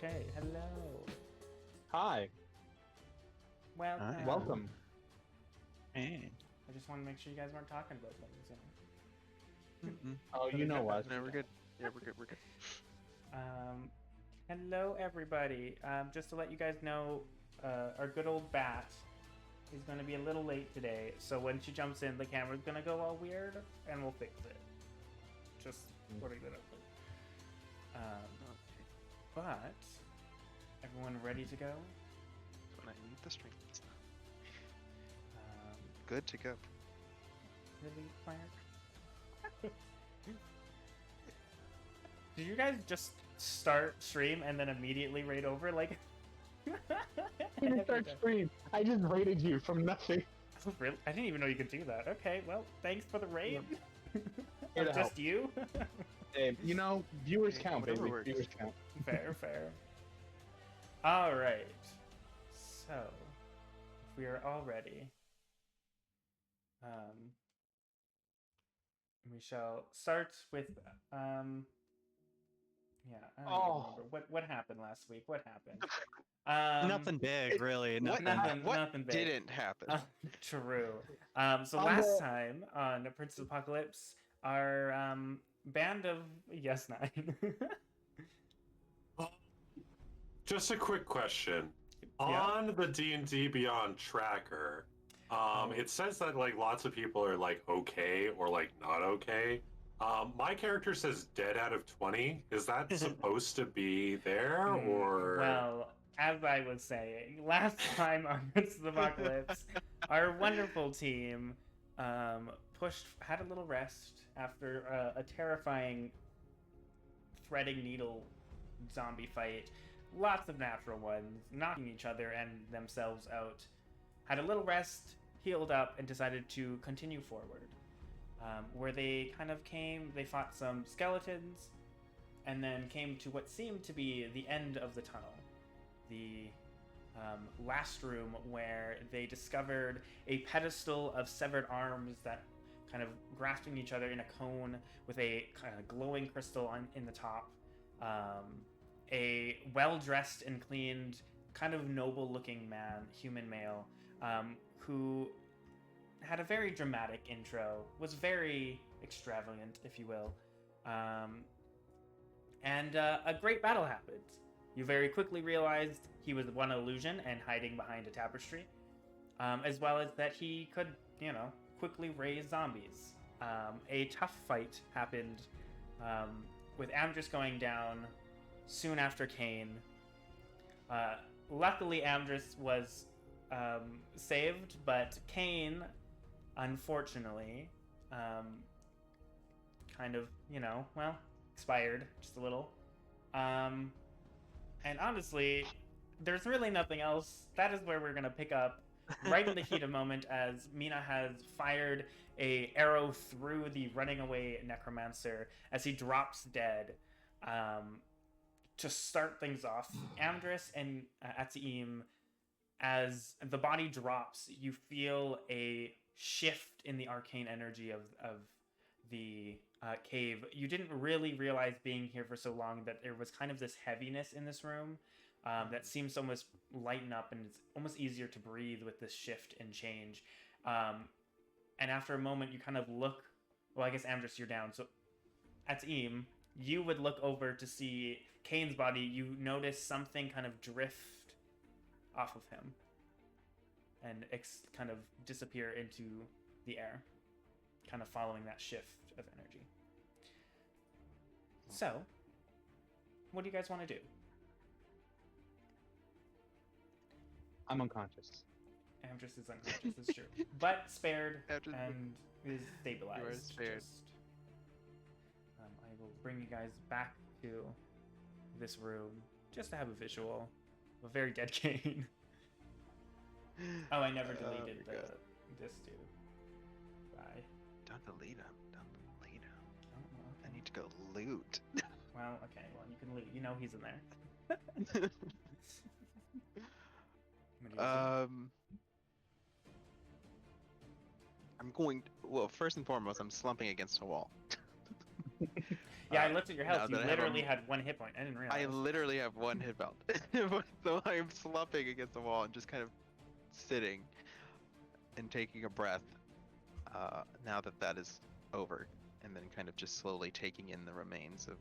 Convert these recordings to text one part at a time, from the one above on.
Okay, hello. Hi. Well, Hi. Welcome. Hey. I just want to make sure you guys weren't talking about things. Oh, you know what? No, we're good. Yeah, we're good. We're good. Hello, everybody. Just to let you guys know, our good old Bat is going to be a little late today. So when she jumps in, the camera's going to go all weird, and we'll fix it. Just putting that up there. But everyone ready to go? When I need the strength. Good to go. Really, Clark? Did you guys just start stream and then immediately raid over? Like, I didn't start stream. I just rated you from nothing. really? I didn't even know you could do that. Okay, well, thanks for the raid. Here to Just help. you? Hey, you know, viewers Hey, count, whatever baby. works. Viewers count. Fair, fair. All right. So, if we are all ready, we shall start with yeah. I don't even remember what happened last week. What happened? Nothing big, really. Nothing. Nothing big. Didn't happen? True. So On last the- time on Prince of Apocalypse, our band of Yes Nine. Just a quick question. Yeah. On the D&D Beyond tracker, it says that like lots of people are like okay or like not okay. My character says dead out of 20. Is that supposed to be there or? Well, as I was saying, last time on Prince of Apocalypse, our wonderful team had a little rest after a terrifying threading needle zombie fight. Lots of natural ones, knocking each other and themselves out. Had a little rest, healed up, and decided to continue forward. Where they kind of they fought some skeletons, and then came to what seemed to be the end of the tunnel. The last room where they discovered a pedestal of severed arms that kind of grasping each other in a cone with a kind of glowing crystal in the top. A well-dressed and cleaned, kind of noble-looking man, human male, who had a very dramatic intro, was very extravagant, if you will, and a great battle happened. You very quickly realized he was one illusion and hiding behind a tapestry, as well as that he could, quickly raise zombies. A tough fight happened with Amdrus going down soon after Cain. Luckily, Amdrus was saved, but Cain, unfortunately, kind of, expired just a little. And honestly, there's really nothing else. That is where we're going to pick up right in the heat of moment as Mena has fired a arrow through the running away necromancer as he drops dead. To start things off, Amdrus and Atziim, as the body drops, you feel a shift in the arcane energy of the cave. You didn't really realize being here for so long that there was kind of this heaviness in this room that seems to almost lighten up, and it's almost easier to breathe with this shift and change. And after a moment, you kind of look. Well, I guess Amdrus, you're down. So, Atziim, you would look over to see Cain's body. You notice something kind of drift off of him and kind of disappear into the air, kind of following that shift of energy. So, what do you guys want to do? I'm unconscious. Amdrus is unconscious, it's true. But spared Amdrus- and is stabilized. You are spared. I will bring you guys back to this room just to have a visual of a very dead Cain. Oh, I never deleted my God. this dude. Bye. Don't delete him. Don't delete him. Oh, I okay. need to go loot. Well, okay. Well, you can loot. You know he's in there. I'm gonna use I'm going. Well, first and foremost, I'm slumping against a wall. Yeah, I looked at your health. You now that I have a- literally had 1 hit point. I didn't realize. I literally have 1 hit point. So I'm slumping against the wall and just kind of sitting and taking a breath. Now that that is over, and then kind of just slowly taking in the remains of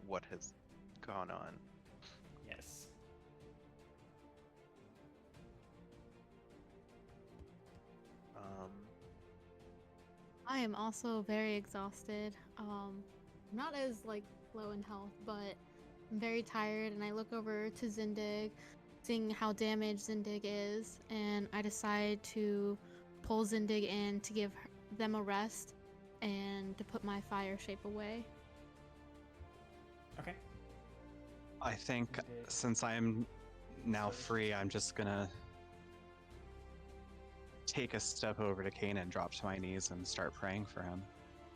what has gone on. Yes. I am also very exhausted. Not as like low in health, but I'm very tired, and I look over to Zindig, seeing how damaged Zindig is, and I decide to pull Zindig in to give them a rest and to put my fire shape away. Okay. I think Zindig. since I'm now free, I'm just gonna take a step over to Cain and drop to my knees and start praying for him.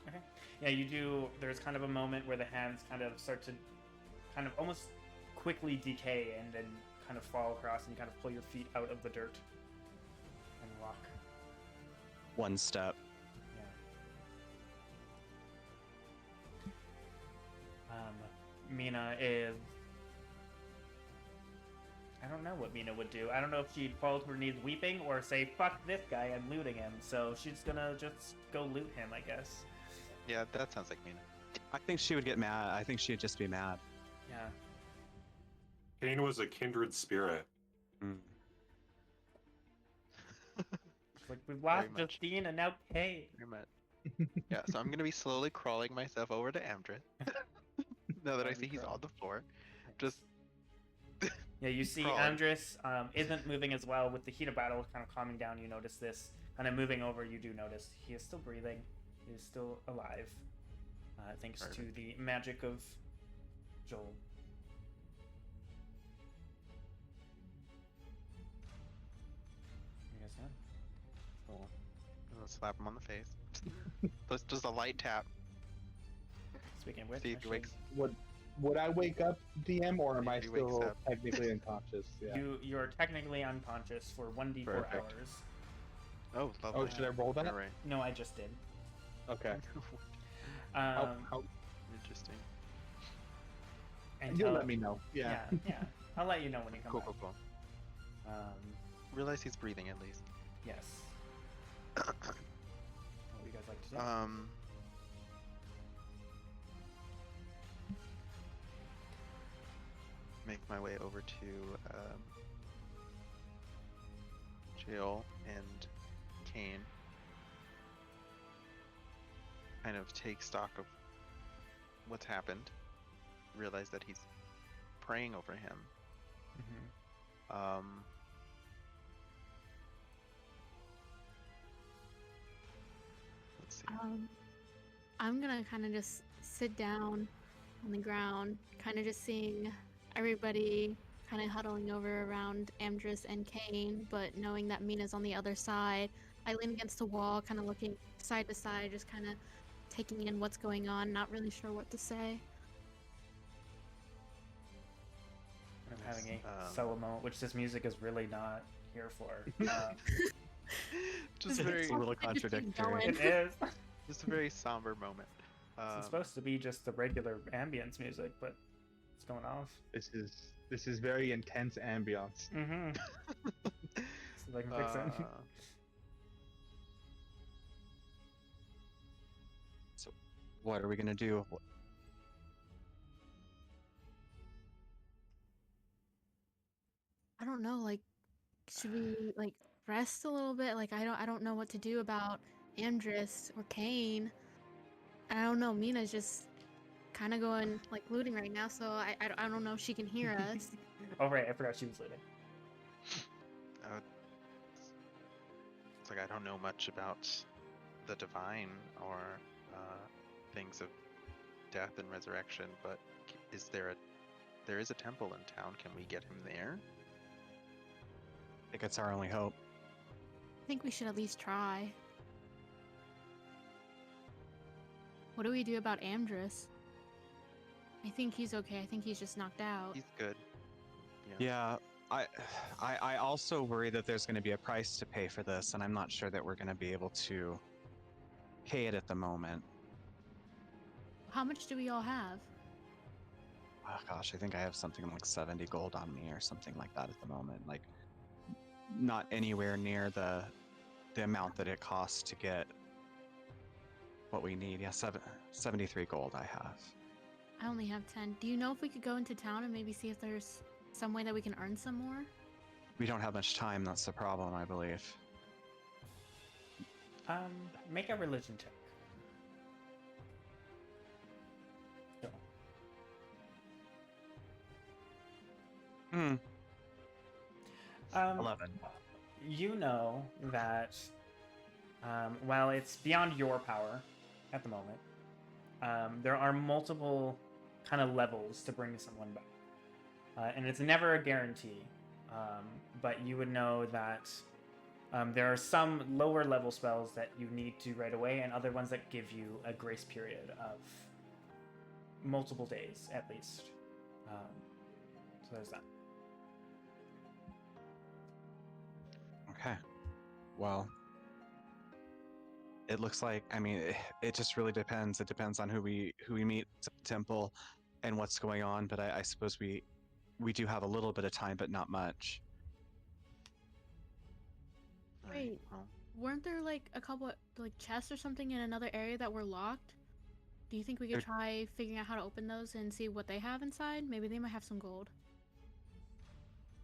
Okay. Yeah, you do. There's kind of a moment where the hands kind of start to kind of almost quickly decay and then kind of fall across, and you kind of pull your feet out of the dirt and walk. One step. Yeah. Mena is... I don't know what Mena would do. I don't know if she'd fall to her knees weeping or say, fuck this guy, I'm looting him. So she's gonna just go loot him, I guess. Yeah, that sounds like Mena. I think she would get mad. I think she'd just be mad. Yeah. Cain was a kindred spirit. Mm. It's like, we've lost Very much. Justine and now Kay. Very much. Yeah, so I'm gonna be slowly crawling myself over to Amdrus. Now that I see he's on the floor. Just Yeah, you see Crawling. Amdrus isn't moving as well. With the heat of battle kind of calming down, you notice this. Kind of moving over, you do notice he is still breathing. He is still alive. Thanks to Perfect. the magic of Joel. You guys done? Cool. I'll slap him on the face. Just a light tap. Speaking of which, See if he actually, wakes. Would I wake up, DM, or am I If he wakes still up. technically unconscious? Yeah. you're technically unconscious for 1d4 Perfect. hours. Oh, lovely. Oh, should I roll that? Alright. No, I just did. Okay. Um, How, Interesting. until, you'll let me know. Yeah. yeah. I'll let you know when you come Cool, back. cool, cool. Realize he's breathing at least. Yes. What would you guys like to do? Make my way over to Jill and Cain. Kind of take stock of what's happened. Realize that he's praying over him. Mhm. Let's see. I'm gonna kind of just sit down on the ground, kind of just seeing everybody kind of huddling over around Amdrus and Cain, but knowing that Mina's on the other side, I lean against the wall, kind of looking side to side, just kind of taking in what's going on, not really sure what to say. Kind of having a Um, solo moment, which this music is really not here for. Just It's very, a little just keep contradictory. going. It is. just a very somber moment. It's supposed to be just the regular ambience music, but it's going off. This is very intense ambiance. Mm-hmm. See if I can fix it. So, what are we gonna do? I don't know, like, should we like rest a little bit? Like, I don't know what to do about Amdrus or Cain. And I don't know, Mina's just kind of going like looting right now, so I don't know if she can hear us. Oh right, I forgot she was leading. It's like I don't know much about the divine or things of death and resurrection, but there is a temple in town? Can we get him there? I think it's our only hope. I think we should at least try. What do we do about Amdrus? I think he's okay. I think he's just knocked out. He's good. Yeah, I also worry that there's going to be a price to pay for this, and I'm not sure that we're going to be able to pay it at the moment. How much do we all have? Oh gosh, I think I have something like 70 gold on me or something like that at the moment. Like, not anywhere near the amount that it costs to get what we need. Yeah, 73 gold I have. I only have 10. Do you know if we could go into town and maybe see if there's some way that we can earn some more? We don't have much time, that's the problem, I believe. Make a religion check. Hmm. 11. 11. You know that while it's beyond your power at the moment, there are multiple kind of levels to bring someone back. And it's never a guarantee, but you would know that there are some lower level spells that you need to right away, and other ones that give you a grace period of multiple days at least. So there's that. Okay. Well, it looks like, I mean, it just really depends. It depends on who we meet at the temple and what's going on, but I suppose we do have a little bit of time, but not much. Wait, weren't there like a couple like chests or something in another area that were locked? Do you think we could There- try figuring out how to open those and see what they have inside? Maybe they might have some gold.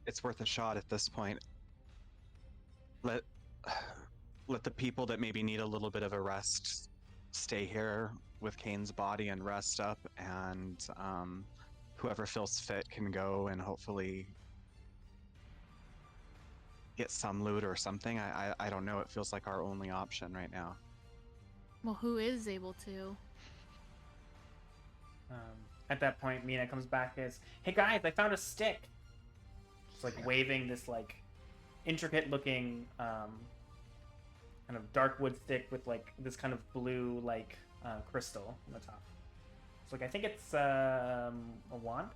It's worth a shot at this point. Let the people that maybe need a little bit of a rest stay here with Cain's body and rest up, and whoever feels fit can go and hopefully get some loot or something. I don't know. It feels like our only option right now. Well, who is able to? At that point, Mena comes back as, "Hey guys, I found a stick!" Just like waving this like intricate looking kind of dark wood stick with like this kind of blue like crystal on the top. It's like, I think it's a wand.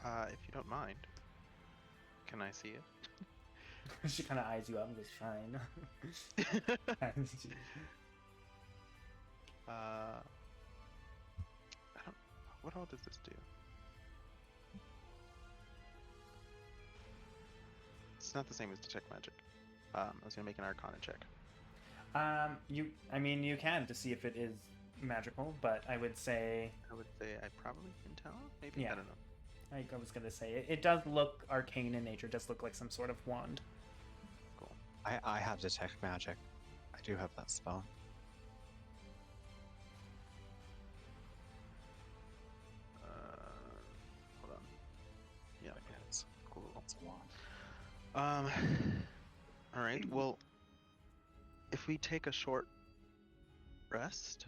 If you don't mind, can I see it? She kind of eyes you up and goes, "Fine." I don't. What all does this do? It's not the same as detect magic. I was gonna make an Arcana check. I mean, you can to see if it is magical, but I would say, I would say I probably can tell. Maybe Yeah. I don't know. I was gonna say, it does look arcane in nature. It does look like some sort of wand. Cool. I have detect magic. I do have that spell. Hold on. Yeah. It's cool. It's a wand. All right. Well, if we take a short rest,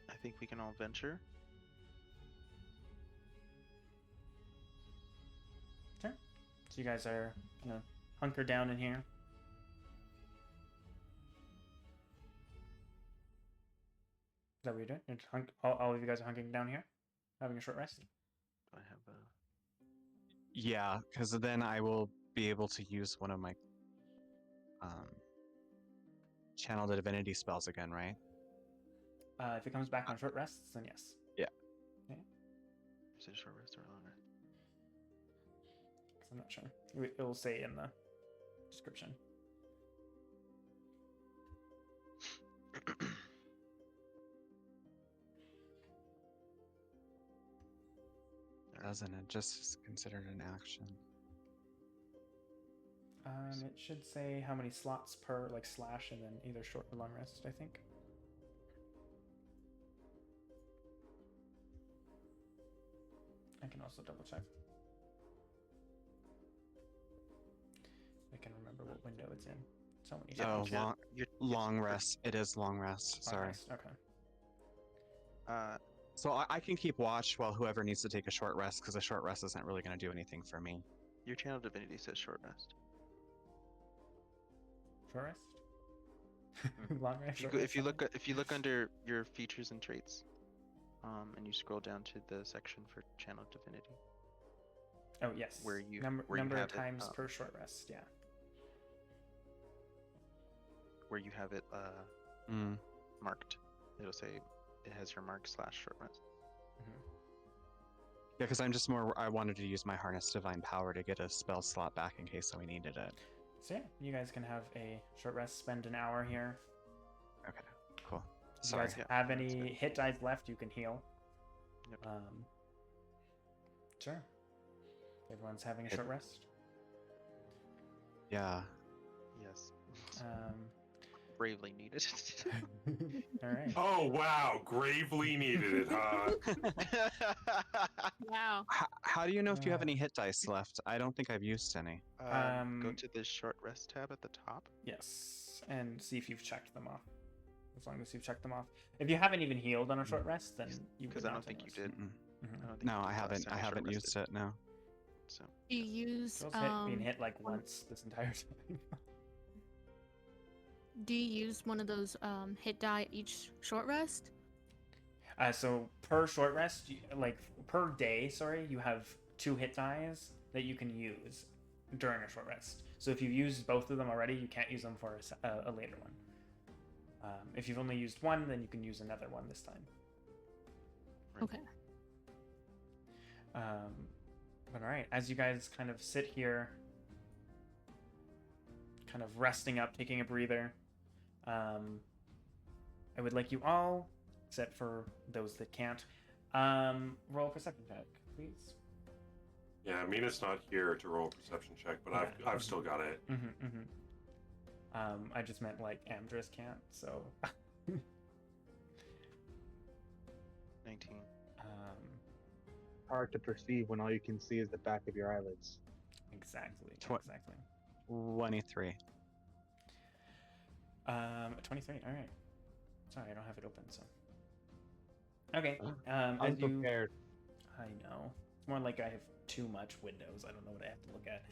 I think we can all venture. Sure. So you guys are gonna hunker down in here. Is that what you're doing? You're just all of you guys are hunkering down here, having a short rest. Do I have a? Yeah, because then I will be able to use one of my channel the divinity spells again, right? If it comes back on short rests, then yes. Is it a short rest or a long rest? 'Cause I'm not sure. It will say in the description. Doesn't it? Just considered an action. It should say how many slots per like slash, and then either short or long rest, I think. I can also double check. I can remember what window it's in. So many Oh, slots. long rest. It is long rest. Long Sorry. rest, okay. So I can keep watch while whoever needs to take a short rest, because a short rest isn't really going to do anything for me. Your channel divinity says short rest. Short rest? Long rest? short If you rest, look if you look under your features and traits, and you scroll down to the section for channel divinity. Oh yes. where you- number where you number have of it, times per short rest, yeah. where you have it Mm. marked. It'll say it has your mark / short rest. Yeah, because I'm just more. I wanted to use my Harness Divine Power to get a spell slot back in case we needed it. So yeah, you guys can have a short rest, spend an hour here. Okay, cool. If you Sorry. guys Yeah, have that's any good. hit dice left, you can heal. Yep. Sure. Everyone's having a Hit- short rest. Yeah. Yes. Um, Bravely needed. all right. Oh wow, gravely needed it, huh? Wow. How do you know if you have Uh, any hit dice left? I don't think I've used any. Go Um, to the short rest tab at the top. Yes, and see if you've checked them off. As long as you've checked them off. If you haven't even healed on a short rest, then you would Because I not don't think you anyways. did. Mm-mm. Mhm. I don't think No, you I did last haven't. time I you short haven't used rested. it. No. So Do you use Joel's been hit like once this entire time. do you use one of those hit die each short rest? So per short rest, like per day, sorry, you have 2 hit dies that you can use during a short rest. So if you've used both of them already, you can't use them for a later one. If you've only used one, then you can use another one this time. Right. Okay. But all right, as you guys kind of sit here, kind of resting up, taking a breather, I would like you all, except for those that can't, roll a perception check, please. Yeah, Mina's not here to roll a perception check, but Yeah. I've still got it. I just meant like Amdrus can't, so. 19. Hard to perceive when all you can see is the back of your eyelids. Exactly. Tw- Exactly. 23. 23. All right. Sorry, I don't have it open. So. Okay. As you. Unprepared. I know. It's more like I have too much windows. I don't know what I have to look at.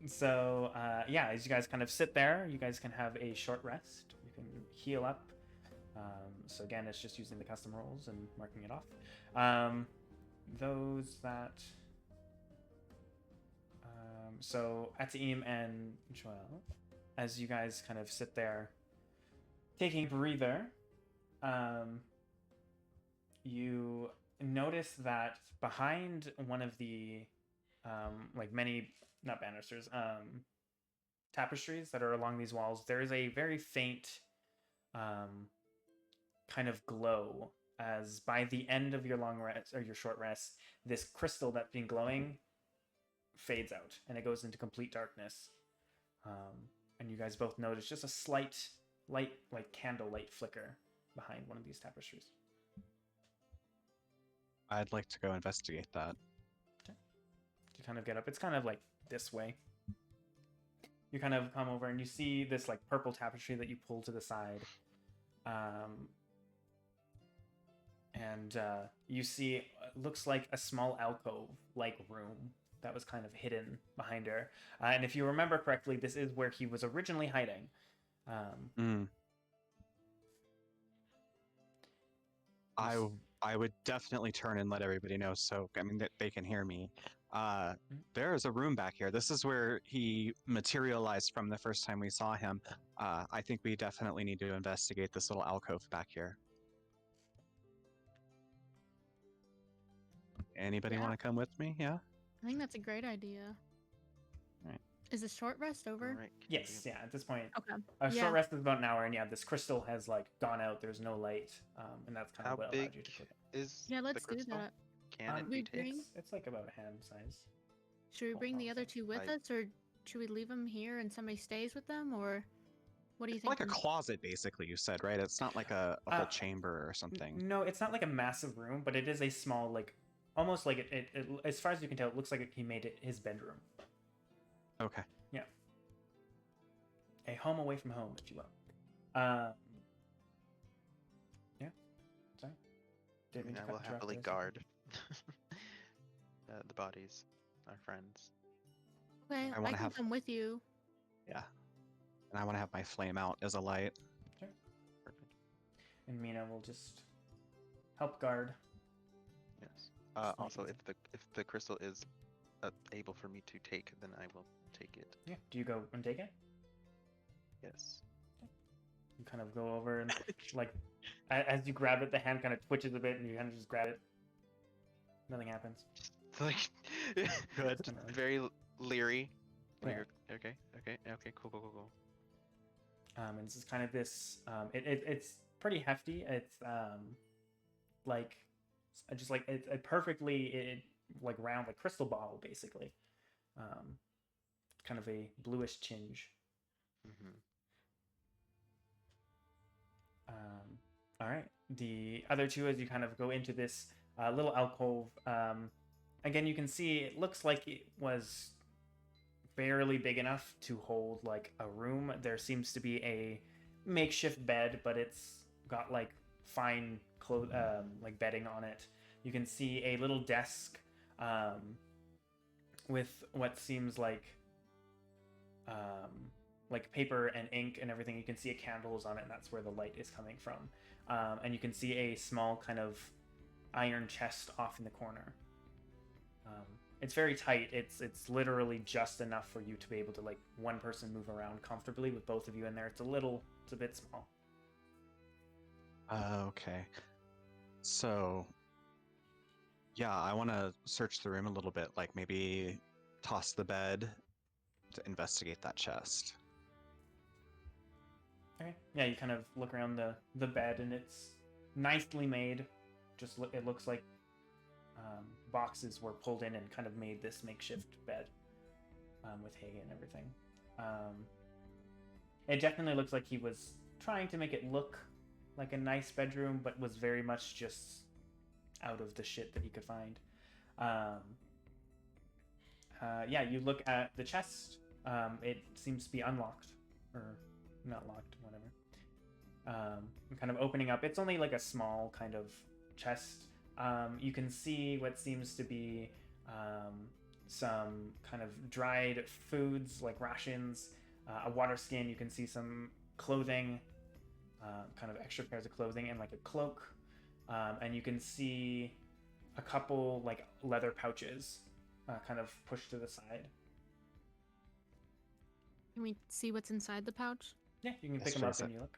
So yeah, as you guys kind of sit there, you guys can have a short rest. You can heal up. So again, it's just using the custom rolls and marking it off. Those that. So Atim and Joel, as you guys kind of sit there, taking a breather, you notice that behind one of the like many, not banisters, tapestries that are along these walls, there is a very faint kind of glow, as by the end of your long rest or your short rest, this crystal that's been glowing fades out and it goes into complete darkness. And you guys both notice just a slight light, like candlelight flicker behind one of these tapestries. I'd like to go investigate that. You kind of get up. It's kind of like this way. You kind of come over and you see this like purple tapestry that you pull to the side. And you see, looks like a small alcove-like room that was kind of hidden behind her. And if you remember correctly, this is where he was originally hiding. I would definitely turn and let everybody know, so I mean that they can hear me. There is a room back here. This is where he materialized from the first time we saw him. I think we definitely need to investigate this little alcove back here. Anybody Yeah. want to come with me? Yeah. I think that's a great idea. Right. Is the short rest over? All right. Yes, yeah, at this point. Okay. A Yeah. short rest is about an hour, and yeah, this crystal has like gone out. There's no light, and that's kind How of what big allowed you to click it. is Yeah, the let's do crystal? that. Can it Um, be we taken? bring- It's like about a hand size. Should we Hold bring on the a other sec. two with I- us, or should we leave them here and somebody stays with them, or what do you It's think? like a closet, basically. You said, right? It's not like a whole Uh, chamber or something. No, it's not like a massive room, but it is a small, like almost like it as far as you can tell, it looks like he made it his bedroom. Okay. A home away from home, if you will. Yeah. Sorry. Didn't mean to I cut will you off happily there, sorry. guard the bodies, our friends. Okay, I I, wanna can have- come with you. Yeah. And I want to have my flame out as a light. Perfect. And Mena will just help guard. Yes. Just Also, making if the crystal is able for me to take, then I will take it. Yeah. Do you go and take it? Yes. You kind of go over and like as you grab it, the hand kind of twitches a bit, and you kind of just grab it. Nothing happens. It's like Good. just very leery. Like, Yeah. okay, cool. And this is kind of this. It's pretty hefty. It's like just like it's a perfectly like round like crystal bottle basically. Kind of a bluish tinge. Mm-hmm. All right. The other two, as you kind of go into this little alcove, again, you can see it looks like it was barely big enough to hold like a room. There seems to be a makeshift bed, but it's got like fine like bedding on it. You can see a little desk with what seems like paper and ink and everything. You can see a candle is on it, and that's where the light is coming from. And you can see a small kind of iron chest off in the corner. It's very tight. It's literally just enough for you to be able to like one person move around comfortably with both of you in there. It's a bit small. Okay. So, yeah, I want to search the room a little bit, like maybe toss the bed to investigate that chest. Okay. Yeah, you kind of look around the bed, and it's nicely made. It looks like boxes were pulled in and kind of made this makeshift bed with hay and everything. It definitely looks like he was trying to make it look like a nice bedroom, but was very much just out of the shit that he could find. Yeah, you look at the chest. It seems to be unlocked, or not locked, whatever. Kind of opening up. It's only like a small kind of chest. You can see what seems to be some kind of dried foods like rations, a water skin. You can see some clothing, kind of extra pairs of clothing, and like a cloak. And you can see a couple like leather pouches kind of pushed to the side. Can we see what's inside the pouch? Yeah, you can Yes, pick them sure, up sir. and you look.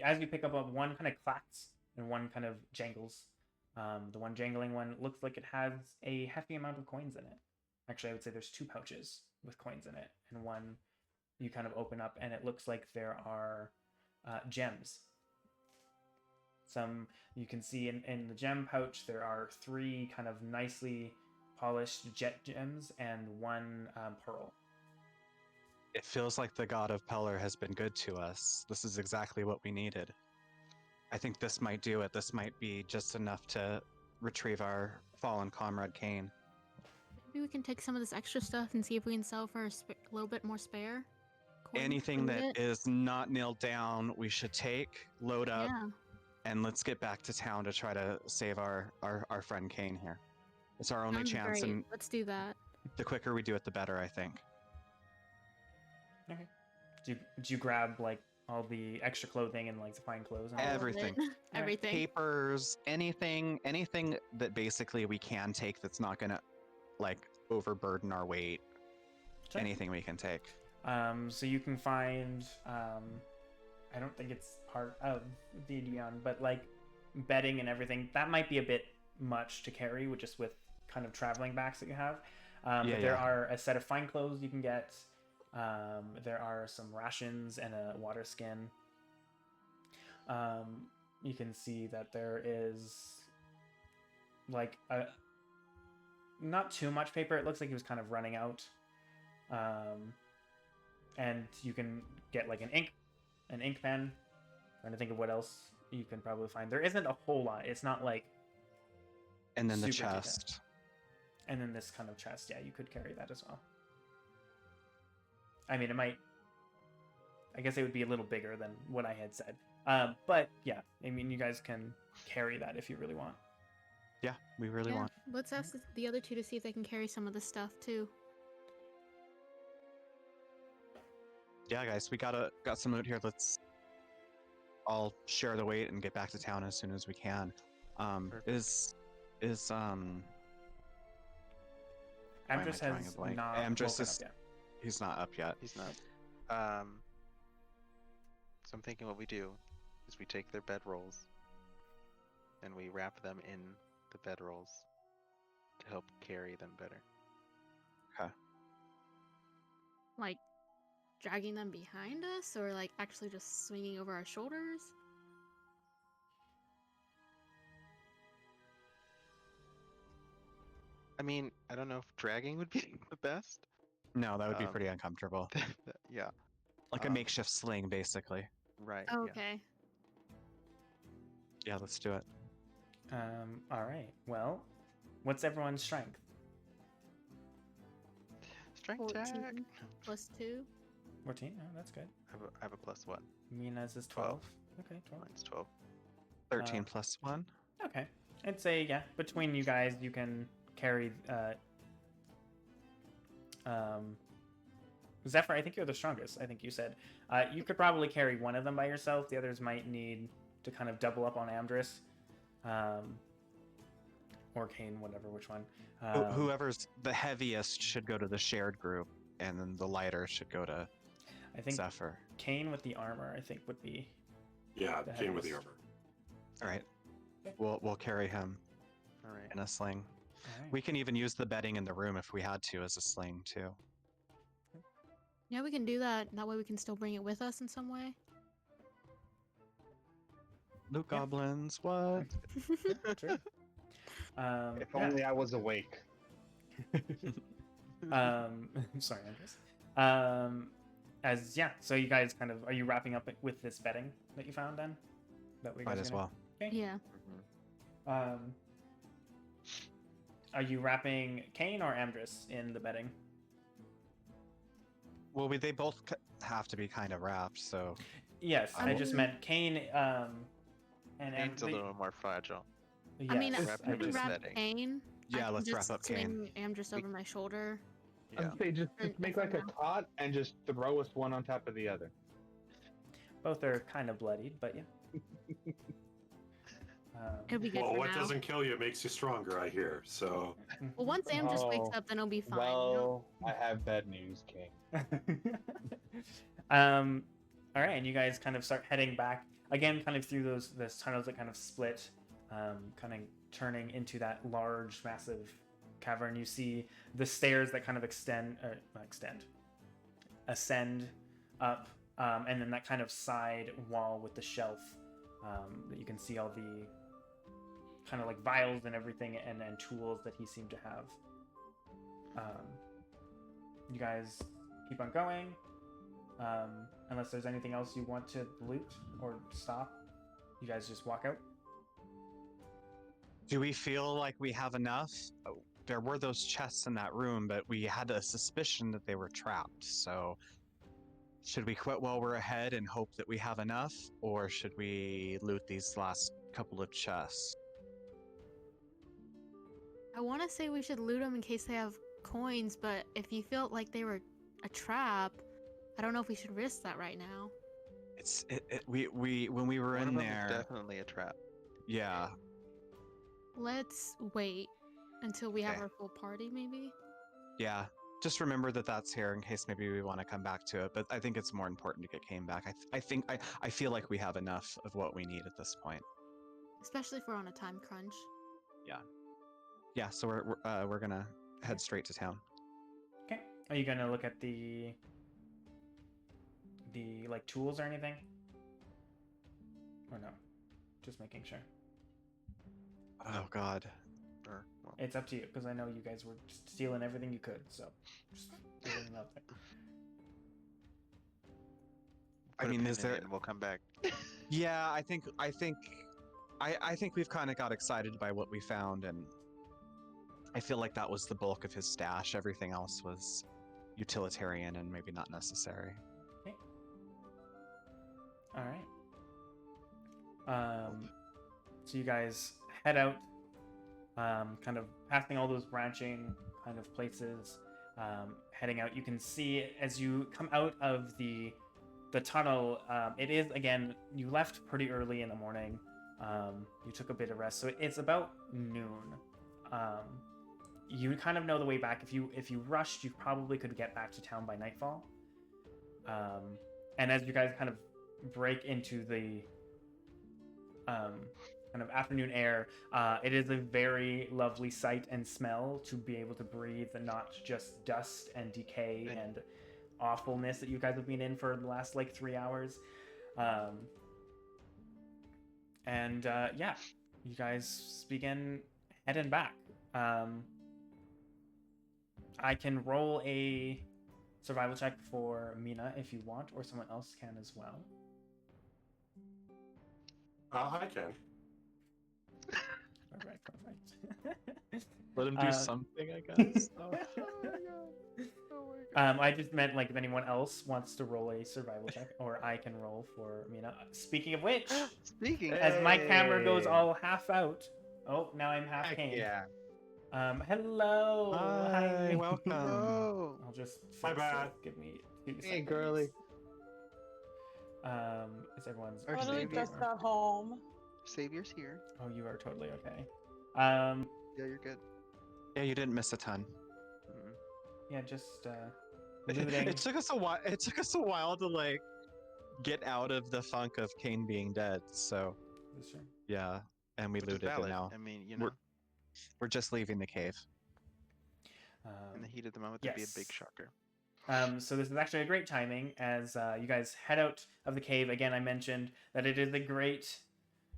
As you pick up, one kind of clacks and one kind of jangles. The one jangling one looks like it has a hefty amount of coins in it. Actually, I would say there's two pouches with coins in it, and one you kind of open up, and it looks like there are gems. Some you can see in the gem pouch, there are 3 kind of nicely polished jet gems and 1 pearl. It feels like the god of Peller has been good to us. This is exactly what we needed. I think this might do it. This might be just enough to retrieve our fallen comrade Cain. Maybe we can take some of this extra stuff and see if we can sell for a little bit more spare. Coin Anything with that it. is not nailed down, we should take, load up, Yeah. and let's get back to town to try to save our friend Cain here. It's our only Sounds chance, great. and Let's do that. the quicker we do it, the better, I think. Okay. Do you grab like all the extra clothing and like the fine clothes? And all that? Everything. All of it. Everything. Papers, anything that basically we can take that's not gonna like overburden our weight. Sure. Anything we can take. So you can find, I don't think it's part of the Dion, but like bedding and everything, that might be a bit much to carry with kind of traveling bags that you have. But there are a set of fine clothes you can get. There are some rations and a water skin. You can see that there is like not too much paper. It looks like he was kind of running out. And you can get like an ink pen. Trying to think of what else you can probably find. There isn't a whole lot. It's not like. And then the super detailed. chest. And then this kind of chest. Yeah, you could carry that as well. I mean, it might. I guess it would be a little bigger than what I had said. But yeah, I mean, you guys can carry that if you really want. Yeah, we really want. Let's ask the other two to see if they can carry some of the stuff too. Yeah, guys, we got some loot here. Let's all share the weight and get back to town as soon as we can. Is Amdrus drawing has a blank? not Amdrus woken is up yet. he's not up yet. He's not. So I'm thinking what we do is we take their bedrolls and we wrap them in the bedrolls to help carry them better. Like dragging them behind us, or like actually just swinging over our shoulders? I mean, I don't know if dragging would be the best. No, that would be Um, pretty uncomfortable. Yeah, Like a makeshift sling, basically. right. Oh, Yeah. okay. Yeah, let's do it. All right. Well, what's everyone's strength? Strength tag. 14 plus 2. 14. Oh, that's good. I have a +1. Mina's is 12. Okay, 12. Mine's 12. 13 plus 1. Okay. I'd say, yeah, between you guys, you can carry. Zephyr, I think you're the strongest. I think you said. You could probably carry one of them by yourself. The others might need to kind of double up on Amdrus. Or Cain, whatever, which one. Whoever's the heaviest should go to the shared group, and then the lighter should go to I think Zephyr. Cain with the armor, I think, would be. Yeah, The Cain with the heaviest. armor. All right. Okay. We'll carry him All right. in a sling. All right. We can even use the bedding in the room if we had to as a sling too. Yeah, we can do that. That way we can still bring it with us in some way. Loot Yeah. goblins, what? True. If Yeah. only I was awake. Sorry, Andres. So you guys kind of, are you wrapping up with this bedding that you found then? That we Might guys as are gonna- well. Yeah. Are you wrapping Cain or Amdrus in the bedding? Well, they both have to be kind of wrapped, so Yes, I just meant Cain. And Cain's a the- little more fragile. I mean, yes, Wrap I him can in wrap bedding. Cain. I yeah, can let's wrap just up Cain. swing Amdrus over my shoulder. Yeah. I'd say just make like a cot and just throw us one on top of the other. Both are kind of bloodied, but yeah. It'll be good Well, for what now. doesn't kill you makes you stronger, I hear. So, Well, once Amdrus wakes Oh, up, then it'll be fine. You know? Well, I have bad news, King. All right, and you guys kind of start heading back again, kind of through those tunnels that kind of split, kind of turning into that large, massive cavern. You see the stairs that kind of ascend up, and then that kind of side wall with the shelf that you can see all the kind of like vials and everything and tools that he seemed to have. You guys keep on going, unless there's anything else you want to loot or stop. You guys just walk out. Do we feel like we have enough? There were those chests in that room, but we had a suspicion that they were trapped. So, should we quit while we're ahead and hope that we have enough, or should we loot these last couple of chests? I want to say we should loot them in case they have coins, but if you felt like they were a trap, I don't know if we should risk that right now. We when we were One in of them is there, definitely a trap. yeah. Let's wait until we have Okay. our full party, maybe. Yeah, just remember that that's here in case maybe we want to come back to it. But I think it's more important to get Cain back. I feel like we have enough of what we need at this point. Especially if we're on a time crunch. Yeah, so we're gonna head straight to town. Okay. Are you gonna look at the like tools or anything? Or no? Just making sure. Oh God. Or, well, It's up to you because I know you guys were just stealing everything you could. So just throwing it out there. I put a mean, pin is in there? it and we'll come back. Yeah, I think we've kind of got excited by what we found, and I feel like that was the bulk of his stash. Everything else was utilitarian and maybe not necessary. Okay. All right. So you guys head out, kind of passing all those branching kind of places, heading out. You can see as you come out of the tunnel, it is again, you left pretty early in the morning. You took a bit of rest, so it's about noon. You kind of know the way back. If you rushed, you probably could get back to town by nightfall. And as you guys kind of break into the kind of afternoon air, it is a very lovely sight and smell to be able to breathe, and not just dust and decay and awfulness that you guys have been in for the last like 3 hours. Yeah, you guys begin heading back. I can roll a survival check for Mena if you want, or someone else can as well. I can. Perfect. Let him do something, I guess. Oh. I just meant like if anyone else wants to roll a survival check, or I can roll for Mena. Speaking of which, as my camera goes all half out. Oh, now I'm half Cain. Yeah. Hello. Hi, welcome. Hello. I'll just My fix bad. it. Give me 2 seconds. Hey, girly. Is everyone's Our Totally savior. just got home. Savior's here. Oh, you are totally okay. Yeah, you're good. Yeah, you didn't miss a ton. Yeah, just looting. It took us a while. It took us a while to like get out of the funk of Cain being dead. So Sure. yeah, and we Which is looted it valid. now. I mean, you know, We're just leaving the cave. in the heat of the moment, that'd be a big yes. shocker. So this is actually a great timing as you guys head out of the cave. Again, I mentioned that it is a great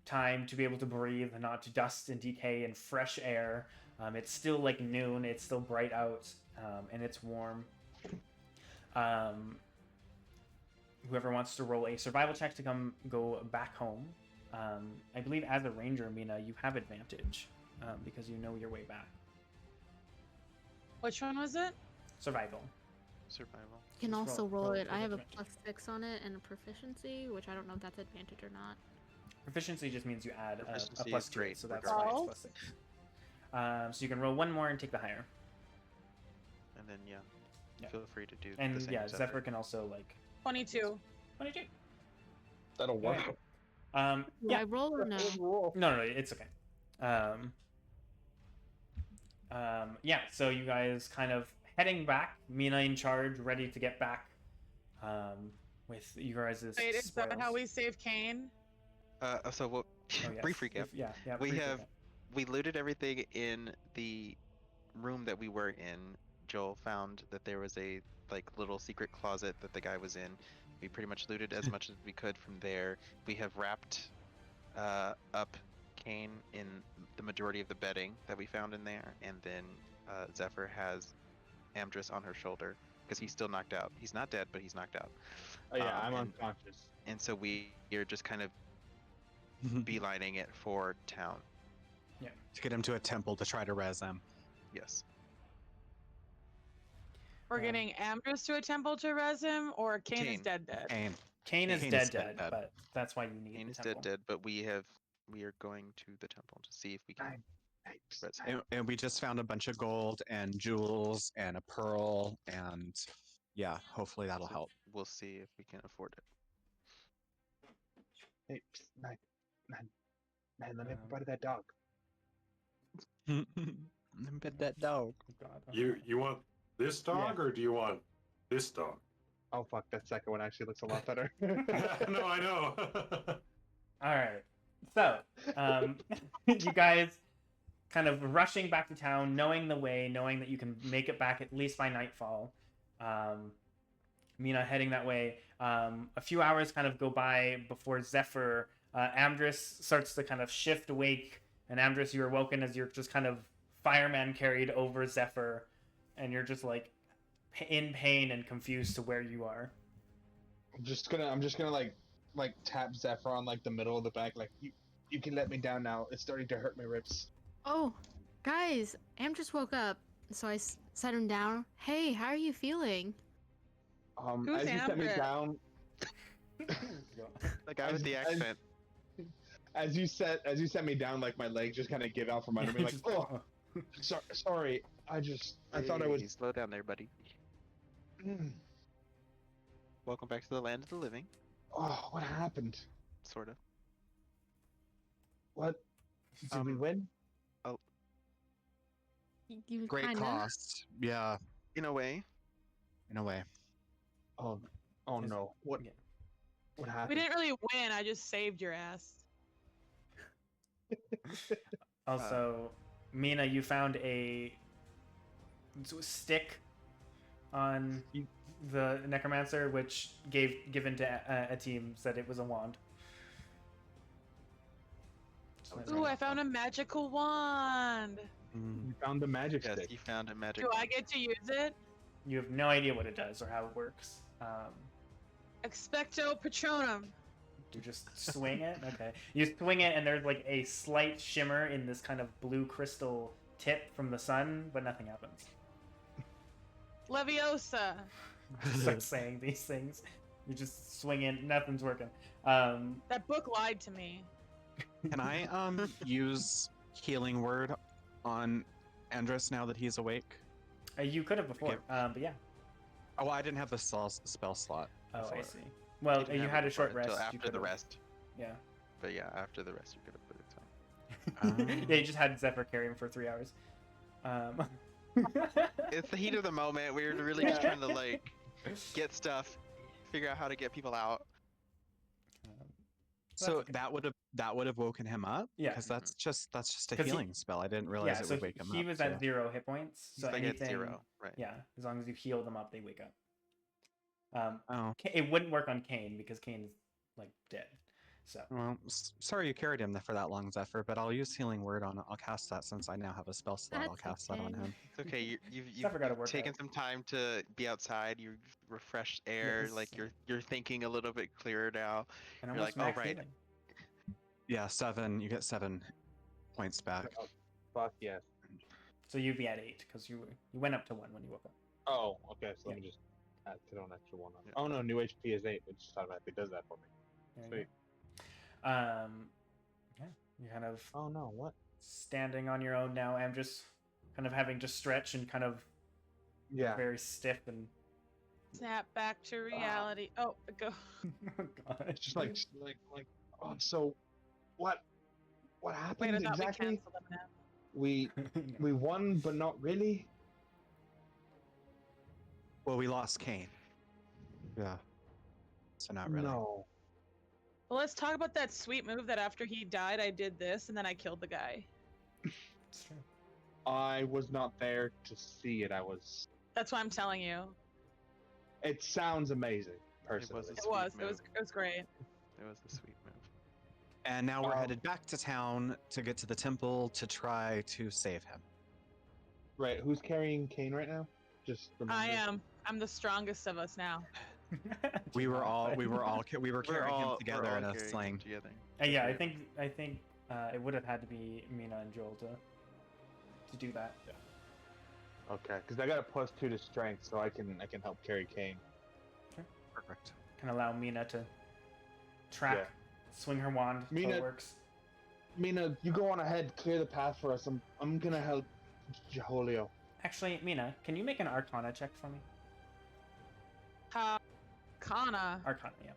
time to be able to breathe and not to dust and decay and fresh air. It's still like noon. It's still bright out, and it's warm. Whoever wants to roll a survival check to go back home. I believe as a ranger, Mena, you have advantage because you know your way back. Which one was it? Survival. Survival. You can Just also roll roll it. for I have a advantage. +6 on it and a proficiency, which I don't know if that's advantage or not. Proficiency just means you add a Proficiency plus is 2, great, so that's regardless. why it's +6. So you can roll one more and take the higher. And then yeah, Yeah. feel free to do And the same. yeah, as Zephyr can also like 22. 22. That'll work. Okay. Do Yeah. I roll or no? No, it's okay. Yeah, so you guys kind of heading back, Mena in charge, ready to get back with you guys' Wait, is that how spoils. we save Cain? So we'll Oh, yes. brief recap. Yeah. We brief have recap. we looted everything in the room that we were in. Joel found that there was a like little secret closet that the guy was in. We pretty much looted as much as we could from there. We have wrapped up Cain in the majority of the bedding that we found in there, and then Zephyr has Amdrus on her shoulder because he's still knocked out. He's not dead, but he's knocked out. Oh yeah, I'm and- unconscious. And so we are just kind of beelining it for town. To get him to a temple to try to res him. Yes. We're Um, getting Amdrus to a temple to res him, or Cain is Cain. dead? Cain. Cain is Cain dead, is dead. but that's why you need Cain the is temple. dead, but we are going to the temple to see if we can res him. And we just found a bunch of gold and jewels and a pearl, and yeah, hopefully that'll So help. We'll see if we can afford it. Hey, man, let me Um, provide that dog. Bet that dog. Oh, God. You want this dog or do you want this dog? Oh fuck, that second one actually looks a lot better. No, I know. All right. So, you guys kind of rushing back to town, knowing the way, knowing that you can make it back at least by nightfall. Mena heading that way. A few hours kind of go by before Zephyr, Amdrus starts to kind of shift awake, and Amdrus, you're awoken as you're just kind of fireman carried over Zephyr, and you're just like in pain and confused to where you are. I'm just gonna like tap Zephyr on like the middle of the back, like you can let me down now. It's starting to hurt my ribs. Oh, guys, Am just woke up, so I set him down. Hey, how are you feeling? Who's As you set me Amdrus? down, The guy with the As- accent. as you set me down, like my legs just kind of give out from under me, like Just- oh, sorry. I thought I was. Hey, slow down there, buddy. Welcome back to the land of the living. Oh, what happened? Sort of. What? Did we win? You Great kinda. cost. Yeah, In a way. in a way. Oh Is- no! What? yeah. What We happened? didn't really win. I just saved your ass. Also, Mena, you found a stick on You- the necromancer, which given to a team said it was a wand. Ooh, I found a magical wand. Mm. You found the magic Yes, stick. you found a magic Do I wand. get to use it? You have no idea what it does or how it works. Expecto Patronum. You just swing it. Okay, you swing it, and there's like a slight shimmer in this kind of blue crystal tip from the sun, but nothing happens. Leviosa. Start saying these things. You just swing it. Nothing's working. That book lied to me. Can I use healing word on Amdrus now that he's awake? You could have before, Okay. but yeah. Oh, I didn't have the spell slot. Oh, I before. see. Well, didn't you have had it a short before rest. until You after the could've- rest. Yeah. But yeah, after the rest, you could have put it time. Yeah, you just had Zephyr carry him for 3 hours. It's the heat of the moment. We're really just Yeah. trying to like get stuff, figure out how to get people out. So okay. that would have woken him up. Yeah. because that's just a 'Cause he- healing spell. I didn't realize Yeah, it so would wake him he up. was so- at 0 hit points. He's So like anything, at 0, right? yeah, as long as you heal them up, they wake up. Oh, It wouldn't work on Cain because Cain's like dead. So well, sorry you carried him for that long, Zephyr. But I'll use healing word on. I'll cast that since I now have a spell slot. I'll That's cast that on okay. him. It's okay. You've Zephyr got a workout. taken some time to be outside. You've refreshed air. Yes. Like you're thinking a little bit clearer now. and You're almost like, oh, max right. healing. Yeah, 7. You get 7 points back. Oh, fuck yes. So you'd be at 8 because you went up to 1 when you woke up. Oh, okay. So let Yeah. me just add throw an extra one on. Yeah. Oh no, new HP is 8. It just automatically does that for me. There you Sweet. go. Yeah, you're kind of Oh no, what? standing on your own now. I'm just kind of having to stretch and kind of Yeah. very stiff and Snap back to reality. Oh, go. oh god. It's just like oh, so what Wait, I happened thought exactly? we canceled them now. We we won, but not really. Well, we lost Cain. Yeah. So not really. No. Well, let's talk about that sweet move that after he died, I did this and then I killed the guy. It's true. I was not there to see it. I was. That's why I'm telling you. It sounds amazing, personally. was a It was. sweet It was great. It was a sweet move. And now we're Um, headed back to town to get to the temple to try to save him. Right. Who's carrying Cain right now? Just I remember. am. I'm the strongest of us now. We were carrying him together we're in all a carrying sling. together. Yeah, I Together. think it would have had to be Mena and Joel to do that. Okay, because I got a +2 to strength, so I can help carry Cain. Perfect. Can allow Mena to track, Yeah. swing her wand. That's how Mena- it works. Mina, you go on ahead, clear the path for us. I'm gonna help Jolio. Actually, Mena, can you make an Arcana check for me? Kana. Arcana, yeah.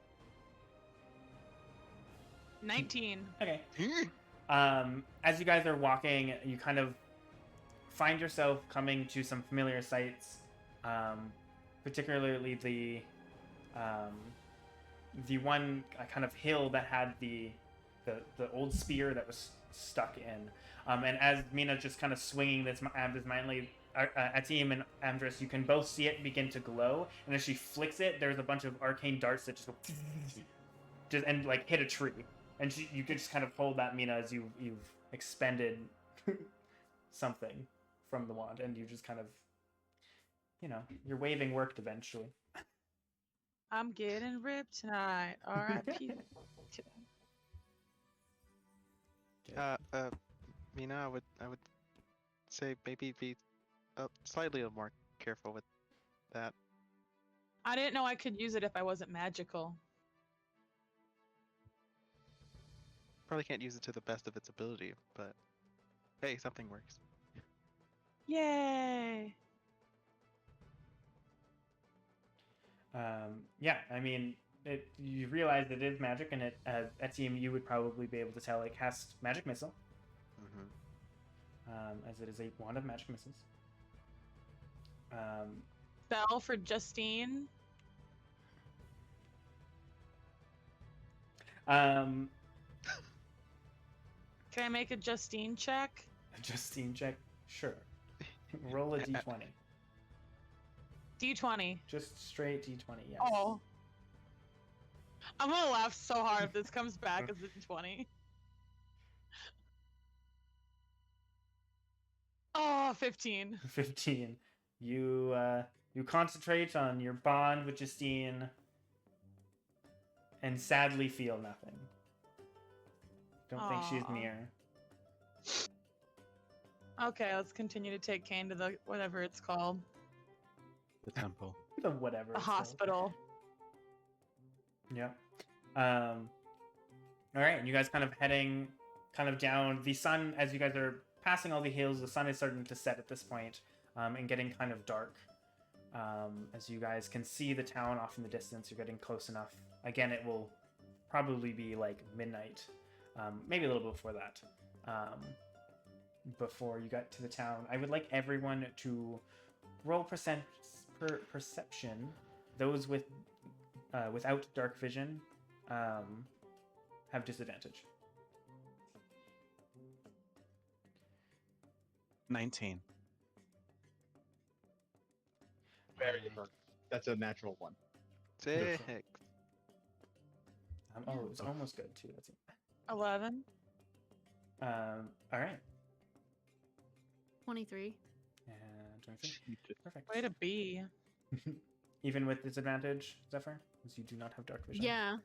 19. Okay. As you guys are walking, you kind of find yourself coming to some familiar sights, particularly the one kind of hill that had the old spear that was stuck in. And as Mina's just kind of swinging this mindly at Team and Amdrus, you can both see it begin to glow. And as she flicks it, there's a bunch of arcane darts that just go and like hit a tree. And you can just kind of hold that, Mena, as you've expended something from the wand, and you just kind of, your waving worked eventually. I'm getting ripped tonight. R.I.P. Mina, I would say maybe be slightly more careful with that. I didn't know I could use it if I wasn't magical. Probably can't use it to the best of its ability, but hey, something works. Yay! Yeah, I mean, you realize it is magic, and at Team you would probably be able to tell it casts magic missile, as it is a wand of magic missiles. Spell for Justine. Um, Can I make a Justine check? Justine check. Sure. Roll a d20. D20. Just straight d20. Yes. Oh. I'm gonna laugh so hard if this comes back as a D20. Oh, 15. 15. You concentrate on your bond with Justine and sadly feel nothing. Don't think she's Aw. near. Okay, let's continue to take Cain to the whatever it's called. The temple. The whatever. The it's called. hospital. Yep. All right, and you guys kind of heading down. The sun, as you guys are passing all the hills, the sun is starting to set at this point, and getting kind of dark. As you guys can see the town off in the distance, you're getting close enough. Again, it will probably be like midnight, maybe a little before that. Before you get to the town, I would like everyone to roll perception. Those with without dark vision have disadvantage. 19. Very good. That's a natural one. 6. Oh, it's almost good too. That's it. 11. All right. 23. And 23. Perfect. Way to be. Even with disadvantage, Zephyr, because you do not have dark vision. Yeah,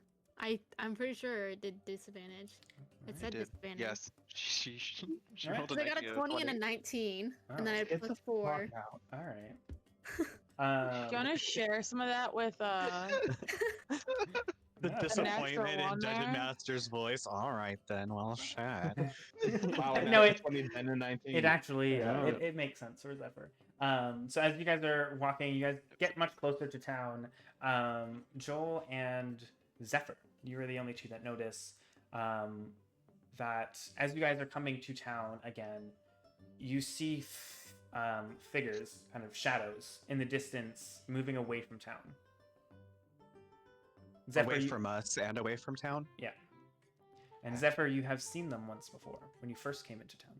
I'm pretty sure it did disadvantage. It said did. disadvantage. Yes. She Alright. rolled a So I got a 19 20 and a 19, and then I Get the plus 4. fuck out. All right. Do you want to share some of that with The Yeah. disappointment in one Dungeon there. Master's voice. All right then, well, shit. Wow, a No, natural it- 20 and a 19. It actually, Yeah. it makes sense for Zephyr. So as you guys are walking, you guys get much closer to town. Joel and Zephyr, you are the only two that notice that as you guys are coming to town again, you see figures, kind of shadows in the distance, moving away from town. Zephyr, Away from us and away from town. yeah. And Zephyr, you have seen them once before when you first came into town.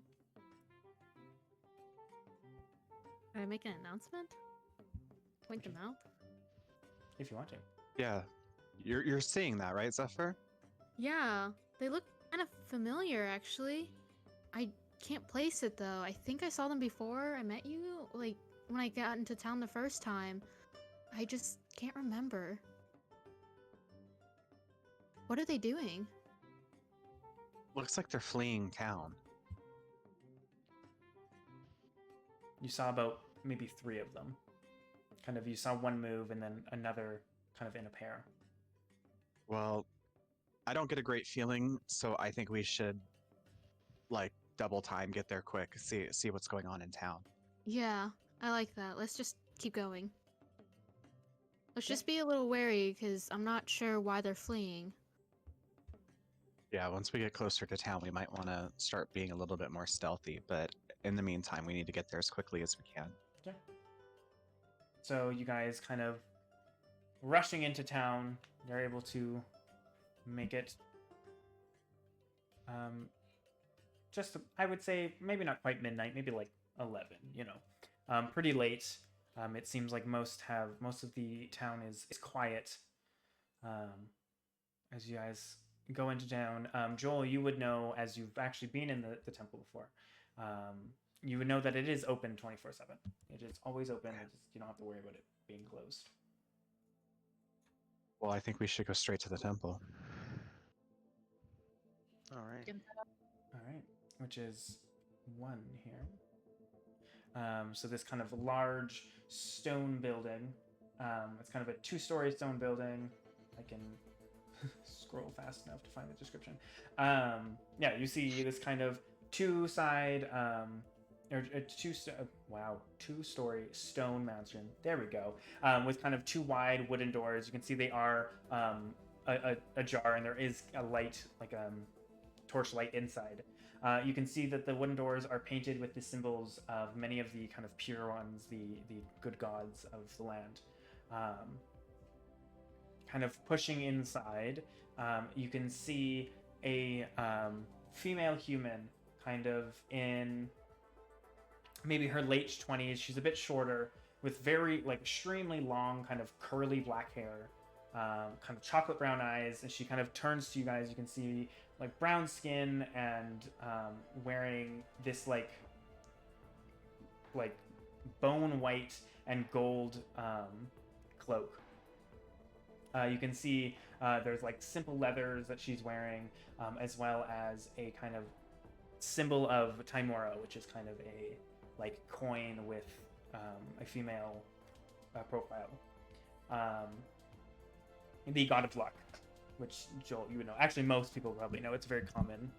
Can I make an announcement? Point them out? If you want to. Yeah, you're seeing that, right, Zephyr? Yeah, they look kind of familiar actually. I can't place it though. I think I saw them before I met you, like when I got into town the first time. I just can't remember. What are they doing? Looks like they're fleeing town. You saw about maybe 3 of them. Kind of, you saw one move and then another kind of in a pair. Well, I don't get a great feeling, so I think we should, like, double time, get there quick, see what's going on in town. Yeah, I like that. Let's just keep going. Let's just be a little wary because I'm not sure why they're fleeing. Yeah, once we get closer to town, we might want to start being a little bit more stealthy, but in the meantime, we need to get there as quickly as we can. Okay. So you guys kind of rushing into town, you're able to make it just, I would say, maybe not quite midnight, maybe like 11, you know. Pretty late. It seems like most of the town is quiet. As you guys go into town, Joel, you would know, as you've actually been in the temple before, you would know that it is open 24/7. It is always open. You don't have to worry about it being closed. Well, I think we should go straight to the temple. All right. All right, which is 1 here. So this kind of large stone building. It's kind of a 2-story stone building. I can scroll fast enough to find the description. Yeah, you see this kind of 2-side, or a 2-story stone mansion. There we go. With kind of 2 wide wooden doors. You can see they are ajar, and there is a light, like torchlight inside. You can see that the wooden doors are painted with the symbols of many of the kind of pure ones, the good gods of the land. Kind of pushing inside, you can see a female human, kind of in maybe her late 20s. She's a bit shorter, with very like extremely long, kind of curly black hair, kind of chocolate brown eyes, and she kind of turns to you guys. You can see like brown skin and wearing this like bone white and gold cloak. You can see there's like simple leathers that she's wearing, as well as a kind of symbol of Timora, which is kind of a like coin with a female profile. The god of luck, which Joel, you would know. Actually, most people probably know. It's a very common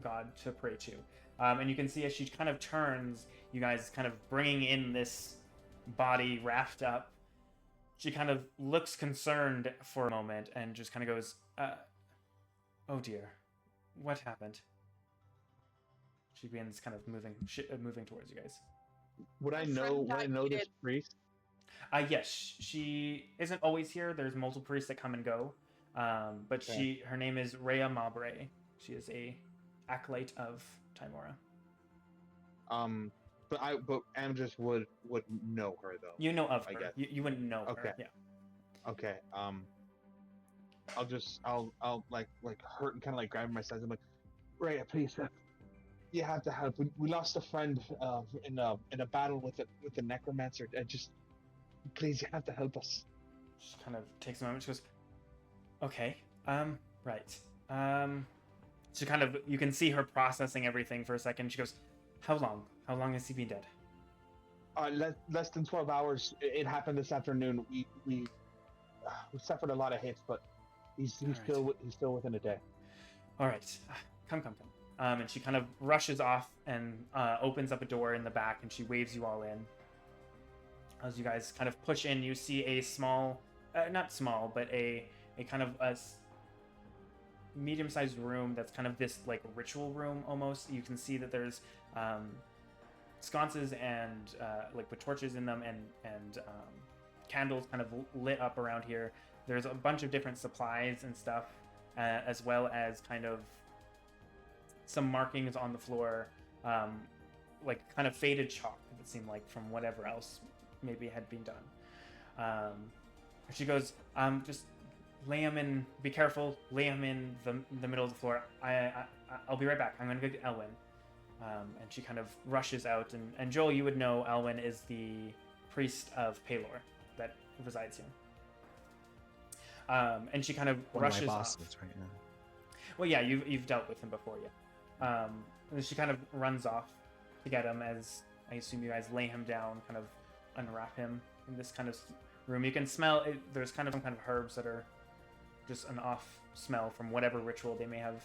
god to pray to. And you can see as she kind of turns, you guys kind of bringing in this body wrapped up. She kind of looks concerned for a moment and just kind of goes, "Oh dear, what happened?" She begins kind of moving towards you guys. Would I know this priest? Yes, she isn't always here. There's multiple priests that come and go, but Okay. her name is Rhea Mabray. She is a acolyte of Timora. But Amdrus would know her though. You know of I her. guess. You wouldn't know Okay. her. Yeah. Okay. I'll like hurt and kind of like grab my sides. I'm like, Rhea, please, you have to help. We lost a friend in a battle with the necromancer. Just please, you have to help us. She kind of takes a moment. She goes, "Okay, right." She kind of, you can see her processing everything for a second. She goes, "How long? How long has he been dead?" Less than 12 hours. It happened this afternoon. We suffered a lot of hits, but he's All right. still within a day. All right, come. And she kind of rushes off and opens up a door in the back, and she waves you all in. As you guys kind of push in, you see a small, not small, but a kind of a medium-sized room that's kind of this like ritual room almost. You can see that there's sconces and like with torches in them and candles kind of lit up around here. There's a bunch of different supplies and stuff, as well as kind of some markings on the floor, like kind of faded chalk, it seemed like, from whatever else maybe had been done. She goes, just lay him in, be careful, lay him in the middle of the floor. I'll be right back. I'm going to go get Elwyn. And she kind of rushes out. And Joel, you would know Elwyn is the priest of Palor that resides here. And she kind of One rushes of my off. bosses right now. Well, yeah, you've dealt with him before, yeah. And she kind of runs off to get him as I assume you guys lay him down, kind of unwrap him in this kind of room. You can smell it. There's kind of some kind of herbs that are just an off smell from whatever ritual they may have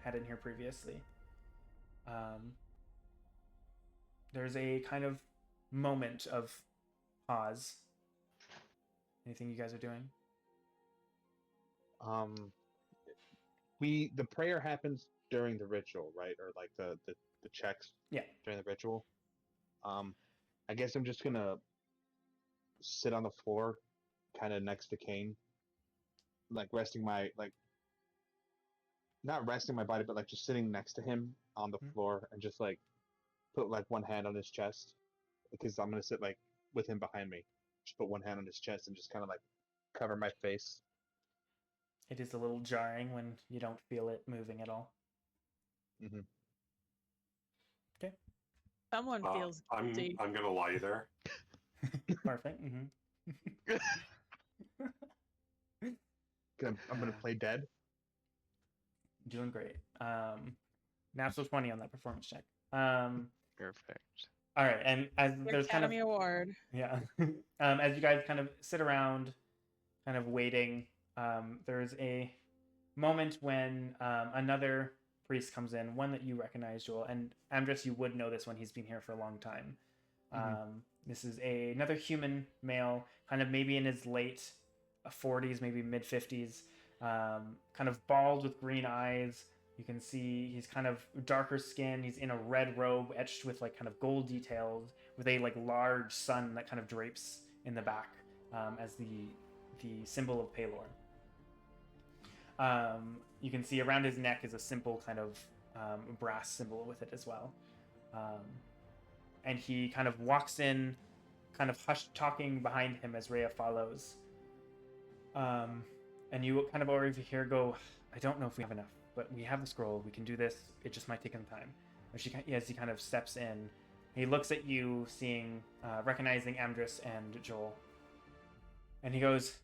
had in here previously. There's a kind of moment of pause. Anything you guys are doing? The prayer happens during the ritual, right? Or like the checks. Yeah. During the ritual. I guess I'm just gonna sit on the floor, kind of next to Cain, like resting my not resting my body, but like just sitting next to him on the floor and just like put like one hand on his chest because I'm gonna sit like with him behind me. Just put one hand on his chest and just kind of like cover my face. It is a little jarring when you don't feel it moving at all. Mm-hmm. Okay. Someone feels guilty. I'm gonna lie there. Perfect. Mm-hmm. I'm gonna play dead. Doing great. Natural 20 on that performance check. Perfect. All right, and as there's kind of Academy Award. yeah, as you guys kind of sit around, kind of waiting, there's a moment when another priest comes in, one that you recognize, Joel, and Amdrus, you would know this one. He's been here for a long time. This is another human male, kind of maybe in his late 40s, maybe mid 50s, kind of bald with green eyes. You can see he's kind of darker skin. He's in a red robe etched with like kind of gold details, with a like large sun that kind of drapes in the back as the symbol of Palor. You can see around his neck is a simple kind of brass symbol with it as well. And he kind of walks in, kind of hushed talking behind him as Rhea follows. And you kind of overhear go, I don't know if we have enough, but we have the scroll. We can do this. It just might take some time. As he kind of steps in, he looks at you, recognizing Amdrus and Joel. And he goes,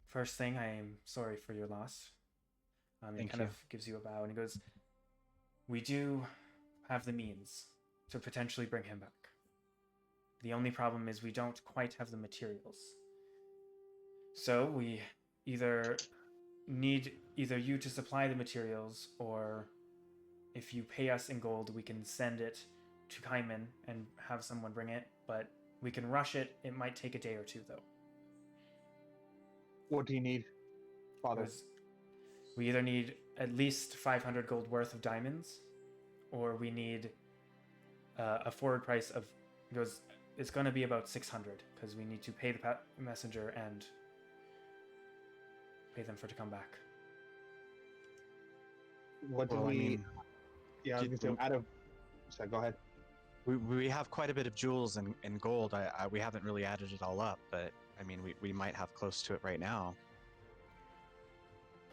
first thing, I am sorry for your loss. He kind of gives you a bow, and he goes, we do have the means to potentially bring him back. The only problem is we don't quite have the materials. So we either need you to supply the materials, or if you pay us in gold, we can send it to Cain and have someone bring it, but we can rush it. It might take a day or two, though. What do you need, Father? We either need at least 500 gold worth of diamonds, or we need a forward price of... It's going to be about 600, because we need to pay the messenger and pay them to come back. What do we... Yeah, I was going to say, So go ahead. We have quite a bit of jewels and gold. We haven't really added it all up, but I mean, we might have close to it right now.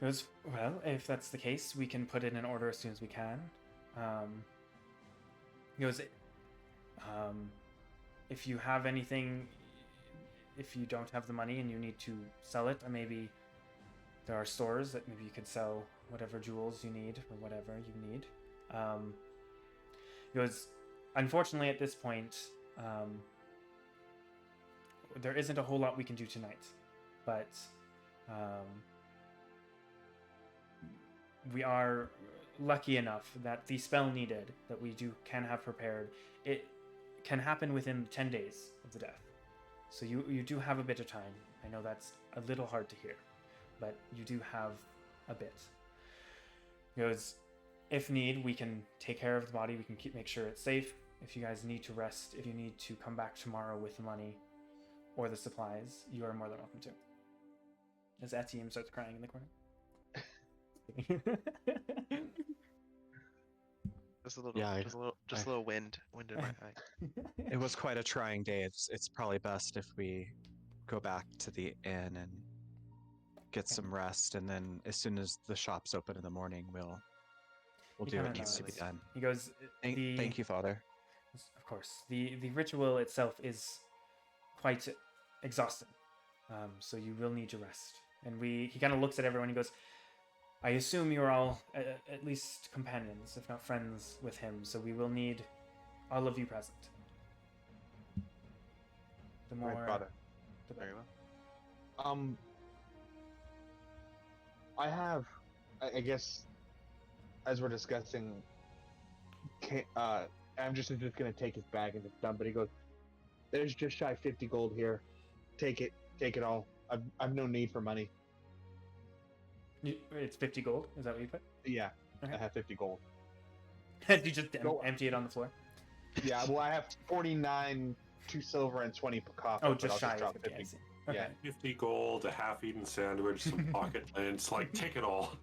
Well, if that's the case, we can put it in order as soon as we can. If you have anything, if you don't have the money and you need to sell it, maybe there are stores that maybe you could sell whatever jewels you need or whatever you need. Unfortunately, at this point, there isn't a whole lot we can do tonight, but we are lucky enough that the spell needed that we can have prepared, it can happen within 10 days of the death. So you do have a bit of time. I know that's a little hard to hear, but you do have a bit. Because if need, we can take care of the body. We can make sure it's safe. If you guys need to rest, if you need to come back tomorrow with the money or the supplies, you are more than welcome to. As Etienne starts crying in the corner. Just a little wind in my eye. It was quite a trying day. It's probably best if we go back to the inn and get some rest, and then as soon as the shop's open in the morning, we'll do what needs to be done. He goes, Thank you, Father. Of course. The ritual itself is quite exhausting, so you will need to rest. And he kind of looks at everyone and goes, I assume you're all at least companions, if not friends, with him, so we will need all of you present. The more... Right, Father. The better. Very well. I guess, as we're discussing, I'm just going to take his bag and it's done, but he goes, there's just shy 50 gold here. Take it all. I've no need for money. It's 50 gold? Is that what you put? Yeah, Okay. I have 50 gold. You just empty it on the floor? Yeah, well, I have 49, 2 silver, and 20 per copper. Oh, just shy of 50. I see. Okay. Yeah. 50 gold, a half-eaten sandwich, some pocket lint. Like, take it all.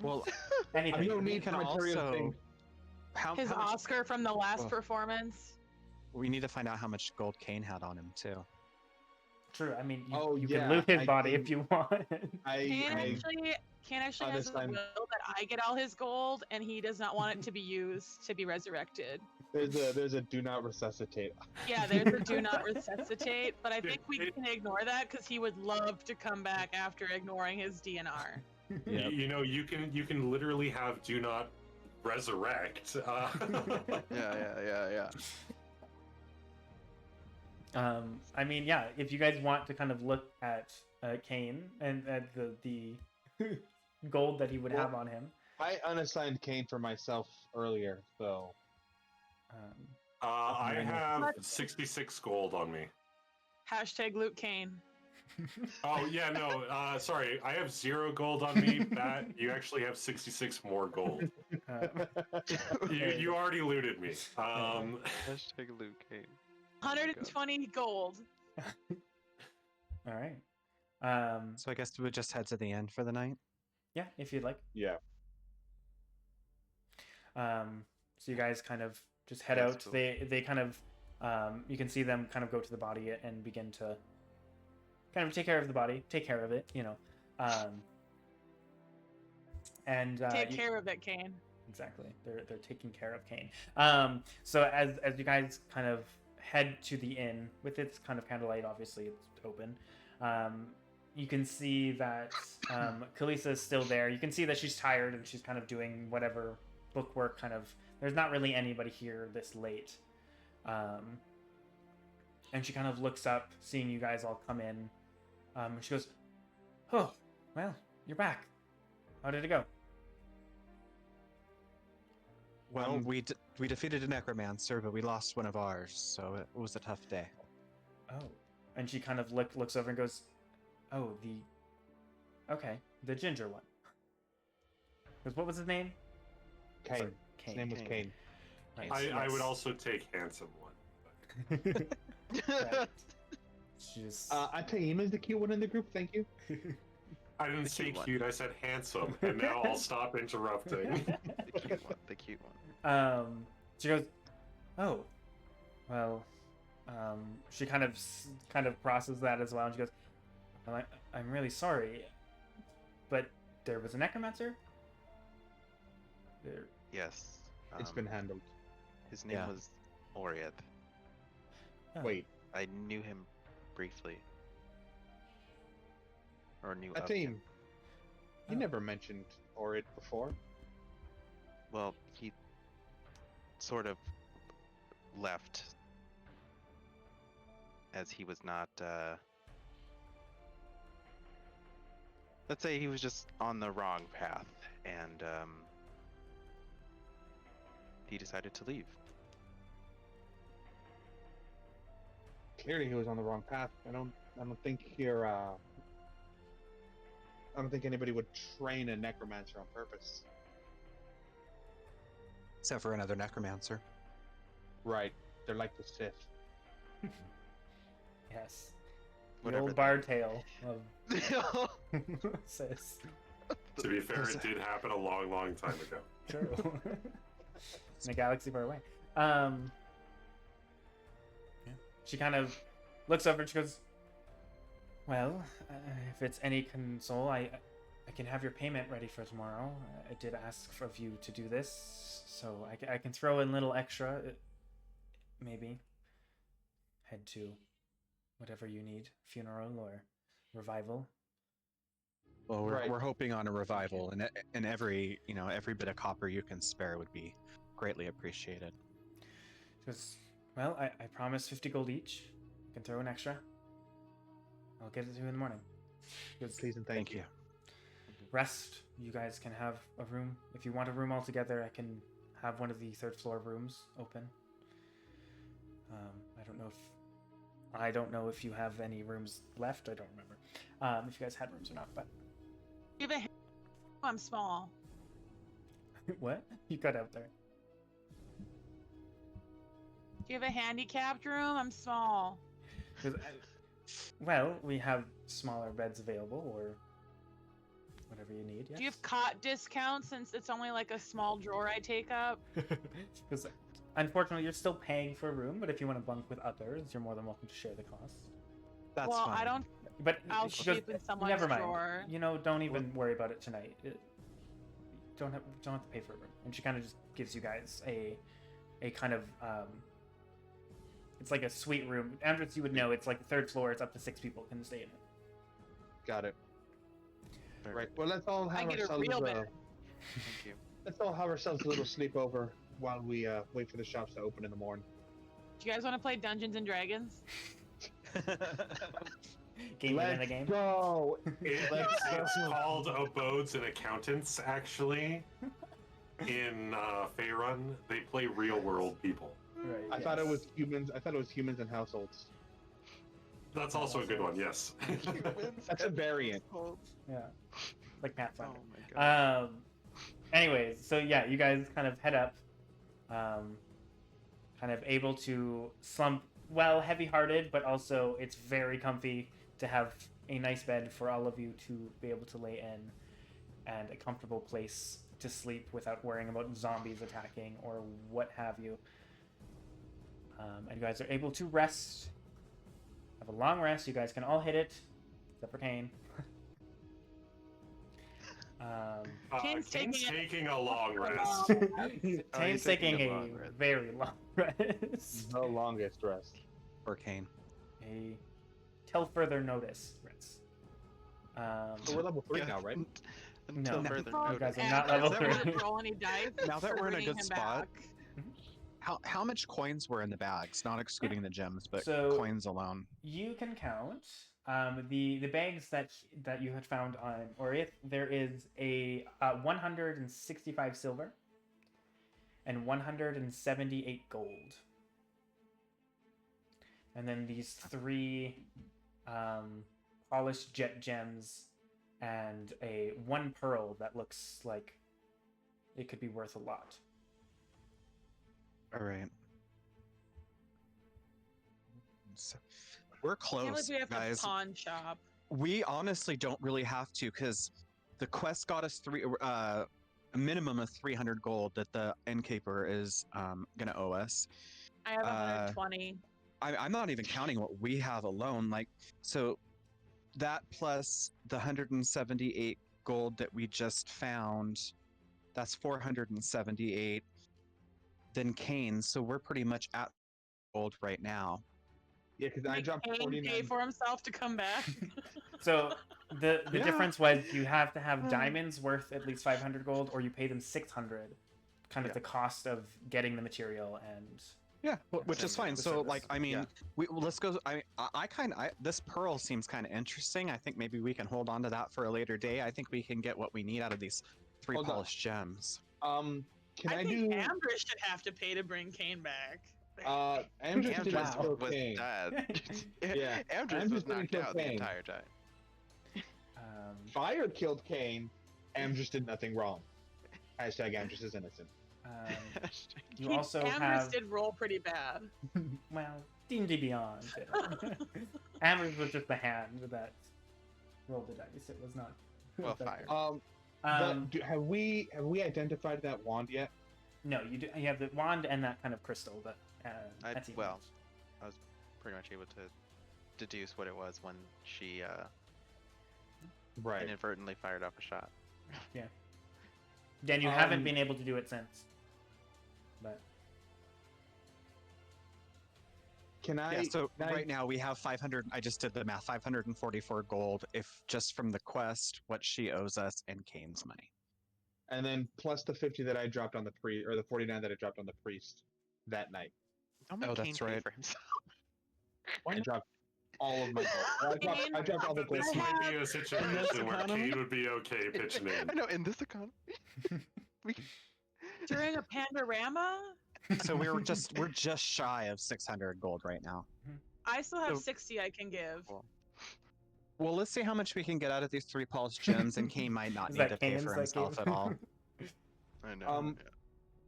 Well, Anything. I've no we need can for material also... things. His how much- Oscar from the last Oh. performance. We need to find out how much gold Cain had on him too. True. I mean, you yeah, can loot his I body can- if you want. Cain actually has a will understand. that I get all his gold, and he does not want it to be used to be resurrected. There's a do not resuscitate. Yeah, there's a do not resuscitate, but I think we can ignore that because he would love to come back after ignoring his DNR. Yep. You know, you can literally have do not resurrect. Yeah. I mean, yeah. If you guys want to kind of look at Cain and at the gold that he would have on him, I unassigned Cain for myself earlier, so I have 66 gold on me. Hashtag Luke Cain. Oh yeah, no. Sorry, I have 0 gold on me. That you actually have 66 more gold. You already looted me. Hashtag Luke Cain. 120 gold. all right. So I guess we would just head to the inn for the night. Yeah, if you'd like. Yeah. So you guys kind of just head That's out. cool. They kind of you can see them kind of go to the body and begin to kind of take care of the body, take care of it, and Take you- care of it, Cain. Exactly. They're taking care of Cain. So as you guys kind of head to the inn with its kind of candlelight, obviously it's open. You can see that Kalisa is still there. You can see that she's tired and she's kind of doing whatever bookwork. Kind of. There's not really anybody here this late. And she kind of looks up, seeing you guys all come in. She goes, "Oh, well, you're back. How did it go?" Well, we defeated a necromancer, but we lost one of ours, so it was a tough day. Oh, and she kind of looks over and goes, "Oh, the ginger one." Goes, "What was his name?" Cain. Sorry, His name was Cain. Cain. Right, I would yes. also take handsome one. Right. She just Taim is the cute one in the group. Thank you. I didn't The say cute one. cute, I said handsome, and now I'll stop interrupting. The cute one. The cute one. She goes, "Oh, well." She kind of processes that as well, and she goes, I'm really sorry, but there was a necromancer. There. Yes. It's been handled. His name Yeah. was Orieth. Oh. Wait, I knew him briefly. Or knew of Taim. him. You Oh. never mentioned Orid before. Well, he sort of left as he was not, let's say he was just on the wrong path, and he decided to leave. Clearly, he was on the wrong path. I don't think here. I don't think anybody would train a necromancer on purpose. Except for another necromancer. Right. They're like the Sith. Yes. The Whatever old that- bard tale of sis. To be fair, it did happen a long, long time ago. True. In a galaxy far away. Yeah. She kind of looks over and she goes, "Well, if it's any console, I can have your payment ready for tomorrow. I did ask of you to do this, so I can throw in a little extra. Maybe head to whatever you need, funeral or revival." Well, Right. we're hoping on a revival, and every bit of copper you can spare would be greatly appreciated. She goes, "Well, I promise 50 gold each. You can throw an extra. I'll get it to you in the morning." She goes, Please and Thank you. "Rest. You guys can have a room. If you want a room altogether, I can have one of the third floor rooms open. I don't know if you have any rooms left. I don't remember if you guys had rooms or not. But You have a I'm small. what? You cut out there. Do you have a handicapped room? I'm small. 'Cause well, we have smaller beds available, or whatever you need. Yes. Do you have cot discounts since it's only like a small drawer I take up? Because unfortunately, you're still paying for a room. But if you want to bunk with others, you're more than welcome to share the cost. That's well, fine. I don't. But I'll she goes, sleep in someone's never mind. drawer. Don't even worry about it tonight. Don't have to pay for a room. And she kind of just gives you guys a kind of it's like a suite room. Amdrus, you would know, it's like the third floor. It's up to 6 people can stay in it. Got it. Very Right. good. Well, let's all I have get a ourselves. real bed. Thank you. Let's all have ourselves a little sleepover while we wait for the shops to open in the morning. Do you guys want to play Dungeons and Dragons? Game within a game. Go. It's called Abodes and Accountants, actually. In Faerun, they play real world people. Right, I thought it yes. was humans. I thought it was humans and households. That's also a good one, yes. That's a variant. Yeah, like Oh Pathfinder. my god. Anyways, so yeah, you guys kind of head up, kind of able to slump, well, heavy-hearted, but also it's very comfy to have a nice bed for all of you to be able to lay in, and a comfortable place to sleep without worrying about zombies attacking or what have you. And you guys are able to rest. Have a long rest. You guys can all hit it, except for Cain. Kane's taking a long rest. Cain's taking a very long rest. The longest rest. For Cain. A till further notice rest. So we're level 3 now, right? Until No. further You notice. guys are not level Amdrus 3. doesn't roll any dice Now that for we're in a bringing good him spot, back. how much coins were in the bags? Not excluding the gems, but So- coins alone. You can count the bags that you had found on Orith. There is a 165 silver and 178 gold, and then these 3 polished jet gems and a 1 pearl that looks like it could be worth a lot. All right. So, we're I can't close, believe we have guys. to pawn shop. We honestly don't really have to because the quest got us a minimum of 300 gold that the innkeeper is gonna owe us. I have 120. I'm not even counting what we have alone. Like, so that plus the 178 gold that we just found, that's 478. Then Cain, so we're pretty much at gold right now. Yeah, because I Make dropped Cain 49. pay for himself to come back. So the Yeah. difference was you have to have diamonds worth at least 500 gold, or you pay them 600. Kind of the cost of getting the material and Yeah, which is fine. the So, service. like, I mean, Yeah. let's go. This pearl seems kind of interesting. I think maybe we can hold on to that for a later day. I think we can get what we need out of these 3 Hold on. polished gems. Can I, I do? think Amdrus should have to pay to bring Cain back. Amdrus didn't Wow. kill was Cain. dead. Yeah, Amdrus Amdrus was didn't knocked kill out the Cain. entire time. Fire killed Cain. Amdrus did nothing wrong. Hashtag Amdrus is innocent. you also Amdrus have did roll pretty bad. well D&D Beyond. Amber's was just the hand that rolled the dice. It was not. Well, affected. fire. Have we identified that wand yet? No, you do. You have the wand and that kind of crystal, but that's even well, I was pretty much able to deduce what it was when she Right. inadvertently fired off a shot. Dan, you haven't been able to do it since. But Can I? Yeah, so can I- right now we have 500. I just did the math. 544 gold. If just from the quest, what she owes us, and Cain's money. And then plus the 50 that I dropped on the priest, or the 49 that I dropped on the priest that night. Don't make Oh, Cain that's pay right. for himself. I dropped all of my gold. I dropped all the gold. This I might be have- a situation where economy? Cain would be okay pitching in. I know, in this economy. During a panorama, So we're just shy of 600 gold right now. I still have So- 60 I can give. Well, let's see how much we can get out of these 3 polished gems, and Cain might not Is need that to pay Cain's for that himself gave- at all. I know.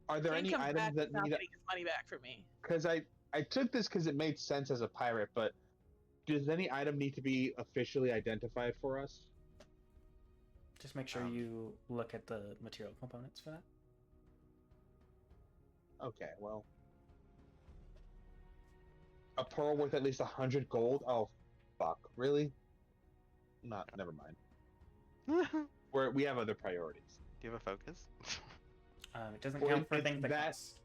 Are there Cain any comes back items that without need? getting his money back for me. Because I took this because it made sense as a pirate, but does any item need to be officially identified for us? just make sure you look at the material components for that. Okay, well, a pearl worth at least 100 gold. Oh, fuck! Really? Not. Never mind. We have other priorities. Do you have a focus? It doesn't Well, count for it's things that that- cost.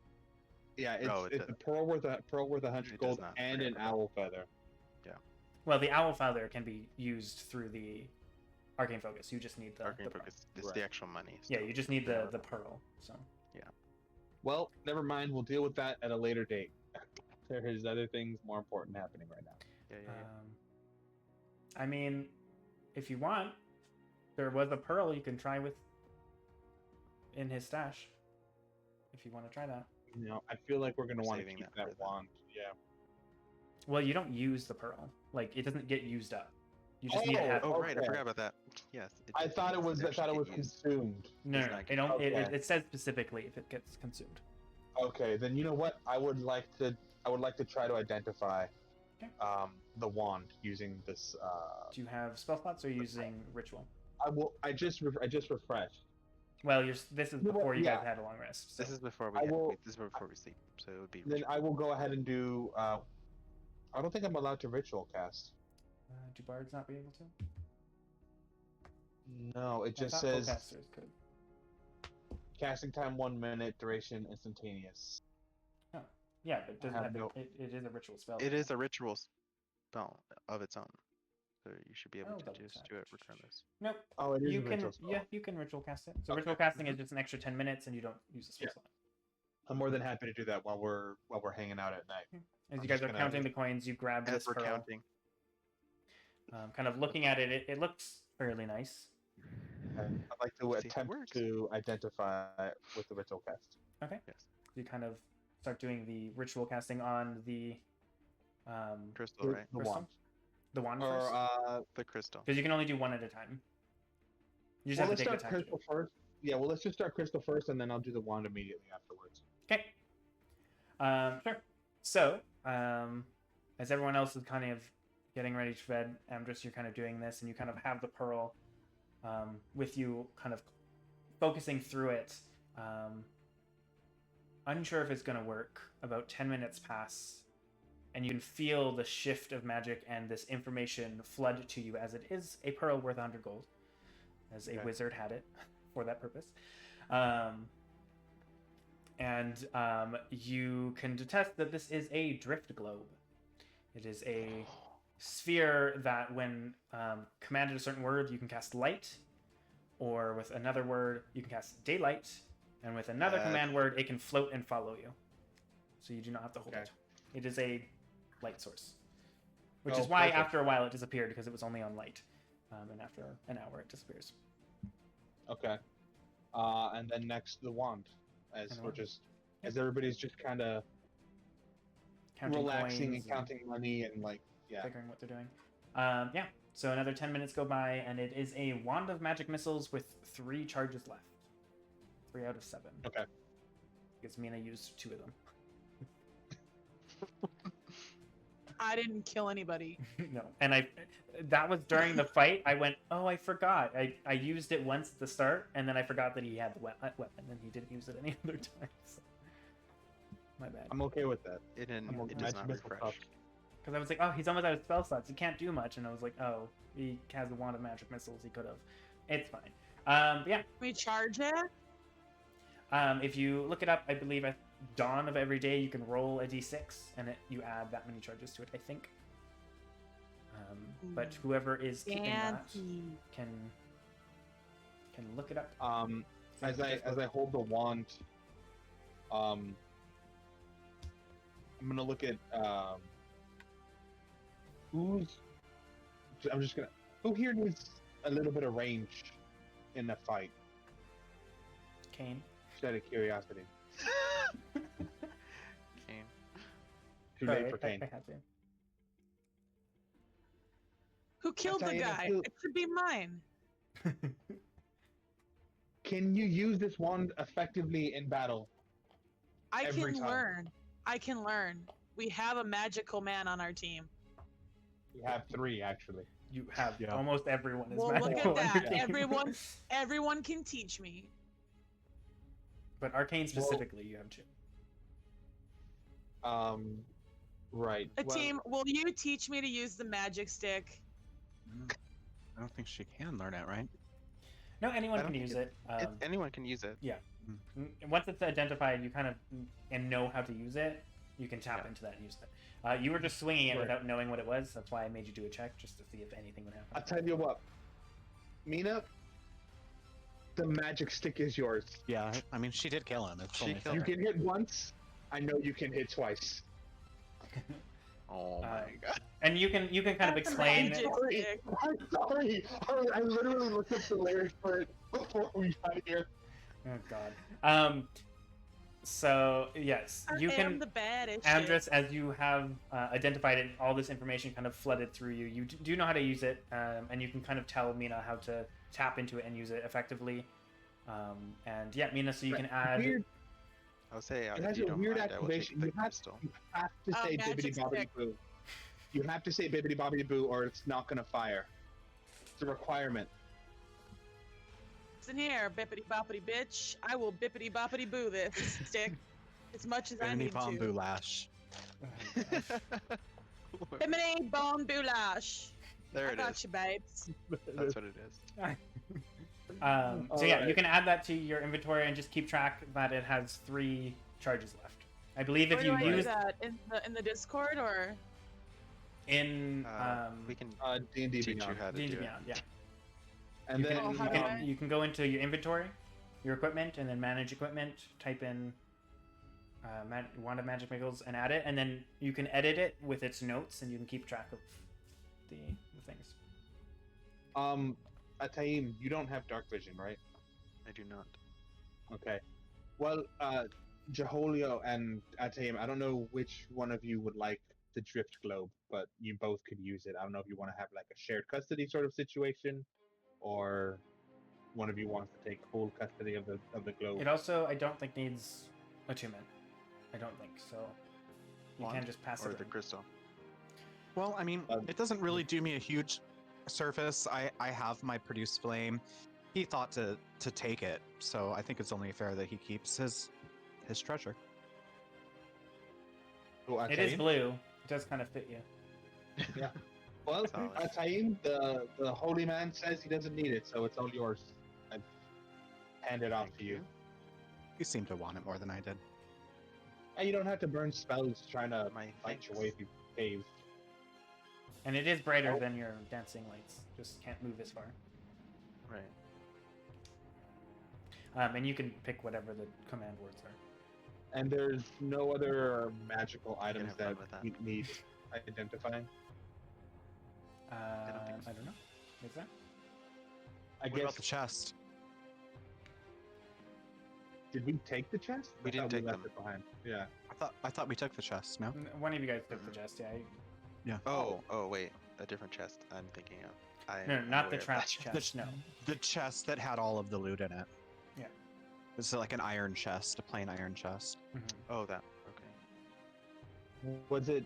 Yeah, it's, Oh, it it's does. a pearl worth 100 It gold does not and for an everybody. owl feather. Well, the owl feather can be used through the arcane focus. You just need the Arcane pearl. focus is Right. the actual money. Yeah, still. you just need the pearl. So Well, never mind. We'll deal with that at a later date. There's other things more important happening right now. Yeah. I mean, if you want, there was a pearl you can try with in his stash. If you want to try that. You know, I feel like we're gonna We're want to saving keep that for that the- wand. Yeah. Well, you don't use the pearl. Like, it doesn't get used up. You just need to Oh, have. Oh, right. I Okay. forgot about that. Yes. I does- thought it was. I actually thought it get was used. consumed. No, does no, not it get don't. used. It says specifically if it gets consumed. Okay, then you know what? I would like to try to identify Okay. the wand using this. Do you have spell slots or are you using ritual? I just refreshed. Well, this is before you Yeah. guys had a long rest. So. This is before we. This is before we sleep, so it would be. Then I will go ahead and do. I don't think I'm allowed to ritual cast. Do bards not be able to? No, it just I thought says spellcasters could. casting time 1 minute, duration instantaneous. Oh, yeah, but it doesn't have have no- it is a ritual spell. It is a ritual spell of its own, so you should be able Oh, to double just check. do it regardless. Nope. Oh, it is You a can ritual spell. you can ritual cast it. So Okay. ritual casting is just an extra 10 minutes, and you don't use a spell Yeah. slot. I'm more than happy to do that while we're hanging out at night. As I'm you guys just are gonna- counting the coins, you grab As this we're pearl. counting, Kind of looking at it, it looks fairly nice. I'd like to See if it attempt works. to identify with the ritual cast. Okay. yes, You kind of start doing the ritual casting on the crystal, right? The crystal? wand. The wand Or first, The crystal. because you can only do one at a time. You just well, have let's to take the start time. To do crystal first. Yeah, well, let's just start crystal first, and then I'll do the wand immediately afterwards. Okay. Sure. So, as everyone else is kind of getting ready to bed, Amdrus, you're kind of doing this, and you kind of have the pearl with you, kind of focusing through it. Unsure if it's going to work. About 10 minutes pass, and you can feel the shift of magic and this information flood to you, as it is a pearl worth 100 gold, as a Okay. wizard had it for that purpose. And you can detect that this is a drift globe. It is a sphere that, when commanded a certain word, you can cast light, or with another word, you can cast daylight, and with another command word, it can float and follow you. So you do not have to hold Okay. it. It is a light source, which Oh, is why perfect. after a while it disappeared, because it was only on light, and after an hour it disappears. Okay. And then next the wand, as And the we're wand. just as everybody's just kind of Counting relaxing coins and counting money and figuring what they're doing. Yeah. So another 10 minutes go by, and it is a wand of magic missiles with 3 charges left. 3 out of 7. Okay. Because Mena used 2 of them. I didn't kill anybody. No, and that was during the fight. I went, oh, I forgot. I used it once at the start, and then I forgot that he had the weapon, and he didn't use it any other time. So. My bad. I'm okay with that. It didn't. I'm okay. It does Magic not missile refresh. tough. Because I was like, oh, he's almost out of spell slots. He can't do much. And I was like, oh, he has a wand of magic missiles. He could have. It's fine. But yeah. We charge it. If you look it up, I believe at dawn of every day you can roll a d6, and you add that many charges to it, I think. But whoever is keeping that can look it up. As I hold the wand, I'm gonna look at who here needs a little bit of range in a fight, Cain. just out of curiosity. Cain. Too Sorry, late for Cain. I had to. Who killed the telling you, guy? who- It should be mine. Can you use this wand effectively in battle? I Every can time. learn. I can learn. We have a magical man on our team. We have 3 actually. You have Yeah. almost everyone is Well, look magical at on your that. team. Everyone can teach me. But arcane specifically, you have 2. Right. A well, team, will you teach me to use the magic stick? I don't think she can learn it, right? No, anyone I don't can think use it. Anyone can use it. Once it's identified, you kind of and know how to use it. You can tap into that and use it. You were just swinging it Right. without knowing what it was. That's why I made you do a check, just to see if anything would I'll happen. tell you what, Mena, the magic stick is yours. Yeah, I mean, she did kill him. It's She only killed You fair. can hit once. I know you can hit twice. Oh my god. And you can kind of That's a explain. magic Sorry, stick. I'm sorry. I literally looked up the lyrics for it before we got here. Oh God. So yes, you I can. am the baddest. Amdrus, as you have identified it, all this information kind of flooded through you. You do know how to use it, and you can kind of tell Mena how to tap into it and use it effectively. And yeah, Mena, so you can add. Weird, I'll say it if has you a don't weird mind, I will take activation. the You have, crystal. you have to Oh, say magic bibbidi bobbidi stick. boo. You have to say bibbidi bobbidi boo, or it's not gonna fire. It's a requirement. Listen here, bippity boppity bitch. I will bippity boppity boo this stick as much as I need Bamboo to. lash. Bippity bomb boulash. There I it got is. you, babes. That's what it is. So yeah, you can add that to your inventory and just keep track that it has 3 charges left. I believe if Where you do I do use that in the Discord or? in We can D&D teach you Beyond. how to D&D do it. Beyond, yeah. And You then Oh, how can, do you, I? can, you can go into your inventory, your equipment, and then manage equipment, type in Wand of Magic Missiles and add it, and then you can edit it with its notes, and you can keep track of the things. Ataim, you don't have dark vision, right? I do not. Okay. Well, Jaholio and Ataim, I don't know which one of you would like the drift globe, but you both could use it. I don't know if you want to have like a shared custody sort of situation, or one of you wants to take full custody of the globe. It also, I don't think, needs attunement. I don't think, so you Wand can just pass or it the in. crystal. Well, I mean, it doesn't really do me a huge service. I have my produce flame. He thought to take it, so I think it's only fair that he keeps his treasure. So, It is Ataim? blue. It does kind of fit you. Yeah. Well, Solid. Ataim, the holy man says he doesn't need it, so it's all yours. I hand it off Thank to you. He seemed to want it more than I did. And you don't have to burn spells trying to My fight your thanks. way through caves. And it is brighter Oh. than your dancing lights. Just can't move as far. Right. And you can pick whatever the command words are. And there's no other magical items have fun that with that. we need identifying. don't think so. I don't know. Is that? I What guess. about the chest? Did we take the chest? We I didn't thought take left them. it behind. Yeah. I thought we took the chest. No. One of you guys took the chest, yeah. Oh, wait. A different chest I'm thinking of. I No, am not the aware of trash that. chest. No. The chest that had all of the loot in it. Yeah. It's like an iron chest, a plain iron chest. Mhm. Oh, that. Okay. Was it?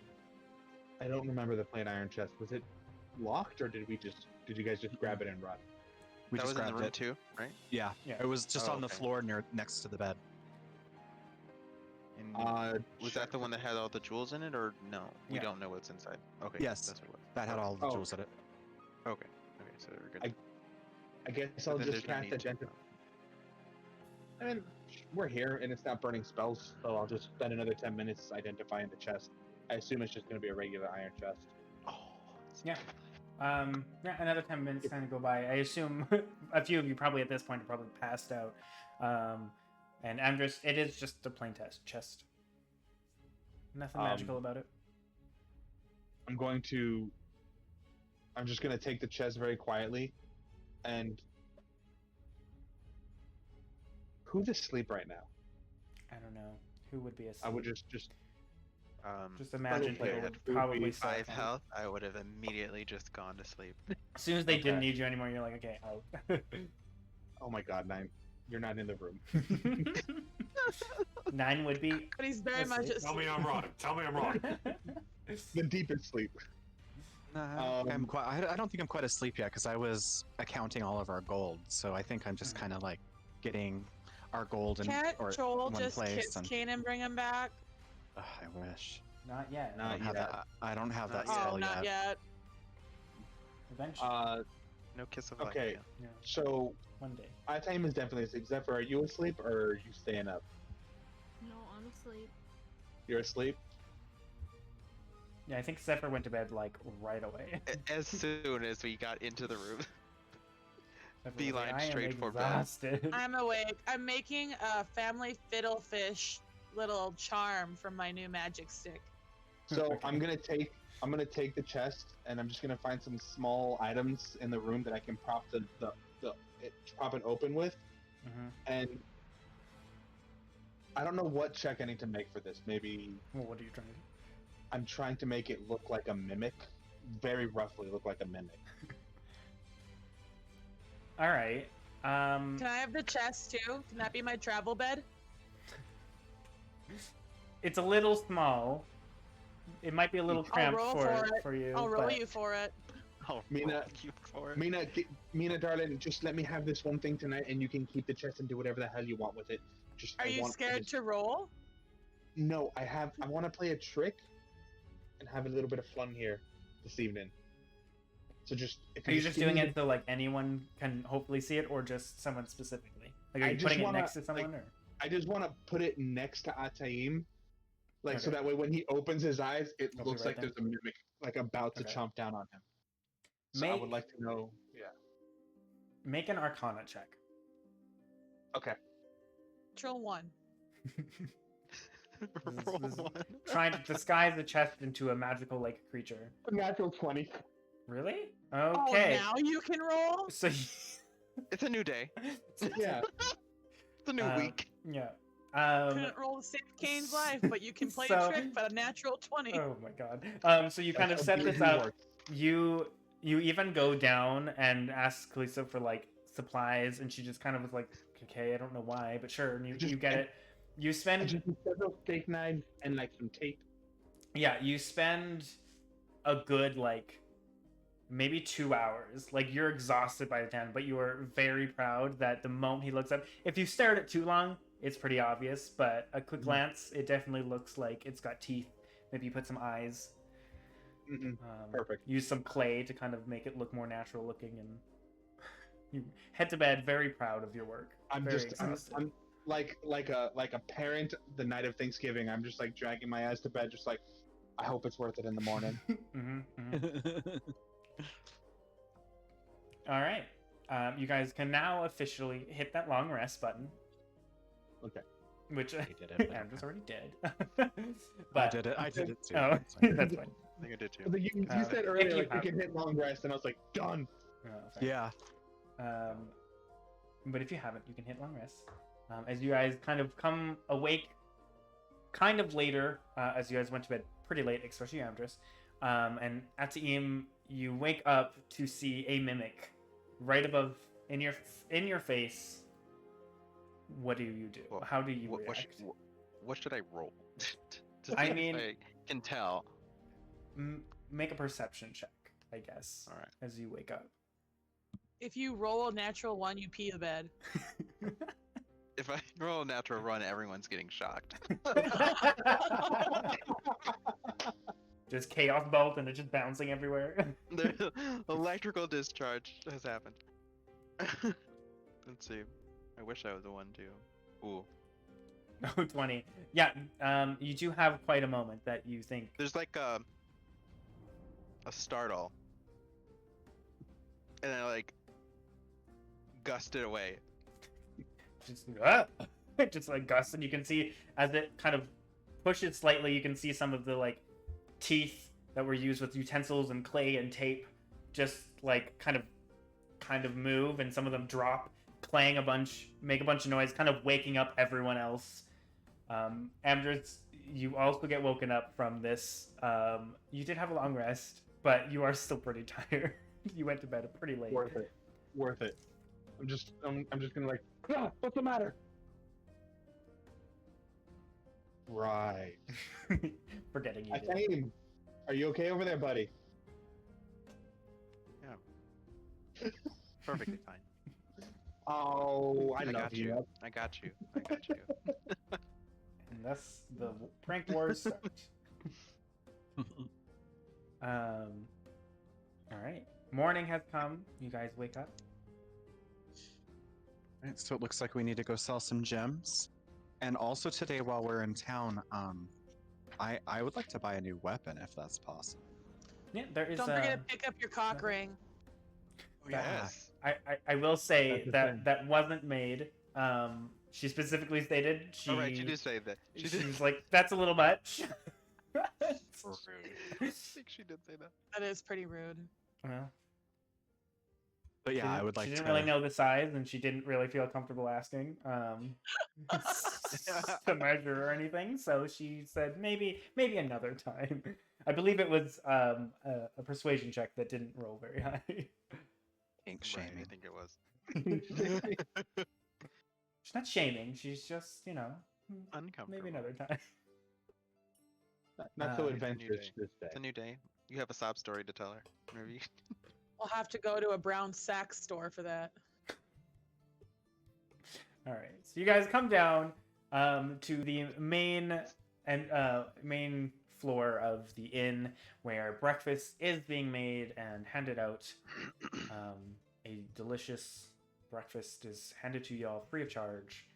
I don't remember the plain iron chest. Was it locked, or did you guys just grab it and run? We that just was in the grabbed room it. too, right? Yeah. Yeah. It was just Oh, on the okay. floor next to the bed. And was check that the one that had all the jewels in it, or no? We Yeah. don't know what's inside. Okay. Yes. That's what it was. That had all the Oh. jewels in it. Okay. Okay, so we're good. I guess So I'll then just there's no cast need to- identify. I mean, we're here and it's not burning spells, so I'll just spend another 10 minutes identifying the chest. I assume it's just going to be a regular iron chest. Oh. it's Yeah. fine. Yeah, another 10 minutes kind of go by. I assume a few of you probably at this point are probably passed out. And Amdrus, it is just a plain chest. Nothing magical about it. I'm just going to take the chest very quietly. And who's asleep right now? I don't know. Who would be asleep? I would just Just imagine Roleplay people had would probably food, slept. 5 health, I would have immediately just gone to sleep. As soon as they didn't Okay. need you anymore, you're like, okay, out. oh my god, 9. You're not in the room. 9 would be. But he's very much Asleep. Tell me I'm wrong. Tell me I'm wrong. The deepest sleep. I'm quite, I don't think I'm quite asleep yet because I was accounting all of our gold. So I think I'm just kind of like getting our gold in Can't or Joel one just place. kiss And, Cain and bring him back? I wish. Not yet. Not I don't have yet. that. I don't have that Not yet. Oh, spell not yet. Eventually. No kiss of life. Okay. yeah. Yeah, So, one day. time is definitely asleep. Zephyr, are you asleep or are you staying up? No, I'm asleep. You're asleep? Yeah, I think Zephyr went to bed like right away. As soon as we got into the room. Zephyr was Beeline I am straight for bed. exhausted. I'm awake. I'm making a family fiddlefish little charm from my new magic stick. So Okay. I'm gonna take the chest and I'm just gonna find some small items in the room that I can prop prop it open with, Mhm. and I don't know what check I need to make for this. Maybe Well, what are you trying to do? I'm trying to make it look like a mimic, very roughly look like a mimic. All right. Can I have the chest too? Can that be my travel bed? It's a little small. It might be a little I'll cramped roll for you. I'll roll but you for it. I'll Mena- roll you for it. Mina, darling, just let me have this one thing tonight, and you can keep the chest and do whatever the hell you want with it. Are you scared to roll? No, I want to play a trick, and have a little bit of fun here this evening. So just if Are you just give doing me it so like anyone can hopefully see it, or just someone specifically? Like, are I you just putting it wanna, next to someone, or? I just want to put it next to Ataim, like so Okay. that way when he opens his eyes, it It'll be looks right like there? there's a mimic like about to Okay. chomp down on him. So I would Make- like to know. Yeah. Make an Arcana check. Okay. Natural 1. Roll This is one. Trying to disguise the chest into a magical like creature. Natural 20. Really? Oh, Okay. now you can roll? So. It's a new day. Yeah. It's a new week. Yeah. Couldn't roll to save Cain's life, but you can play So- a trick, but a natural 20. Oh my god. So you kind of That's set how this D&D up. works. You even go down and ask Kalisa for like supplies, and she just kind of was like, okay, I don't know why, but sure. And you get it. You I spend just need several steak knives and like some tape. you spend a good like maybe 2 hours. Like you're exhausted by the time, but you are very proud that the moment he looks up, if you stare at it too long, it's pretty obvious, but a quick glance, it definitely looks like it's got teeth. Maybe you put some eyes. Perfect. Use some clay to kind of make it look more natural looking, and you head to bed very proud of your work. I'm very just I'm like a parent the night of Thanksgiving. I'm just like dragging my ass to bed, just like I hope it's worth it in the morning. All right. You guys can now officially hit that long rest button. Okay. Which I did it. Amdrus already did. I but did it. I did it too. oh, It's fine. that's fine. I think I did too. You said if earlier you like have- you can hit long rest, and I was like done. Oh, okay. Yeah. But if you haven't, you can hit long rest. As you guys kind of come awake, kind of later, as you guys went to bed pretty late, especially Amdrus. And at Taim, you wake up to see a mimic right above in your face. What do you do? Well, How do you What react? should I roll? To I see if mean- I can tell. Make a perception check, I guess. All right. As you wake up. If you roll a natural 1, you pee the bed. If I roll a natural run, everyone's getting shocked. Just chaos bolt and it's just bouncing everywhere. The electrical discharge has happened. Let's see. I wish I was the one too. Ooh. Oh, 20. Yeah, you do have quite a moment that you think. There's like a startle. And I like gust it away. Just like gusts, and you can see as it kind of pushes slightly, you can see some of the like teeth that were used with utensils and clay and tape just like kind of move, and some of them drop, clang a bunch, make a bunch of noise, kind of waking up everyone else. Amdrus, you also get woken up from this. You did have a long rest, but you are still pretty tired. You went to bed pretty late. Worth it. I'm just gonna like, what's the matter? Right. Forgetting you I did. think. Are you okay over there, buddy? Perfectly fine. Oh, I love got you. you. I got you. I got you. And thus the prank wars start. All right. Morning has come. You guys wake up. Right, so it looks like we need to go sell some gems. And also today, while we're in town, I would like to buy a new weapon if that's possible. Yeah, there is. Don't forget to pick up your cock ring. Yes. I will say That's the that thing. that wasn't made. She specifically stated she. Oh, right, you did say that. She did. She's like, that's a little much. I think she did say that. That is pretty rude. Well, But yeah, I would like she to. didn't really know the size, and she didn't really feel comfortable asking to measure or anything. So she said maybe another time. I believe it was a persuasion check that didn't roll very high. Kink Right, shaming. I think it was. She's not shaming. She's just, maybe Uncomfortable. another time. Not so It's a new adventurous day. this day. It's a new day. You have a sob story to tell her. Whenever you... We'll have to go to a brown sack store for that. All right, so you guys come down to the main main floor of the inn where breakfast is being made and handed out. A delicious breakfast is handed to y'all free of charge,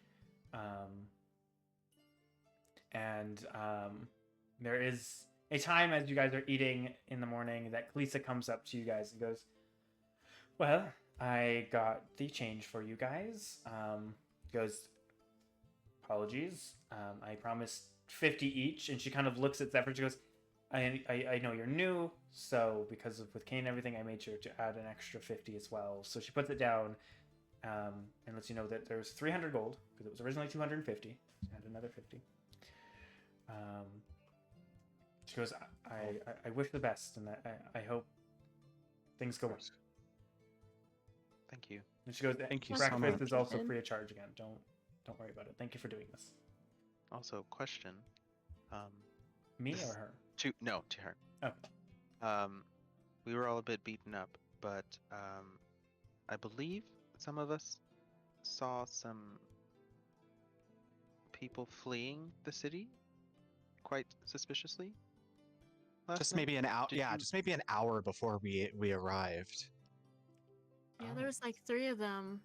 and there is a time as you guys are eating in the morning that Kalisa comes up to you guys and goes, "Well, I got the change for you guys." Goes, "Apologies. I promised 50 each," and she kind of looks at Zephyr. She goes, I know you're new, so because of with Cain and everything, I made sure to add an extra 50 as well." So she puts it down and lets you know that there's 300 gold because it was originally 250. Add another 50. She goes, I wish the best, and I hope things go well. Thank you. And she goes, Thank you so breakfast much. is also free of charge again. Don't worry about it. Thank you for doing this. Also, question. Me This- or her? To her. Oh. We were all a bit beaten up, but I believe some of us saw some people fleeing the city quite suspiciously. Just night. maybe an hour. Did Yeah, you- just maybe an hour before we arrived. Yeah, Oh. there was like 3 of them.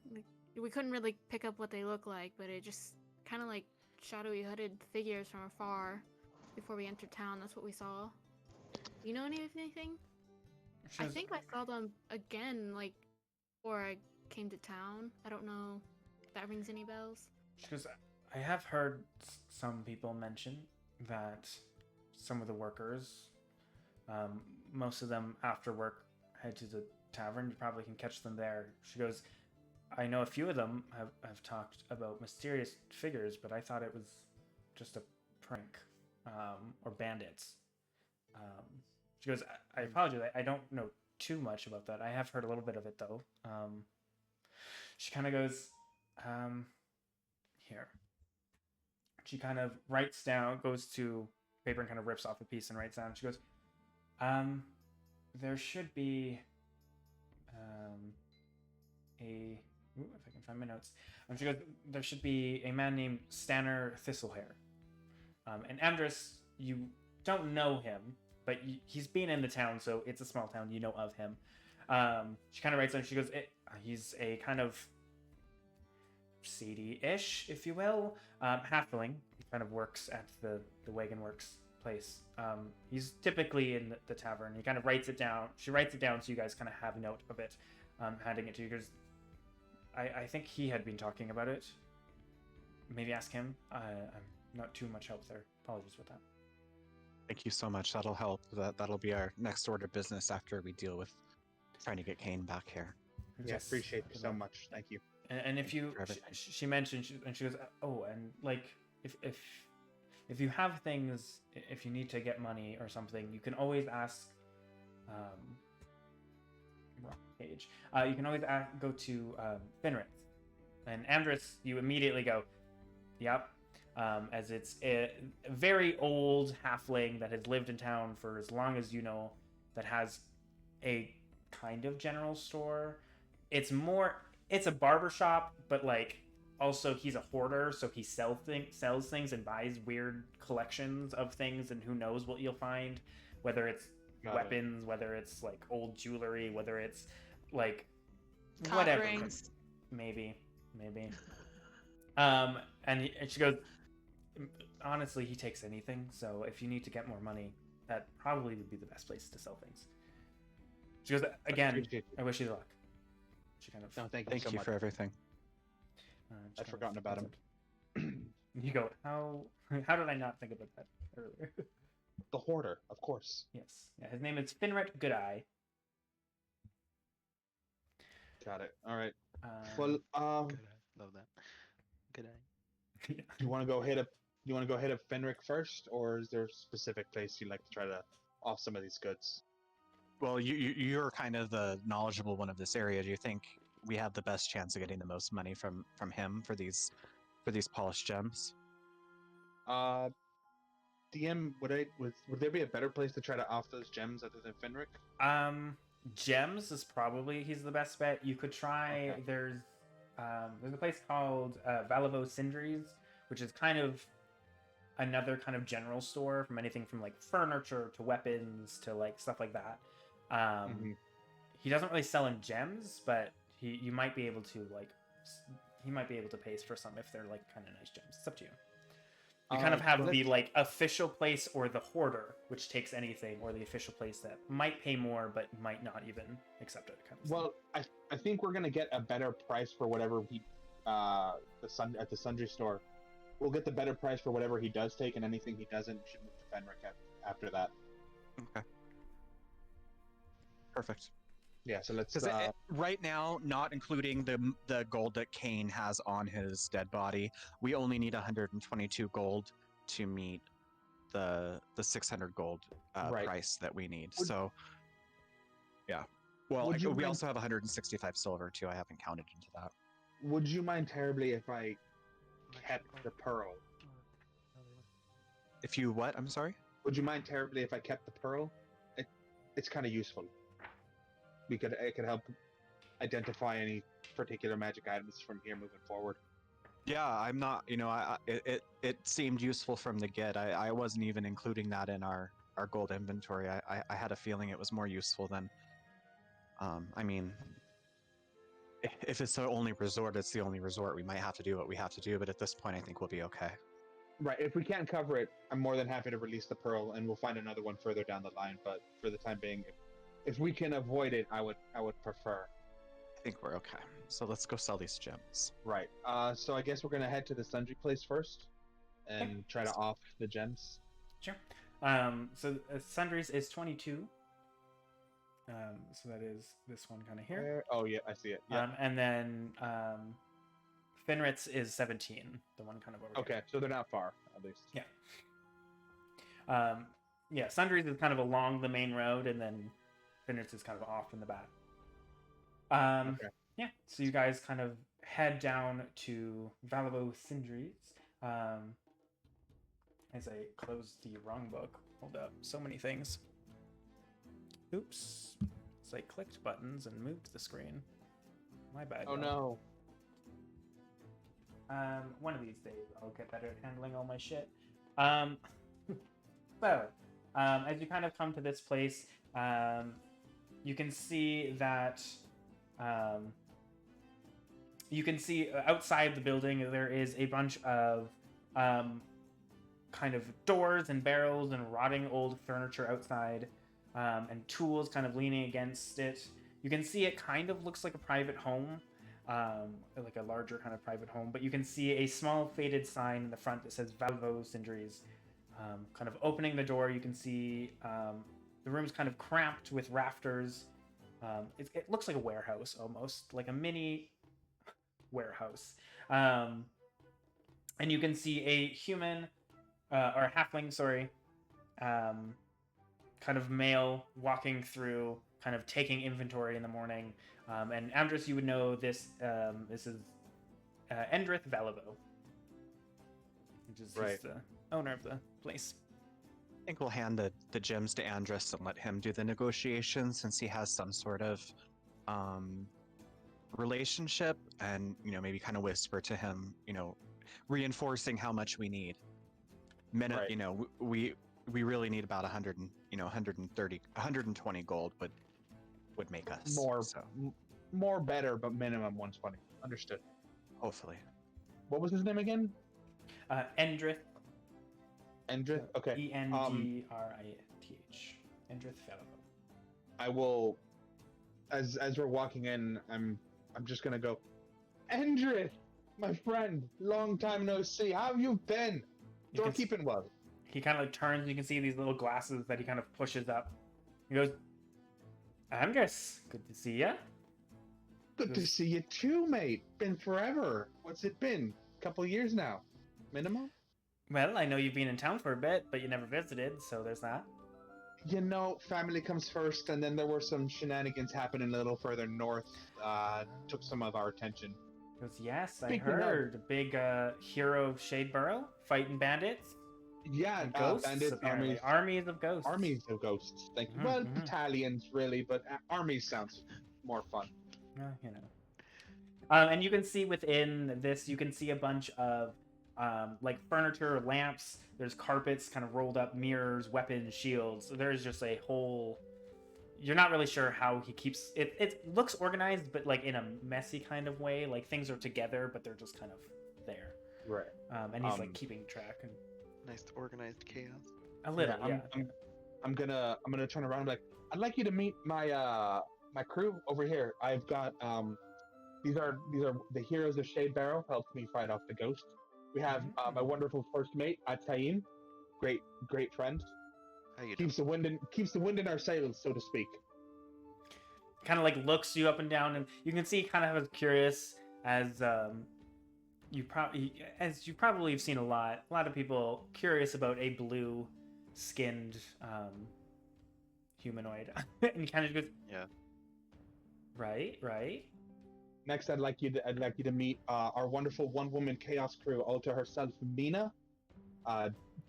We couldn't really pick up what they look like, but it just kind of like shadowy hooded figures from afar. Before we entered town, that's what we saw. You know anything? She I goes, think I saw them again, like, before I came to town. I don't know if that rings any bells. She goes, I have heard some people mention that some of the workers, most of them after work, head to the tavern. You probably can catch them there. She goes, I know a few of them have talked about mysterious figures, but I thought it was just a prank, or bandits. She goes, I apologize. I don't know too much about that. I have heard a little bit of it, though. She kind of goes, here. She kind of writes down, goes to paper and kind of rips off a piece and writes down. She goes, there should be if I can find my notes. She goes, there should be a man named Stanner Thistlehair. And Amdrus, you don't know him, but he's been in the town, so it's a small town. You know of him. She kind of writes down. She goes, he's a kind of seedy-ish, if you will, halfling. He kind of works at the wagon works place. He's typically in the tavern. He kind of writes it down. She writes it down so you guys kind of have note of it, handing it to you. Because I think he had been talking about it. Maybe ask him. I'm not too much help there. Apologies with that. Thank you so much. That'll help. That'll be our next order of business after we deal with trying to get Cain back here. Yeah, Yes. appreciate you so much. Thank you. And if you, for everything. she mentioned, and she goes, oh, and like if you have things, if you need to get money or something, you can always ask. Wrong page. You can always go to Finrith, and Amdrus. You immediately go, yep, as it's a very old halfling that has lived in town for as long as you know, that has a kind of general store. It's a barber shop, but like also he's a hoarder, so he sells things and buys weird collections of things, and who knows what you'll find, whether it's weapons, whether it's like old jewelry, whether it's like Cock whatever, rings. maybe. And she goes, honestly, he takes anything, so if you need to get more money, that probably would be the best place to sell things. She goes, again, Appreciate you. I wish you luck. She kind of No, thank you Thank so you much. for everything. she I'd kind of forgotten about does him. it. You go, how did I not think about that earlier? The hoarder, of course. Yes. Yeah, his name is Finret Goodeye. Got it. All right. Well, Well, Good eye. Love that. Good eye. do you want to go hit up? Do you want to go hit up Fenric first, or is there a specific place you'd like to try to off some of these goods? Well, you're kind of the knowledgeable one of this area. Do you think we have the best chance of getting the most money from him for these polished gems? DM, would there be a better place to try to off those gems other than Fenric? Gems is probably he's the best bet. You could try. Okay. There's a place called Valavo Sindries, which is kind of another kind of general store from anything from like furniture to weapons to like stuff like that. He doesn't really sell in gems, but you might be able to like he might be able to pay for some if they're like kind of nice gems. It's up to you. You kind of have the like official place or the hoarder, which takes anything, or the official place that might pay more but might not even accept it. Kind of Well, I think we're gonna get a better price for whatever he at the Sundry store. We'll get the better price for whatever he does take, and anything he doesn't should move to Fenric after that. Okay. Perfect. Yeah, so let's. Because right now, not including the gold that Cain has on his dead body, we only need 122 gold to meet the 600 gold price that we need. So, yeah. Well, we also have 165 silver too. I haven't counted into that. Would you mind terribly if I kept the pearl? If you what? I'm sorry? Would you mind terribly if I kept the pearl? It's kind of useful. It could help identify any particular magic items from here moving forward. Yeah, I'm not. It seemed useful from the get. I wasn't even including that in our gold inventory. I had a feeling it was more useful than. I mean, if it's the only resort, it's the only resort. We might have to do what we have to do, but at this point, I think we'll be okay. Right. If we can't cover it, I'm more than happy to release the pearl, and we'll find another one further down the line. But for the time being, if we can avoid it, I would prefer. I think we're okay. So let's go sell these gems. Right. So I guess we're gonna head to the Sundry place first, and try to off the gems. Sure. So Sundries is 22. So that is this one kind of here. Oh yeah, I see it. Yeah. And then Finritz is 17. The one kind of over Okay, here. So they're not far, at least. Yeah. Yeah. Sundries is kind of along the main road, and then Finritz is kind of off in the back. Okay. Yeah. So you guys kind of head down to Valavo Sindries. As I close the wrong book. Hold up. So many things. Oops. So I clicked buttons and moved the screen. My bad. Oh no. One of these days I'll get better at handling all my shit. As you kind of come to this place, you can see that outside the building there is a bunch of kind of doors and barrels and rotting old furniture outside, and tools kind of leaning against it. You can see it kind of looks like a private home, like a larger kind of private home, but you can see a small faded sign in the front that says Valvo Sindries. Kind of opening the door, you can see the room's kind of cramped with rafters. It looks like a warehouse almost, like a mini warehouse. And you can see a human, or a halfling, sorry, kind of male walking through, kind of taking inventory in the morning. And Amdrus, you would know this. This is Endrith Valavo, which is Right. just the owner of the place. I think we'll hand the gems to Andrus and let him do the negotiations since he has some sort of relationship, and maybe kind of whisper to him, reinforcing how much we need. Mena, Right. We really need about 100 and 130, 120 gold would make us More, so more better, but minimum 120. Understood. hopefully. What was his name again? Endrith. Endrith. Okay. Endrith. Endrith Valavo. I will. As we're walking in, I'm just gonna go. Endrith, my friend, long time no see. How have you been? You You're can keeping well. He kind of like turns. You can see these little glasses that he kind of pushes up. He goes, Amdrus, good to see ya. Good to see you too, mate. Been forever. What's it been? Couple years now, minimum. Well, I know you've been in town for a bit, but you never visited, so there's that. Family comes first, and then there were some shenanigans happening a little further north. Took some of our attention. He goes, yes, I Speaking of- heard. A big hero of Shadeborough fighting bandits. Yeah, Ghosts, bandits, apparently. Armies of ghosts. armies of ghosts. Thank you. Mhm, Well, mhm. battalions really, but armies sounds more fun. You know. And you can see within this, you can see a bunch of like furniture, lamps. There's carpets kind of rolled up, mirrors, weapons, shields. So there's just a whole. You're not really sure how he keeps it. It looks organized, but like in a messy kind of way. Like things are together, but they're just kind of there. Right. And he's like keeping track and Nice organized chaos. a little. Yeah. I'm gonna turn around and be like, I'd like you to meet my my crew over here. I've got these are the heroes of Shade Barrow, helped me fight off the ghost. We have my wonderful first mate, Cain, great friend. How you doing? Keeps the wind in our sails, so to speak. Kind of like looks you up and down, and you can see kind of as curious as you probably have seen a lot of people curious about a blue skinned humanoid. And he kind of goes, Yeah. Right. Next, I'd like you to meet our wonderful one-woman chaos crew, all to herself, Mena.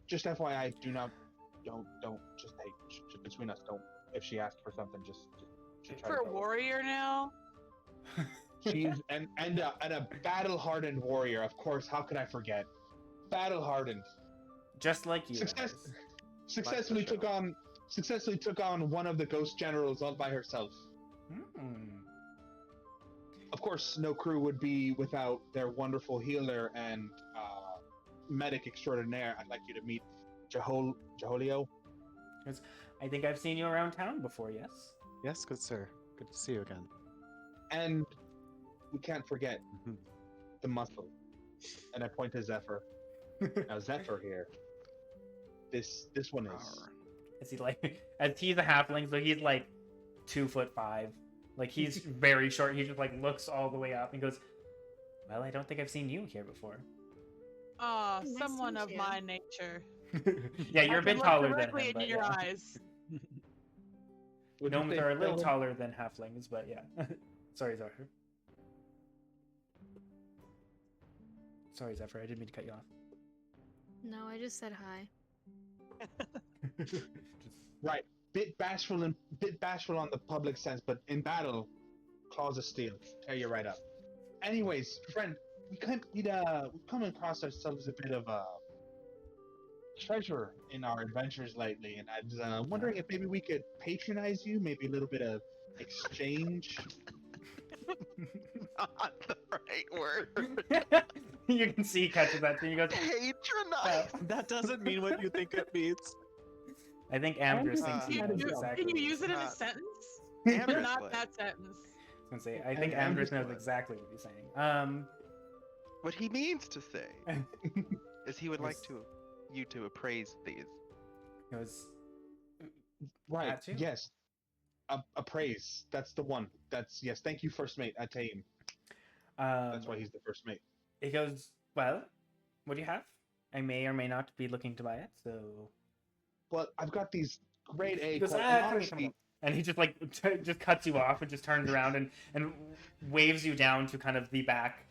Just FYI, don't just hey, between us. Don't, if she asks for something, just try For to a go. warrior now? She's and a battle-hardened warrior, of course. How could I forget? Battle-hardened. just like you. Successfully took on one of the ghost generals all by herself. Of course, no crew would be without their wonderful healer and medic extraordinaire. I'd like you to meet Jaholio. I think I've seen you around town before. Yes. Yes, good sir. Good to see you again. And we can't forget the muscle. And I point to Zephyr. Now Zephyr here. This one is. Is he like? As he's a halfling, so he's like 2'5". Like he's very short. He just like looks all the way up and goes, "Well, I don't think I've seen you here before." Oh, Nice to someone meet of you. my nature. Yeah, you're I a bit can look taller than directly him, into but your yeah. eyes. Would you Gnomes say are a little seven? taller than halflings, but yeah. Sorry, Zephyr. Sorry, Zephyr. I didn't mean to cut you off. No, I just said hi. Just- Right. Bit bashful on the public sense, but in battle, claws of steel. Tear you right up. Anyways, friend, we've come across ourselves a bit of a treasure in our adventures lately, and I was wondering if maybe we could patronize you, maybe a little bit of exchange. Not the right word. You can see he catches that thing. He goes, Patronize. That doesn't mean what you think it means. I think Amdrus thinks he Can knows you, exactly. can you use it in a Not- sentence? Amdrus But not would. that sentence. I was gonna say, I think And Amdrus knows Amdrus- exactly what he's saying. What he means to say is he would like Yes. you to appraise these. He goes, Right. That too? Yes. A praise. That's the one. That's yes. Thank you, first mate. Ataim. That's why he's the first mate. He goes, well, what do you have? I may or may not be looking to buy it, so. But I've got these grade A. He goes, and come here, honestly, and he just like just cuts you off and just turns around and waves you down to kind of the back,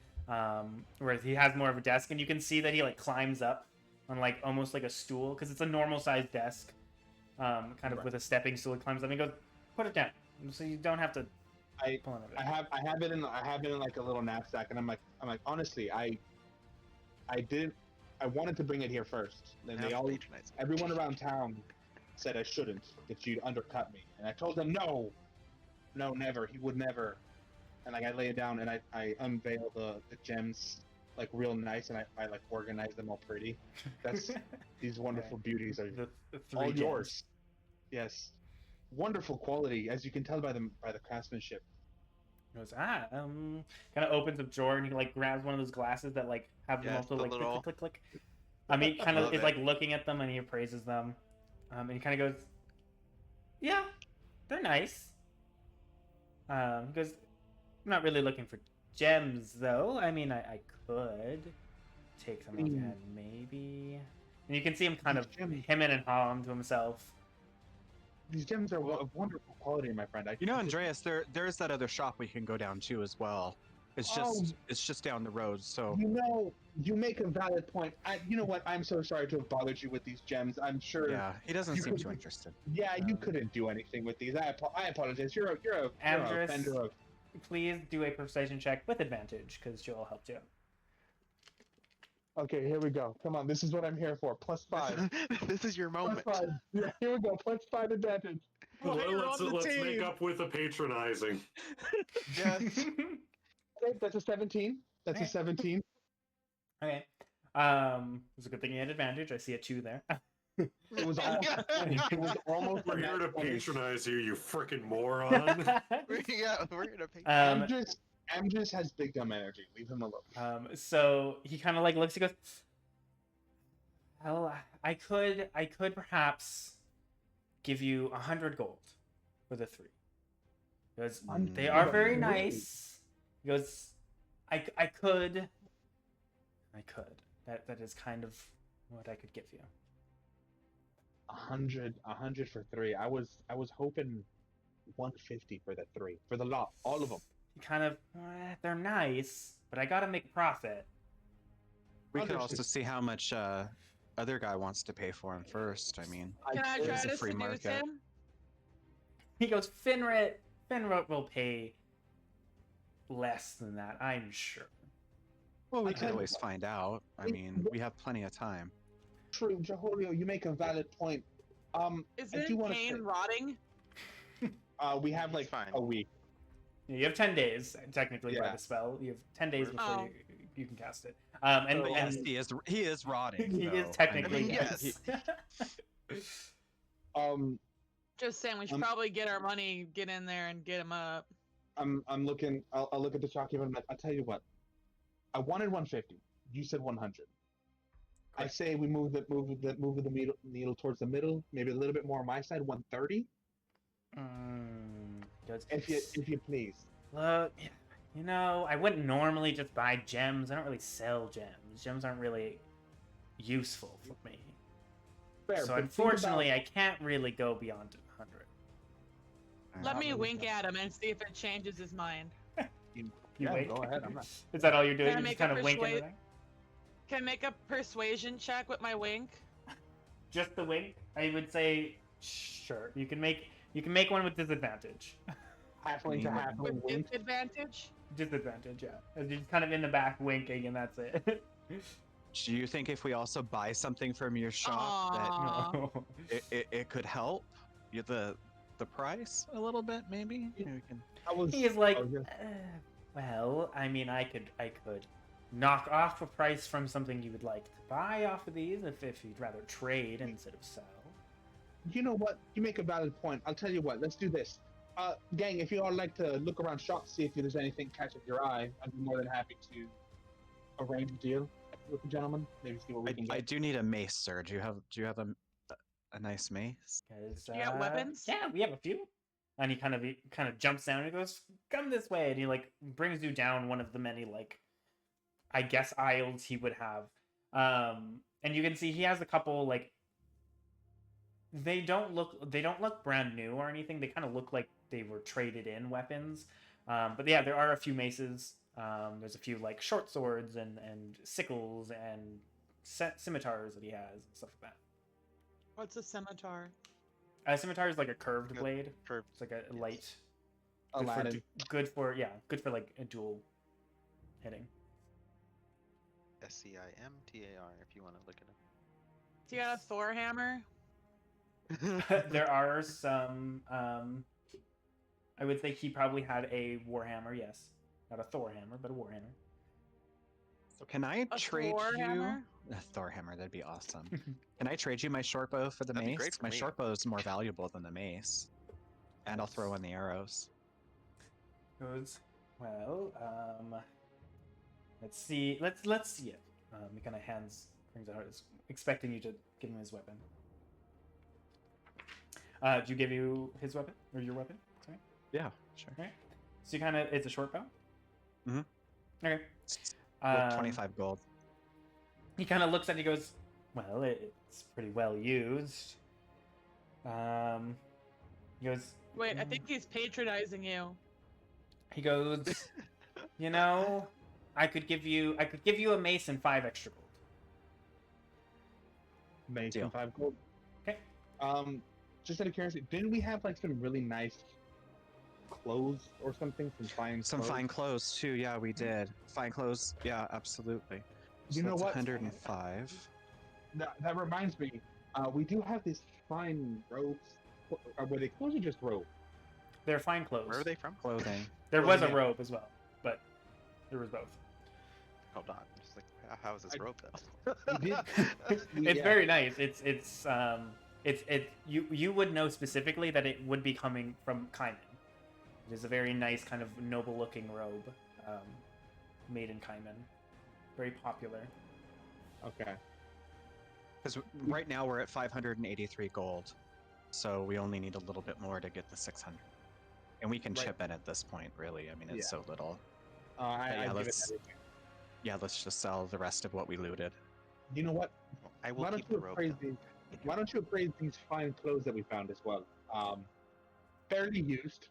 where he has more of a desk, and you can see that he like climbs up on like almost like a stool because it's a normal sized desk, kind of Right. with a stepping stool. He climbs up and he goes, put it down, so you don't have to I pull on it. I have it in like a little knapsack, and I'm like honestly I wanted to bring it here first. Then Now they all patronize. everyone around town said I shouldn't, that you'd undercut me, and I told them no, never, he would never. And like I lay it down and I unveil the gems like real nice, and I like organize them all pretty. That's these wonderful beauties are the three all gems. yours. Yes, wonderful quality, as you can tell by the craftsmanship. He goes, kind of opens a drawer and he like grabs one of those glasses that like have Yes, multiple the like little- click, click, click, click. I mean, kind of Love is it. like looking at them and he appraises them. And he kind of goes, yeah, they're nice. He goes, I'm not really looking for gems though. I mean, I could take some off your head, maybe. And you can see him kind of These gems- hemming and hawing to himself. These gems are of wonderful quality, my friend. You know, Andreas, there's that other shop we can go down to as well. It's Oh. just down the road. So You make a valid point. You know what? I'm so sorry to have bothered you with these gems. I'm sure. yeah, he doesn't you seem could- too interested. Yeah, you Um, couldn't do anything with these. I apologize. You're a Amdrus, vendor of. please do a persuasion check with advantage because Joel helped you. Okay, here we go. Come on, this is what I'm here for. +5. This is your moment. +5. Yeah, here we go. +5 advantage. Let's make up with the patronizing. Yes. Okay, that's a 17. That's a Okay. 17. Okay. It's a good thing you had advantage. I see a 2 there. It was almost. It was almost. We're a here to nat 20. patronize you, you frickin' moron. Yeah, we're gonna pay. Amdrus has big dumb energy. Leave him alone. So he kind of like looks. He goes, "Well, I could perhaps give you 100 gold for the 3." He goes, "They are very nice." He goes, "I could. That is kind of what I could give you." 100 for 3. I was hoping 150 for the 3 for the lot, all of them. He kind of, they're nice, but I gotta make a profit. We could Understood. also see how much other guy wants to pay for him first. I mean, Can I did. try It's a to free seduce market. him? He goes, Finrit will pay less than that, I'm sure. well, we I could tell you always what. find out. I mean, we have plenty of time. True, Jehorio, you make a valid point. I do Isn't wanna Cain say- rotting? We have like Fine. a week. You have 10 days, technically, by Yeah. the spell. You have 10 days before Oh. you can cast it. And, So, and Yes, he is rotting. he though. is technically, I mean, yes. Just saying, we should probably get our money, get in there, and get him up. I'm looking. I'll look at the chalk even. I'll tell you what. I wanted 150. You said 100. I say we move the needle towards the middle. Maybe a little bit more on my side. 130, Good. if you please. Look, you know, I wouldn't normally just buy gems. I don't really sell gems. Gems aren't really useful for me. Fair, So but unfortunately, I can't really go beyond 100. Let me really wink good. at him and see if it changes his mind. You Yeah, wink? go ahead. I'm not. Is that all you're doing? Can I You're make just kind a of winking persuade- around? Can I make a persuasion check with my wink? Just the wink? I would say, sure. You can make one with disadvantage. Halfling to halfling With wink. disadvantage? Disadvantage, yeah. And you're just kind of in the back winking, and that's it. Do you think if we also buy something from your shop Aw. No. that it could help you the price a little bit? Maybe. Maybe we can. I was. He's like, I was just- well, I mean, I could knock off a price from something you would like to buy off of these if you'd rather trade instead of sell. You know what? You make a valid point. I'll tell you what. Let's do this. Gang, if you all like to look around shop, see if there's anything catching your eye, I'd be more than happy to arrange a deal with the gentleman. Maybe see what we can I get. do need a mace, sir. Do you have a nice mace? 'Cause, You got weapons? Yeah, we have a few. And he kind of jumps down and goes, "Come this way," and he like brings you down one of the many like, I guess, aisles he would have. And you can see he has a couple like. They don't look brand new or anything. They kind of look like they were traded in weapons. But yeah, there are a few maces. There's a few like short swords and sickles and scimitars that he has and stuff like that. What's a scimitar? A scimitar is like a curved Good. blade. For It's like a light. Aladdin. Good for like a dual hitting. SCIMTAR if you want to look it Do you got a Thor hammer? up. There are some. I would think he probably had a warhammer. Yes, not a Thor hammer, but a warhammer. So can I A trade Thor you hammer? a Thor hammer? That'd be awesome. Can I trade you my short bow for the That'd be mace? great for My me. short bow is more valuable than the mace, and I'll throw in the arrows. Goes well. Let's see. Let's see it. He kind of brings it out, is expecting you to give him his weapon. Do you give you his weapon or your weapon? Sorry. Yeah, sure. Right. So you it's a short bow. Mhm. Okay. Well, 25 gold. He kind of looks at it. He goes, "Well, it's pretty well used." He goes. Wait, I think he's patronizing you. He goes. You know, I could give you a mace and 5 extra gold. Make Deal. 5 gold. Okay. Just out of curiosity, didn't we have like some really nice clothes or something? Some fine clothes too. Yeah, we did. Fine clothes. Yeah, absolutely. You So know that's what? 105. That reminds me. We do have these fine robes. Were they clothes or just robe? They're fine clothes. Where are they from? Clothing. There was a Yeah. robe as well, but there was both. Hold on. I'm just like, how is this I- rope though? We did. It's very nice. You would know specifically that it would be coming from Cain. It is a very nice kind of noble looking robe, made in Cain. Very popular. Okay. Because right now we're at 583 gold, so we only need a little bit more to get the 600. And we can Right. chip in at this point, really. I mean, it's so little. I yeah, give it let's- everything. Yeah, let's just sell the rest of what we looted. You know what? I will Why don't keep you the rope. appraise though. these? Why don't you appraise these fine clothes that we found as well? Fairly used.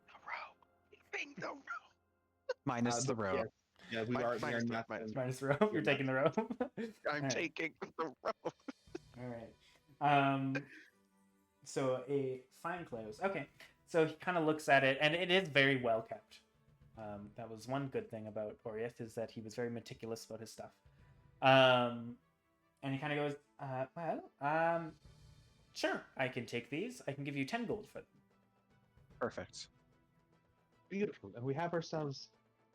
The rope. Bring the rope. Minus the rope. Yeah, we are Minus the- not. Minus the robe. You're taking the robe. I'm Alright. taking the rope. All right. So a fine clothes. Okay. So he kind of looks at it, and it is very well kept. That was one good thing about Orieth, is that he was very meticulous about his stuff. And he kind of goes, sure, I can take these. I can give you 10 gold for them. Perfect. Beautiful, and we have ourselves.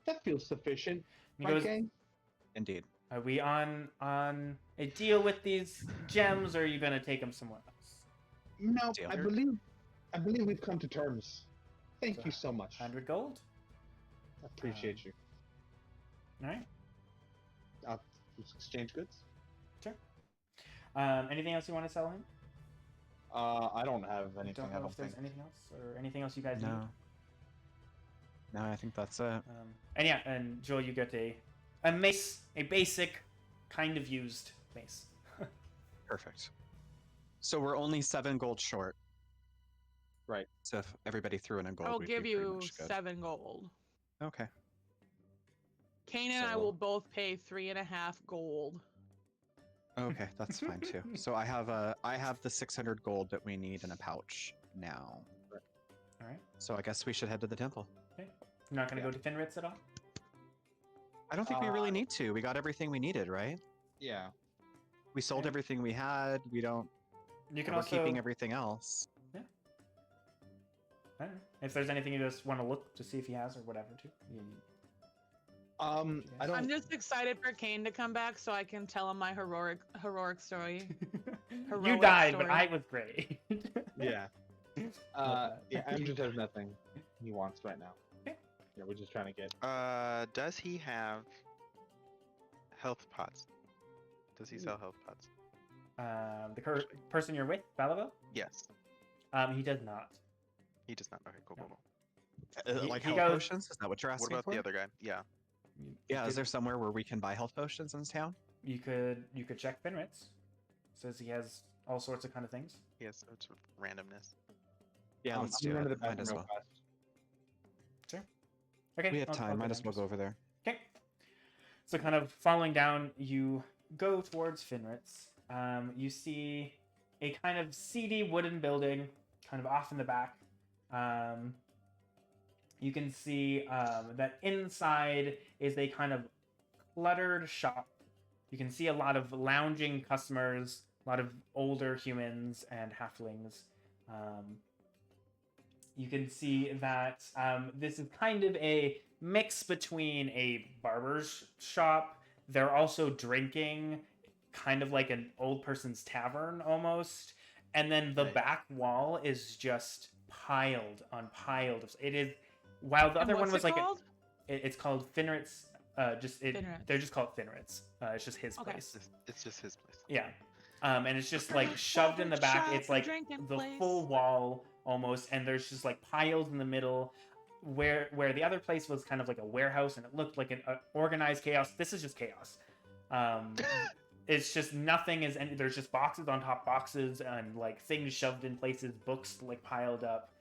That feels sufficient. He goes, Okay. Indeed. are we on a deal with these gems, or are you going to take them somewhere else? No, Deal. I believe we've come to terms. Thank you so much. 100 gold? I appreciate you. All right. Let's exchange goods. Sure. Anything else you want to sell him? I don't have anything. Don't I know don't if there's think. anything else, or anything else you guys need. No. No, I think that's it. And yeah, and Joel, you get a mace, a basic, kind of used mace. Perfect. So we're only 7 gold short. Right. So if everybody threw in a gold, I'll we'd give be pretty you much good. 7 gold. Okay. Cain and I So- will both pay 3.5 gold. Okay, that's fine too. So I have the 600 gold that we need in a pouch now. All right. So I guess we should head to the temple. You're not going to go to Finritz at all? I don't think we really need to. We got everything we needed, right? Yeah. We sold Yeah. everything we had. We don't. You can We're also keeping everything else. I don't know. If there's anything you just want to look to see if he has or whatever, too. I don't. I'm just excited for Cain to come back so I can tell him my heroic story. You Heroic died, but story. I was great. Yeah. Love Yeah. that. Amdrus has nothing he wants right now. Okay. Yeah, we're just trying to get. Does he have health pots? Does he sell health pots? The person you're with, Balavel? Yes. He does not. He does not. Okay, cool, No. cool, cool. He- Like he health goes- potions? Is that what you're What asking about for? the other guy? Yeah. Yeah, is there somewhere where we can buy health potions in this town? You could check Finritz. Says he has all sorts of kind of things. He has sorts of randomness. Yeah, let's I'm do going to it. the Might bathroom as real well. fast. Okay. We have I'll time. Might go as well then. go over there. Okay. So kind of following down, you go towards Finritz. You see a kind of seedy wooden building, kind of off in the back. You can see that inside is a kind of cluttered shop. You can see a lot of lounging customers, a lot of older humans and halflings. You can see that this is kind of a mix between a barber's shop. They're also drinking, kind of like an old person's tavern almost. And then the Nice. back wall is just piled on piled of it is while the And other one what's was it like called? it's called Finritz. Finritz. They're just called Finritz. It's just his Okay. place. It's just his place. Yeah. And it's just like shoved in the back. Shop It's and like drinking the place. full wall almost, and there's just like piles in the middle. Where the other place was kind of like a warehouse and it looked like an organized chaos. This is just chaos. It's just nothing is, and there's just boxes on top boxes and like things shoved in places, books like piled up.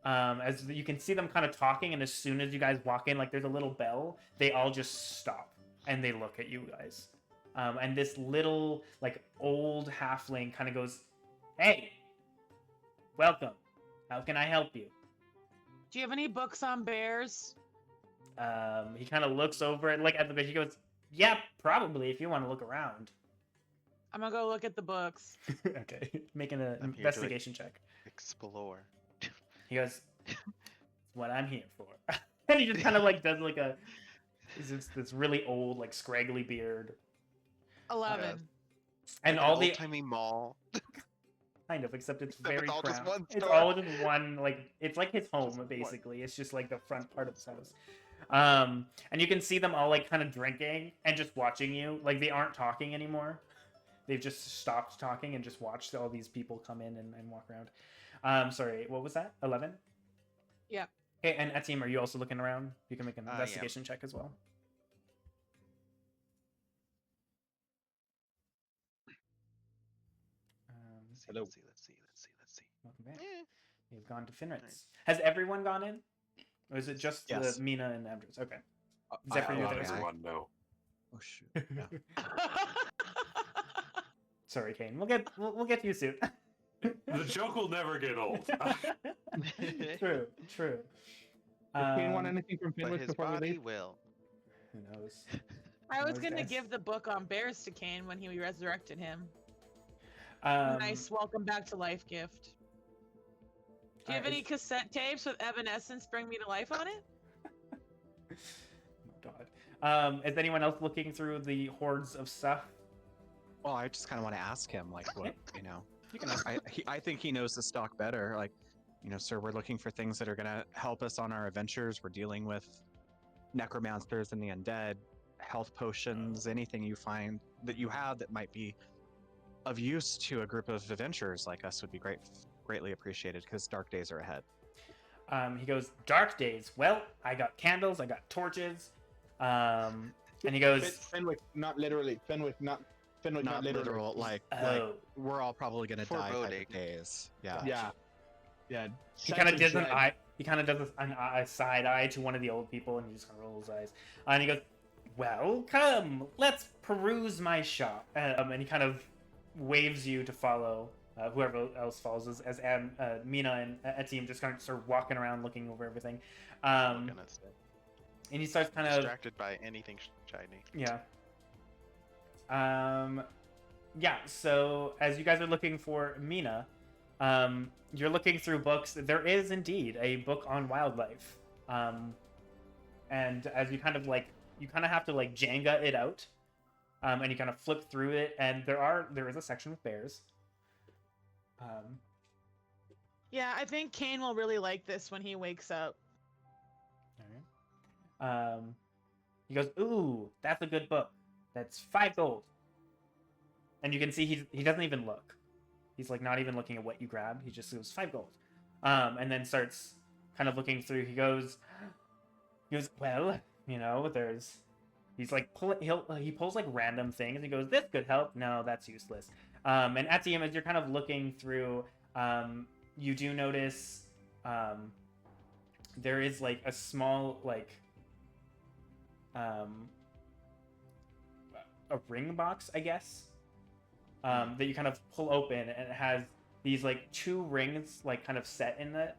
As you can see them kind of talking, and as soon as you guys walk in, like there's a little bell, they all just stop and they look at you guys. And this little like old halfling kind of goes, "Hey, welcome. How can I help you?" Do you have any books on bears? He kind of looks over and like at the bed. He goes, "Yeah, probably if you want to look around." I'm gonna go look at the books. Okay, making an I'm here to investigation check. Explore. He goes, "That's what I'm here for." And he just kind of like does like this really old like scraggly beard. 11. And Like all an the old-timey mall. kind of, except it's Except very it's all just cramped. one It's store. all just one, like it's like his home Just one. basically. It's just like the front part of his house. And you can see them all like kind of drinking and just watching you. Like they aren't talking anymore. They've just stopped talking and just watched all these people come in and walk around. Sorry, what was that? 11? Yeah. Okay, and Etienne, are you also looking around? You can make an I am. investigation check as well. Hello. Let's see. Welcome back. Eh. You've gone to Finritz. Nice. Has everyone gone in? Or is it just Yes. the Mena and Amdrus? Okay. I- Zephyr, you're Not there. okay. everyone, no. Oh shoot. Yeah. Sorry, Cain. We'll get to you soon. The joke will never get old. True. Does Cain want anything from But Finwich his before we body leave? will. Who knows? I was Those gonna guys. give the book on bears to Cain when he resurrected him. Um, Nice welcome back to life gift. Do you have any cassette tapes with Evanescence Bring Me to Life on it? Oh God. Is anyone else looking through the hordes of stuff? Well, I just kind of want to ask him, like, what you know. You can ask. I think he knows the stock better. Like, you know, sir, we're looking for things that are gonna help us on our adventures. We're dealing with necromancers and the undead, health potions, anything you find that you have that might be of use to a group of adventurers like us would be greatly appreciated because dark days are ahead. He goes, "Dark days. Well, I got candles. I got torches." And he goes, Fenwick, not literally. Fenwick, not Not literally. literal, like "Oh." we're all probably gonna die type Foreboding. of days. Yeah. Yeah. He kind of Sense does an dread. eye. He kind of does a side eye to one of the old people, and he just kind of rolls his eyes. And he goes, "Well, come, let's peruse my shop." And he kind of waves you to follow. Whoever else follows as Mena and Etienne just kind of start walking around, looking over everything. Looking at stuff. And he starts kind of Distracted by anything shiny. yeah. Yeah, so as you guys are looking for Mena, you're looking through books. There is indeed a book on wildlife. And as you kind of have to like Jenga it out. And you kind of flip through it, and there is a section with bears. Yeah, I think Cain will really like this when he wakes up. Alright. He goes, "Ooh, that's a good book. That's 5 gold." And you can see he doesn't even look. He's like not even looking at what you grabbed. He just goes 5 gold. And then starts kind of looking through. He goes, "Well, you know, he's like he pulls like random things. He goes, 'This could help.' No, that's useless." And Etienne, as you're kind of looking through, you do notice there is like a small like a ring box, I guess, that you kind of pull open, and it has these like 2 rings like kind of set in it.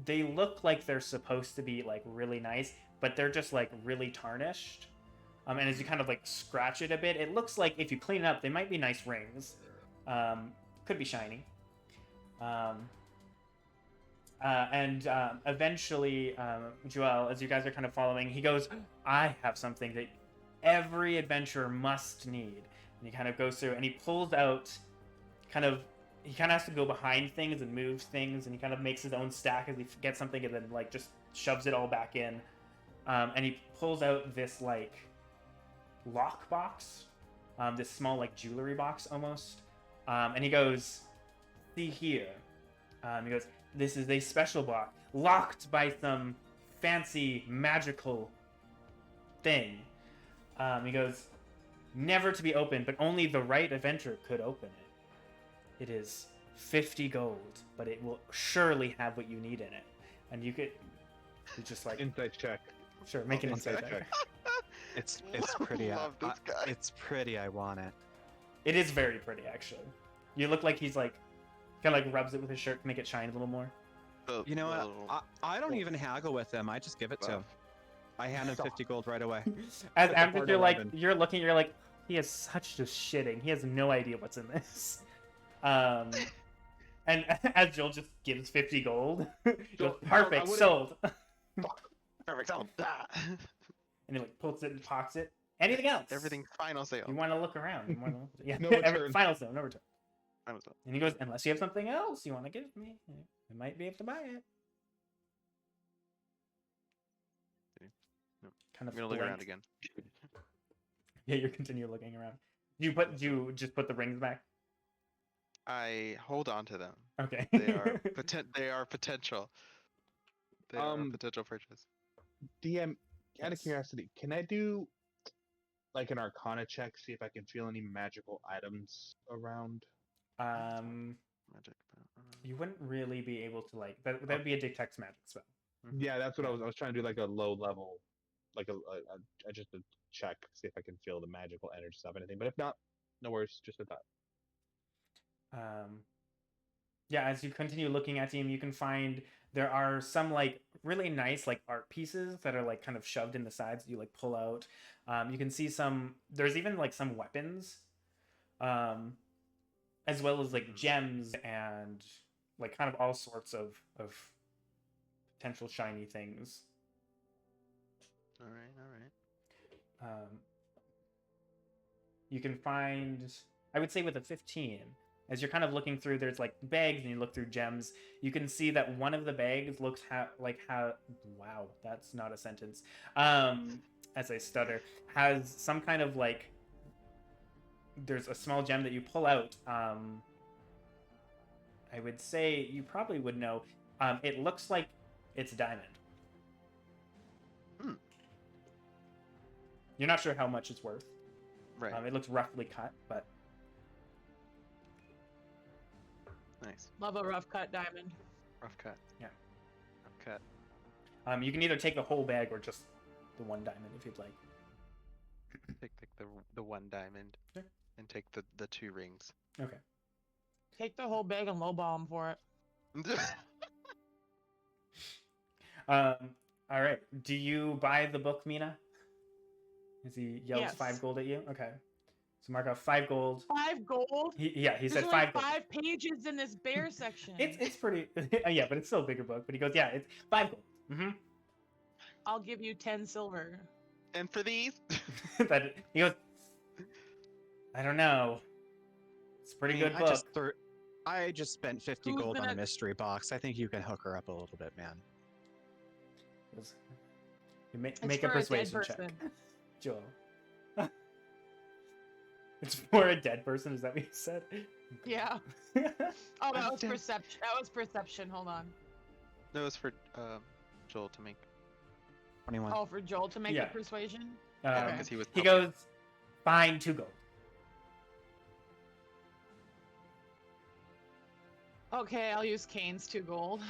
They look like they're supposed to be like really nice, but they're just like really tarnished. And as you kind of like scratch it a bit, it looks like if you clean it up, they might be nice rings. Could be shiny. And eventually, Joel, as you guys are kind of following, he goes, "I have something that every adventurer must need." And he kind of goes through and he pulls out he kind of has to go behind things and move things, and he kind of makes his own stack as he gets something and then like just shoves it all back in. And he pulls out this like lock box, this small like jewelry box almost. And he goes, "See here." He goes, "This is a special box, locked by some fancy magical thing." He goes, "Never to be opened, but only the right adventurer could open it. It is 50 gold, but it will surely have what you need in it. And you just like, Insight check. sure, make an insight check. It's pretty. Love this guy. It's pretty. I want it. It is very pretty, actually. You look like he's like, kind of like rubs it with his shirt to make it shine a little more. You know what? I don't even haggle with him. I just give it to him. I hand him 50 gold right away. As That's a after hard you're like, 11. you're looking, you're like, he has such just shitting. He has no idea what's in this. And as Joel just gives 50 gold, he goes, Joel, perfect, I would've- sold. Perfect. Sound. And he like pulls it and pops it. Anything else? Everything final sale. You want to look around. You wanna, yeah. No return. Final sale, no return. Final sale. And he goes, unless you have something else you want to give me, I might be able to buy it. No. Kind of I'm gonna look around blink. again. Yeah, you continue looking around. Do you just put the rings back? I hold on to them. Okay. They are they are potential. They are a Um, potential purchase. DM, out of Yes. curiosity, can I do like an Arcana check, see if I can feel any magical items around? Magic. You wouldn't really be able to like that'd be a detect magic spell. Yeah, that's what I was trying to do, like a low level, like a just a check, see if I can feel the magical energy stuff, anything. But if not, no worries, just a thought. Yeah, as you continue looking at him, you can find there are some like really nice like art pieces that are like kind of shoved in the sides that you like pull out. You can see there's even like some weapons, as well as like gems and like kind of all sorts of potential shiny things. All right. You can find, I would say with a 15, as you're kind of looking through, there's like bags and you look through gems. You can see that one of the bags looks wow, that's not a sentence. As I stutter, has some kind of like, there's a small gem that you pull out. I would say you probably would know. It looks like it's diamond. Hmm. You're not sure how much it's worth. Right. It looks roughly cut, but Nice. Love a rough cut diamond. Rough cut. Yeah. Rough cut. you can either take the whole bag or just the one diamond if you'd like. Take the one diamond. Sure. And take the 2 rings. Okay. Take the whole bag and lowball him for it. All right. Do you buy the book, Mena? As he yells Yes. 5 gold at you? Okay. So mark off 5 gold. 5 gold? He There's said only 5 gold. 5 pages in this bear section. It's pretty, yeah, but it's still a bigger book. But he goes, yeah, it's 5 gold. Mm-hmm. I'll give you 10 silver. And for these? He goes, I don't know. It's a pretty good book. I just spent 50 Who's gold on a gonna- mystery box. I think you can hook her up a little bit, man. You make It's a for a dead persuasion check. person. Joel. It's for a dead person, is that what you said? Yeah. Oh, that I'm was dead. perception. That was perception. Hold on. No, it's for Joel to make. 21. Oh, for Joel to make Yeah. the persuasion? Um, Because he was. he helping. goes, fine, 2 gold. Okay, I'll use Cain's 2 gold.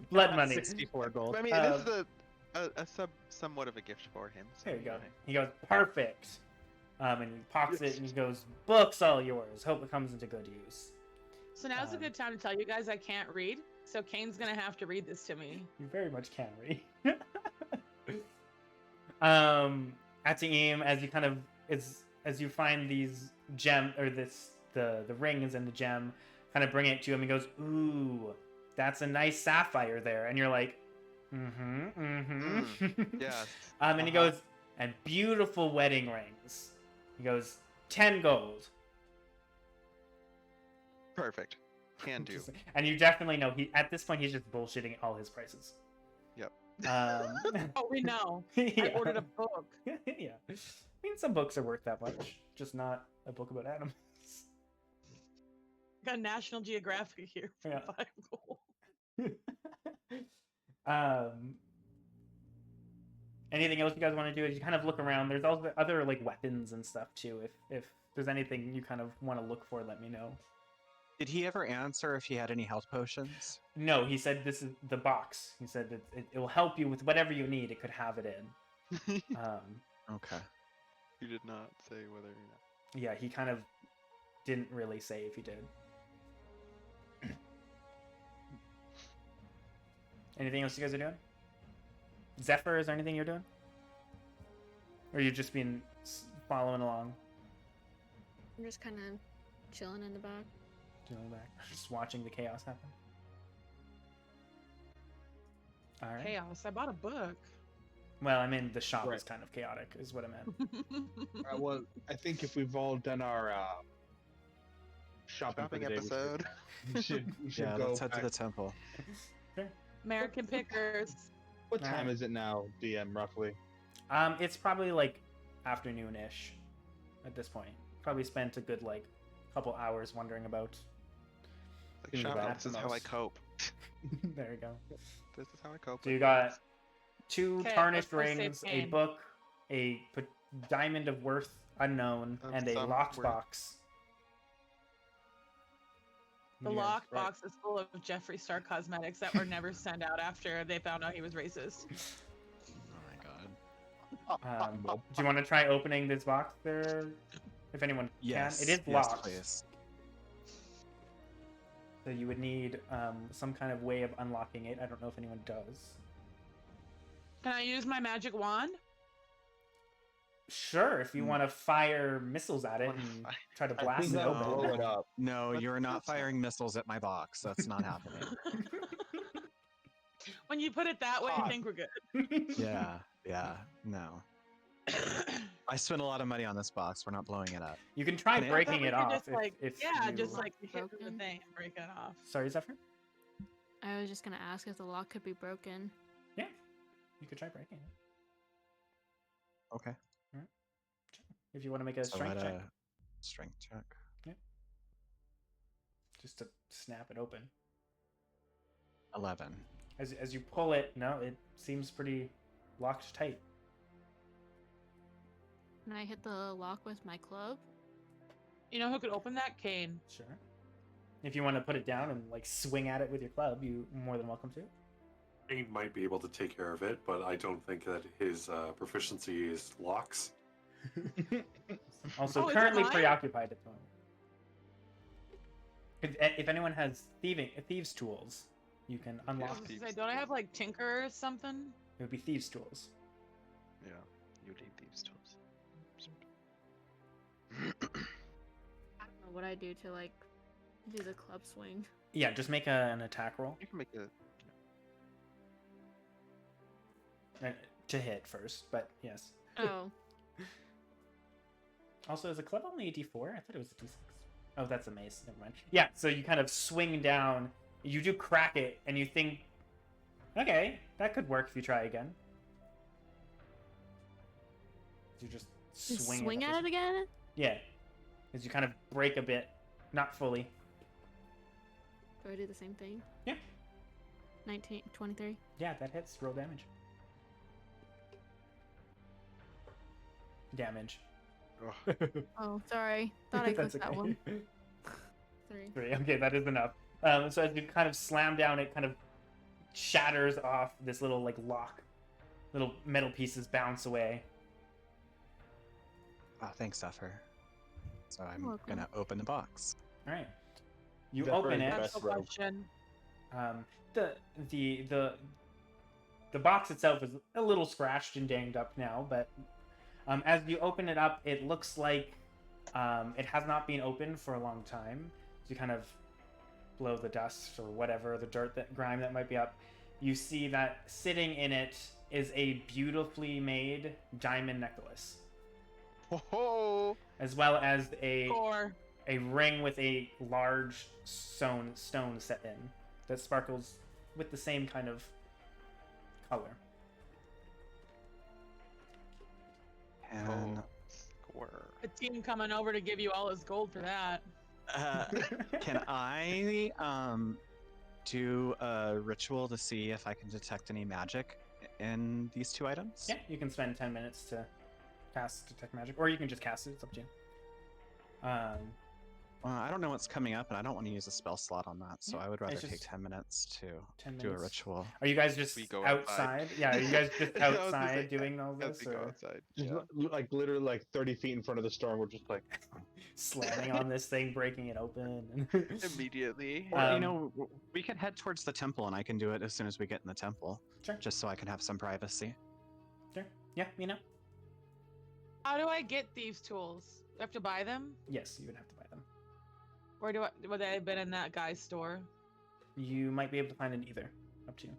Blood money. 64 gold. I mean, Um, this is somewhat of a gift for him. So There you go. know. He goes, perfect. And he pops it and he goes, book's all yours. Hope it comes into good use. So now's a Um, good time to tell you guys I can't read. So Cain's gonna have to read this to me. You very much can read. At the aim, as you kind of as you find these the rings and the gem, kind of bring it to him. He goes, ooh, that's a nice sapphire there, and you're like, Yes. And he goes, and beautiful wedding rings. He goes, 10 gold. Perfect. Can do. And you definitely know at this point he's just bullshitting all his prices. Yep. Oh, we know. Yeah. I ordered a book. Yeah. I mean, some books are worth that much, just not a book about animals. Got National Geographic here for Yeah. 5 gold. Anything else you guys want to do? As you kind of look around, there's all the other like weapons and stuff too. If there's anything you kind of want to look for, let me know. Did he ever answer if he had any health potions? No, he said this is the box. He said that it will help you with whatever you need. It could have it in. Okay. You did not say whether or not. Yeah, he kind of didn't really say if he did. Anything else you guys are doing? Zephyr, is there anything you're doing? Or you just been following along? I'm just kind of chilling in the back. Chilling back, just watching the chaos happen. All right. Chaos. I bought a book. Well, I mean, the shop Right. is kind of chaotic, is what I meant. Well, I think if we've all done our shopping for Shopping the day, episode. we should Yeah, go let's head to back. the temple. American Pickers. What time Alright. is it now, DM, roughly? It's probably like afternoon-ish at this point. Probably spent a good like couple hours wandering about. Like, Think shopping, about this the is how I most. cope. There you go. This is how I cope. So you with got things. 2 Okay, tarnished let's go save rings, a Cain. book, a diamond of worth unknown, Of and a some locked worth. box. The Yeah. locked right. box is full of Jeffree Star cosmetics that were never sent out after they found out he was racist. Oh my god. Do you want to try opening this box there? If anyone Yes. can. It is yes, locked. please. So you would need some kind of way of unlocking it. I don't know if anyone does. Can I use my magic wand? Sure, if you Hmm. want to fire missiles at it Wanna and fire- try to I blast think it that'll open. blow it up. No, Let's- you're not let's not. firing missiles at my box. That's not happening. When you put it that way, I Ah. think we're good. Yeah, no. I spent a lot of money on this box. We're not blowing it up. You can try Can I- breaking I thought we it could off just, like, if yeah, you... just like hit the Broken. thing and break it off. Sorry, Zephyr? I was just gonna ask if the lock could be broken. Yeah, you could try breaking it. Okay. If you want to make a So strength at check, a strength check. just to snap it open. 11. As you pull it, no, it seems pretty locked tight. Can I hit the lock with my club? You know who could open that? Cain. Sure. If you want to put it down and like swing at it with your club, you more than welcome to. Cain might be able to take care of it, but I don't think that his proficiency is locks. Also, Oh, is it currently mine? preoccupied at the moment. If anyone has thieves tools, you can I unlock. was gonna say, don't I have like Tinker or something? It would be thieves tools. Yeah, you need these tools. I don't know what I do to like do the club swing. Yeah, just make an attack roll You can make it. to hit first, but yes. Oh, Also, is a club only a d4? I thought it was a d6. Oh, that's a mace. Never mind. Yeah, so you kind of swing down. You do crack it, and you think, okay, that could work if you try again. You just just swing, swing at at it again? Yeah, as you kind of break a bit, not fully. Do I do the same thing? Yeah. 19, 23. Yeah, that hits. Roll damage. Damage. Ugh. Oh, sorry. Thought I That's clicked that okay. one. 3. 3. Okay, that is enough. So as you kind of slam down, it kind of shatters off this little like lock. Little metal pieces bounce away. Oh, thanks, Zephyr. So I'm welcome. gonna open the box. All right. You Zephyr open is the it. best That's the rogue. question. The box itself is a little scratched and dinged up now, but as you open it up, it looks like it has not been opened for a long time. So you kind of blow the dust or whatever, the dirt, that grime that might be up. You see that sitting in it is a beautifully made diamond necklace, Whoa! as well as a ring with a large stone set in that sparkles with the same kind of color. And Score. A team coming over to give you all his gold for that. can I do a ritual to see if I can detect any magic in these two items? Yeah, you can spend 10 minutes to cast Detect Magic, or you can just cast it. It's up to you. I don't know what's coming up, and I don't want to use a spell slot on that, so Yeah, I would rather it's take just 10 minutes to 10 do a minutes. ritual. Are you guys just We go outside? outside. Yeah, are you guys just I was gonna outside say, doing all As this, we go or outside. Just Yeah. like literally like 30 feet in front of the storm. We're just like, slamming on this thing, breaking it open? Immediately. Or, Um, we could head towards the temple, and I can do it as soon as we get in the temple, Sure. just so I can have some privacy. Sure. Yeah, Mena? How do I get thieves' tools? Do I have to buy them? Yes, you would have to buy them. Or would I have been in that guy's store? You might be able to find it either. Up to you.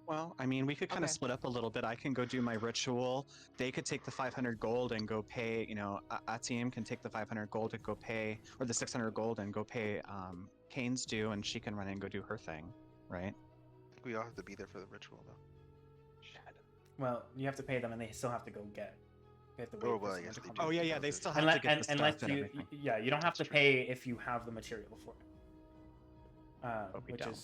Well, I mean, we could kind of Okay. split up a little bit. I can go do my ritual. They could take the 500 gold and go pay, Atim can take the 500 gold and go pay, or the 600 gold and go pay Cain's due, and she can run and go do her thing, right? I think we all have to be there for the ritual, though. Well, you have to pay them, and they still have to go get. They have to wait Oh, for well, I someone guess to they come do. Oh, in. yeah, they still have Unless, to get the unless stuff and you, everything. yeah, you don't have to That's true. pay if you have the material for it. But we don't.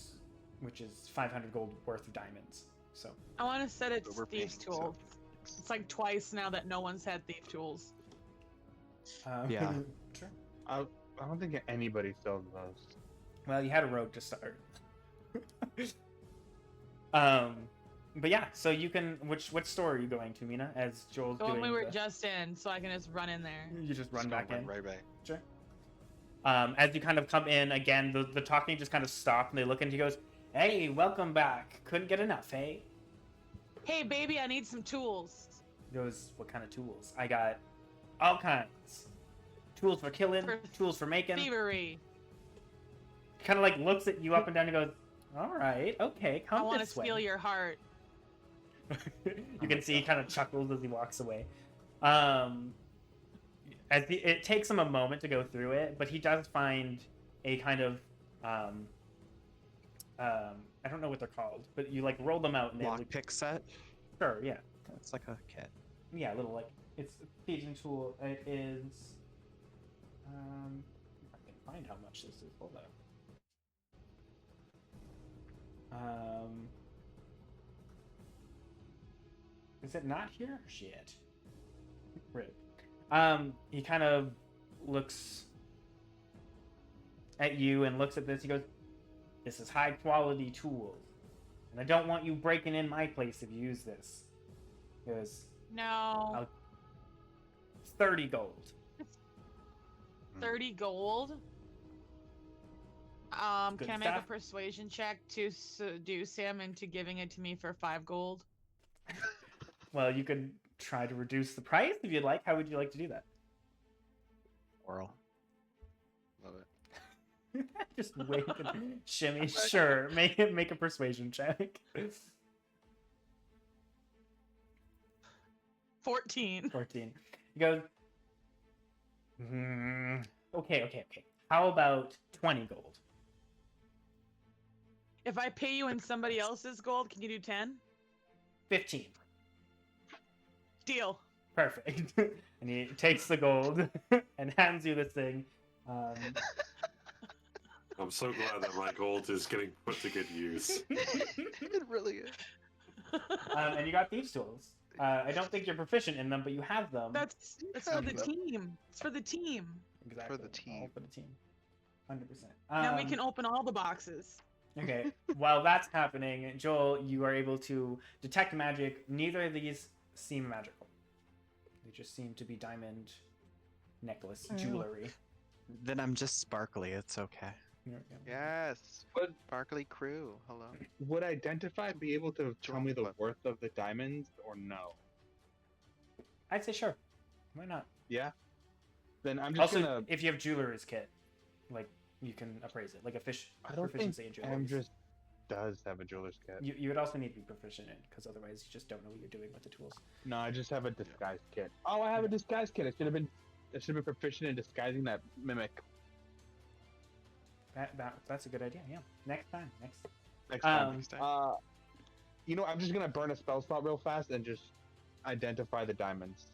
Which is 500 gold worth of diamonds. So I want to set it But we're thieves' paying, so- tools. It's like twice now that no one's had thief tools. Yeah. Sure. I don't think anybody sells those. Well, you had a rogue to start. But yeah, so you can. Which store are you going to, Mena? As Joel's The doing. one we were the- just in, so I can just run in there. You just run Just back run in. right back. Sure. As you kind of come in again, the talking just kind of stopped, and they look, and he goes, "Hey, welcome back. Couldn't get enough, eh?" Hey, baby, I need some tools. He goes, "What kind of tools? I got all kinds. Tools for killing, For tools for making." Thievery. Kind of like looks at you up and down and goes, "All right, okay, I come want to this way." steal your heart. You can see he kind of chuckles as he walks away. It takes him a moment to go through it, but he does find a kind of I don't know what they're called, but you like roll them out and they look, Lockpick set? sure, yeah, It's like a kit. yeah, a little like it's a paging tool. It is if I can find how much this is. Hold up. Is it not here? Shit. Rip. He kind of looks at you and looks at this. He goes, "This is high quality tools, and I don't want you breaking in my place if you use this." He goes, No. 30 gold. 30 gold. Good Can I make stuff. a persuasion check to seduce him into giving it to me for 5 gold? Well, you could try to reduce the price if you'd like. How would you like to do that? Oral. Love it. Just wait and shimmy. Sure, make a persuasion check. 14. 14. He goes, okay. How about 20 gold? If I pay you in somebody else's gold, can you do 10? 15. Deal. Perfect. And he takes the gold and hands you this thing. I'm so glad that my gold is getting put to good use. It really is. And you got thieves' tools. I don't think you're proficient in them, but you have them. That's for the team. It's for the team. exactly. for the team. All for the team. 100%. Now we can open all the boxes. Okay. While that's happening, Joel, you are able to detect magic. Neither of these seem magical. They just seem to be diamond necklace jewelry. Then I'm just sparkly. It's okay. There we go. Yes. But- Sparkly crew. Hello. Would Identify be able to tell me the Flip. worth of the diamonds or no? I'd say sure. Why not? Yeah. Then I'm just Also, gonna. if you have jeweler's kit, like you can appraise it, like a fish I don't think proficiency in jewelry. Amdrus does have a jeweler's kit. You would also need to be proficient in, because otherwise you just don't know what you're doing with the tools. No, I just have a disguise kit. Oh, I have a disguise kit. I should have been proficient in disguising that mimic That's a good idea. Yeah. Next time. next time. Next time. I'm just gonna burn a spell slot real fast and just identify the diamonds.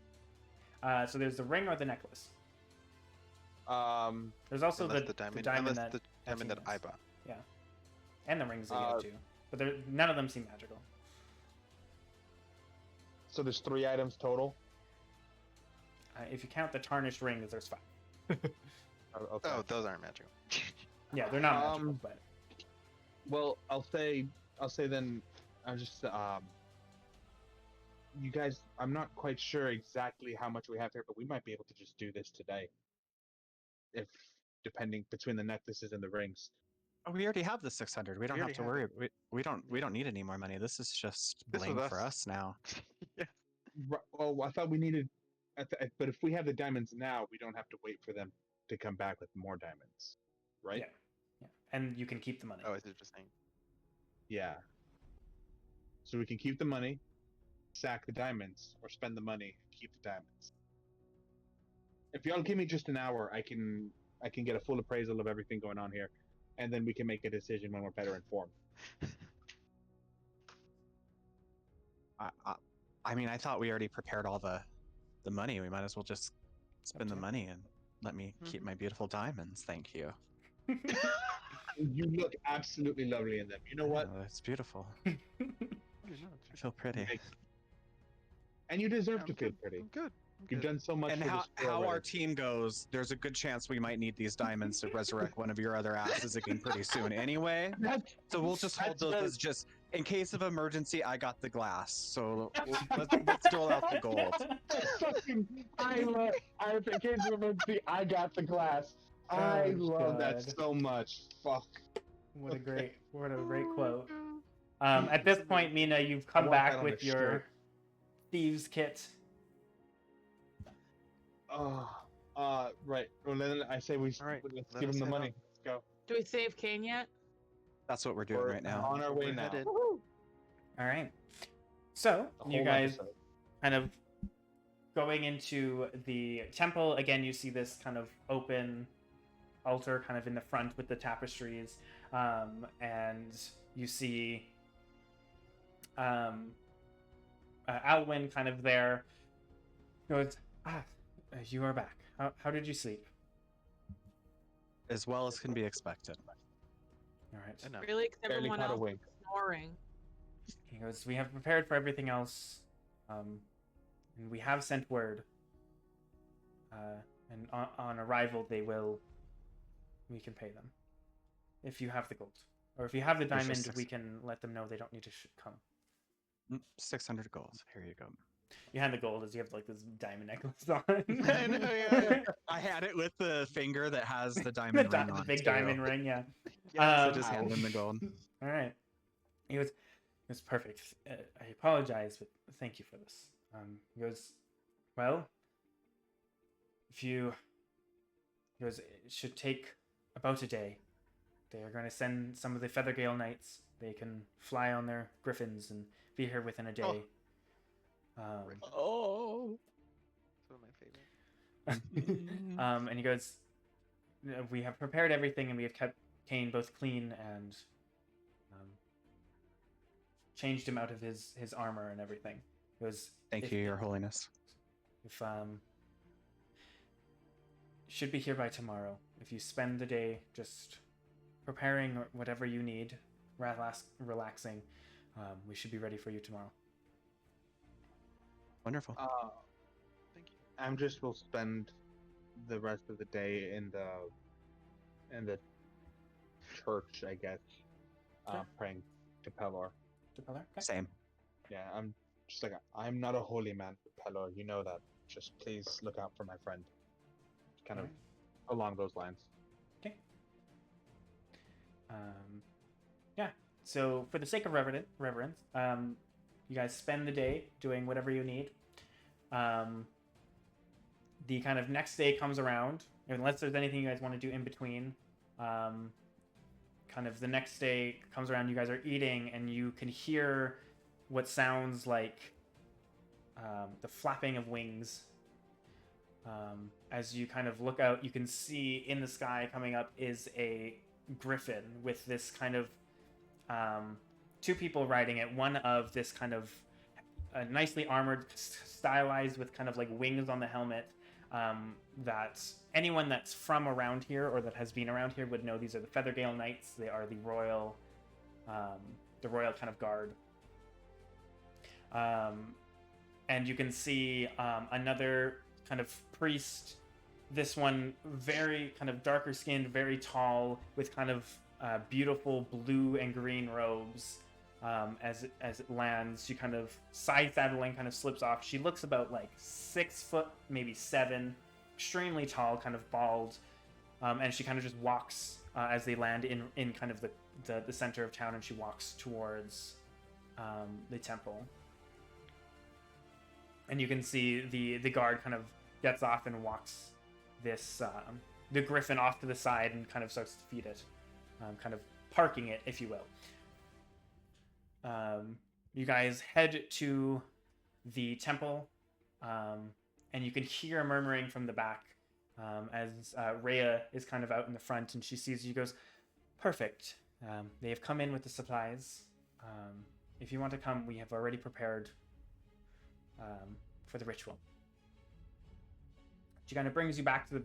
So there's the ring or the necklace. There's also Unless the diamond, diamond unless that the diamond that I has. bought. And the rings that you have too. But none of them seem magical. So there's 3 items total. If you count the tarnished rings, there's 5. Okay. Oh, those aren't magical. Yeah, they're not magical, but Well, I'll say then. I'll just you guys. I'm not quite sure exactly how much we have here, but we might be able to just do this today, if depending between the necklaces and the rings. Oh, we already have the 600. We don't have already to have worry. it. We don't need any more money. This is just This was bling for us. us now. Yeah. Well, I thought we needed, but if we have the diamonds now, we don't have to wait for them to come back with more diamonds, right? yeah, and you can keep the money. Oh, is it just saying? Yeah. So we can keep the money, sack the diamonds, or spend the money, keep the diamonds. If y'all give me just an hour, I can get a full appraisal of everything going on here, and then we can make a decision when we're better informed. I mean, I thought we already prepared all the money. We might as well just spend the money and let me keep my beautiful diamonds. Thank you. You look absolutely lovely in them. You know what? Oh, it's beautiful. I I feel pretty. And you deserve to I'm feel good. pretty. I'm good. I'm You've good. done so much And for how, this store how our already. team goes, there's a good chance we might need these diamonds to resurrect one of your other asses again pretty soon anyway. That's- So we'll just hold that's those very- as just, in case of emergency, I got the glass. So let's dole out the gold. Fucking, in case of emergency, I got the glass. I Oh, love that God. so much. Fuck. What a great quote. At this point, Mena, you've come want that back on with a your shirt. thieves kit. Right. Well, then I say we All right, let's let give us him the head money. out. Let's go. Do we save Cain yet? That's what we're doing We're right now. on our way We're now. headed. All right. So The you whole guys episode. kind of going into the temple again. You see this kind of open altar, kind of in the front with the tapestries, and you see Alwyn kind of there. Goes, you are back. How did you sleep? As well as can be expected. All right. Enough. Really? Because Barely everyone caught a else wink. is snoring. He goes, we have prepared for everything else, and we have sent word. And on arrival, we can pay them. If you have the gold. Or if you have the There's just diamond, six- we can let them know they don't need to come. 600 gold. Here you go. You had the gold as you have like this diamond necklace on. I know, yeah. I had it with the finger that has the diamond ring on the it, big too. diamond ring, yeah. So just hand him the gold. All right. It was perfect. I apologize, but thank you for this. He goes, well, it should take about a day. They are going to send some of the Feathergale Knights. They can fly on their griffins and be here within a day. Oh. It's one of my favorites. And he goes, we have prepared everything and we have kept Cain both clean and changed him out of his armor and everything. It was Thank you, Your Holiness. If should be here by tomorrow. If you spend the day just preparing or whatever you need, relaxing, we should be ready for you tomorrow. Wonderful. Thank you. Amdrus will spend the rest of the day in the church, I guess, Sure. praying to Pelor. To Pelor? Okay. Same. Yeah, I'm just like, I'm not a holy man for Pelor. You know that. Just please look out for my friend. Kind of along those lines. Okay. Yeah. So for the sake of reverence, you guys spend the day doing whatever you need. The kind of next day comes around, unless there's anything you guys want to do in between. Kind of the next day comes around, you guys are eating, and you can hear what sounds like the flapping of wings. As you kind of look out, you can see in the sky coming up is a griffin with this kind of two people riding it. One of this kind of nicely armored, stylized with kind of like wings on the helmet. That anyone that's from around here or that has been around here would know these are the Feathergale Knights. They are the royal kind of guard. And you can see another kind of priest this one very kind of darker skinned, very tall, with kind of beautiful blue and green robes. As it lands, she kind of side saddling, kind of slips off. She looks about like 6 foot, maybe 7, extremely tall, kind of bald, and she kind of just walks as they land in kind of the center of town, and she walks towards the temple. And you can see the guard kind of gets off and walks the griffin off to the side and kind of starts to feed it, kind of parking it, if you will. You guys head to the temple, and you can hear murmuring from the back as Rhea is kind of out in the front, and she sees you. Goes, perfect. They have come in with the supplies. If you want to come, we have already prepared for the ritual. She kind of brings you back to the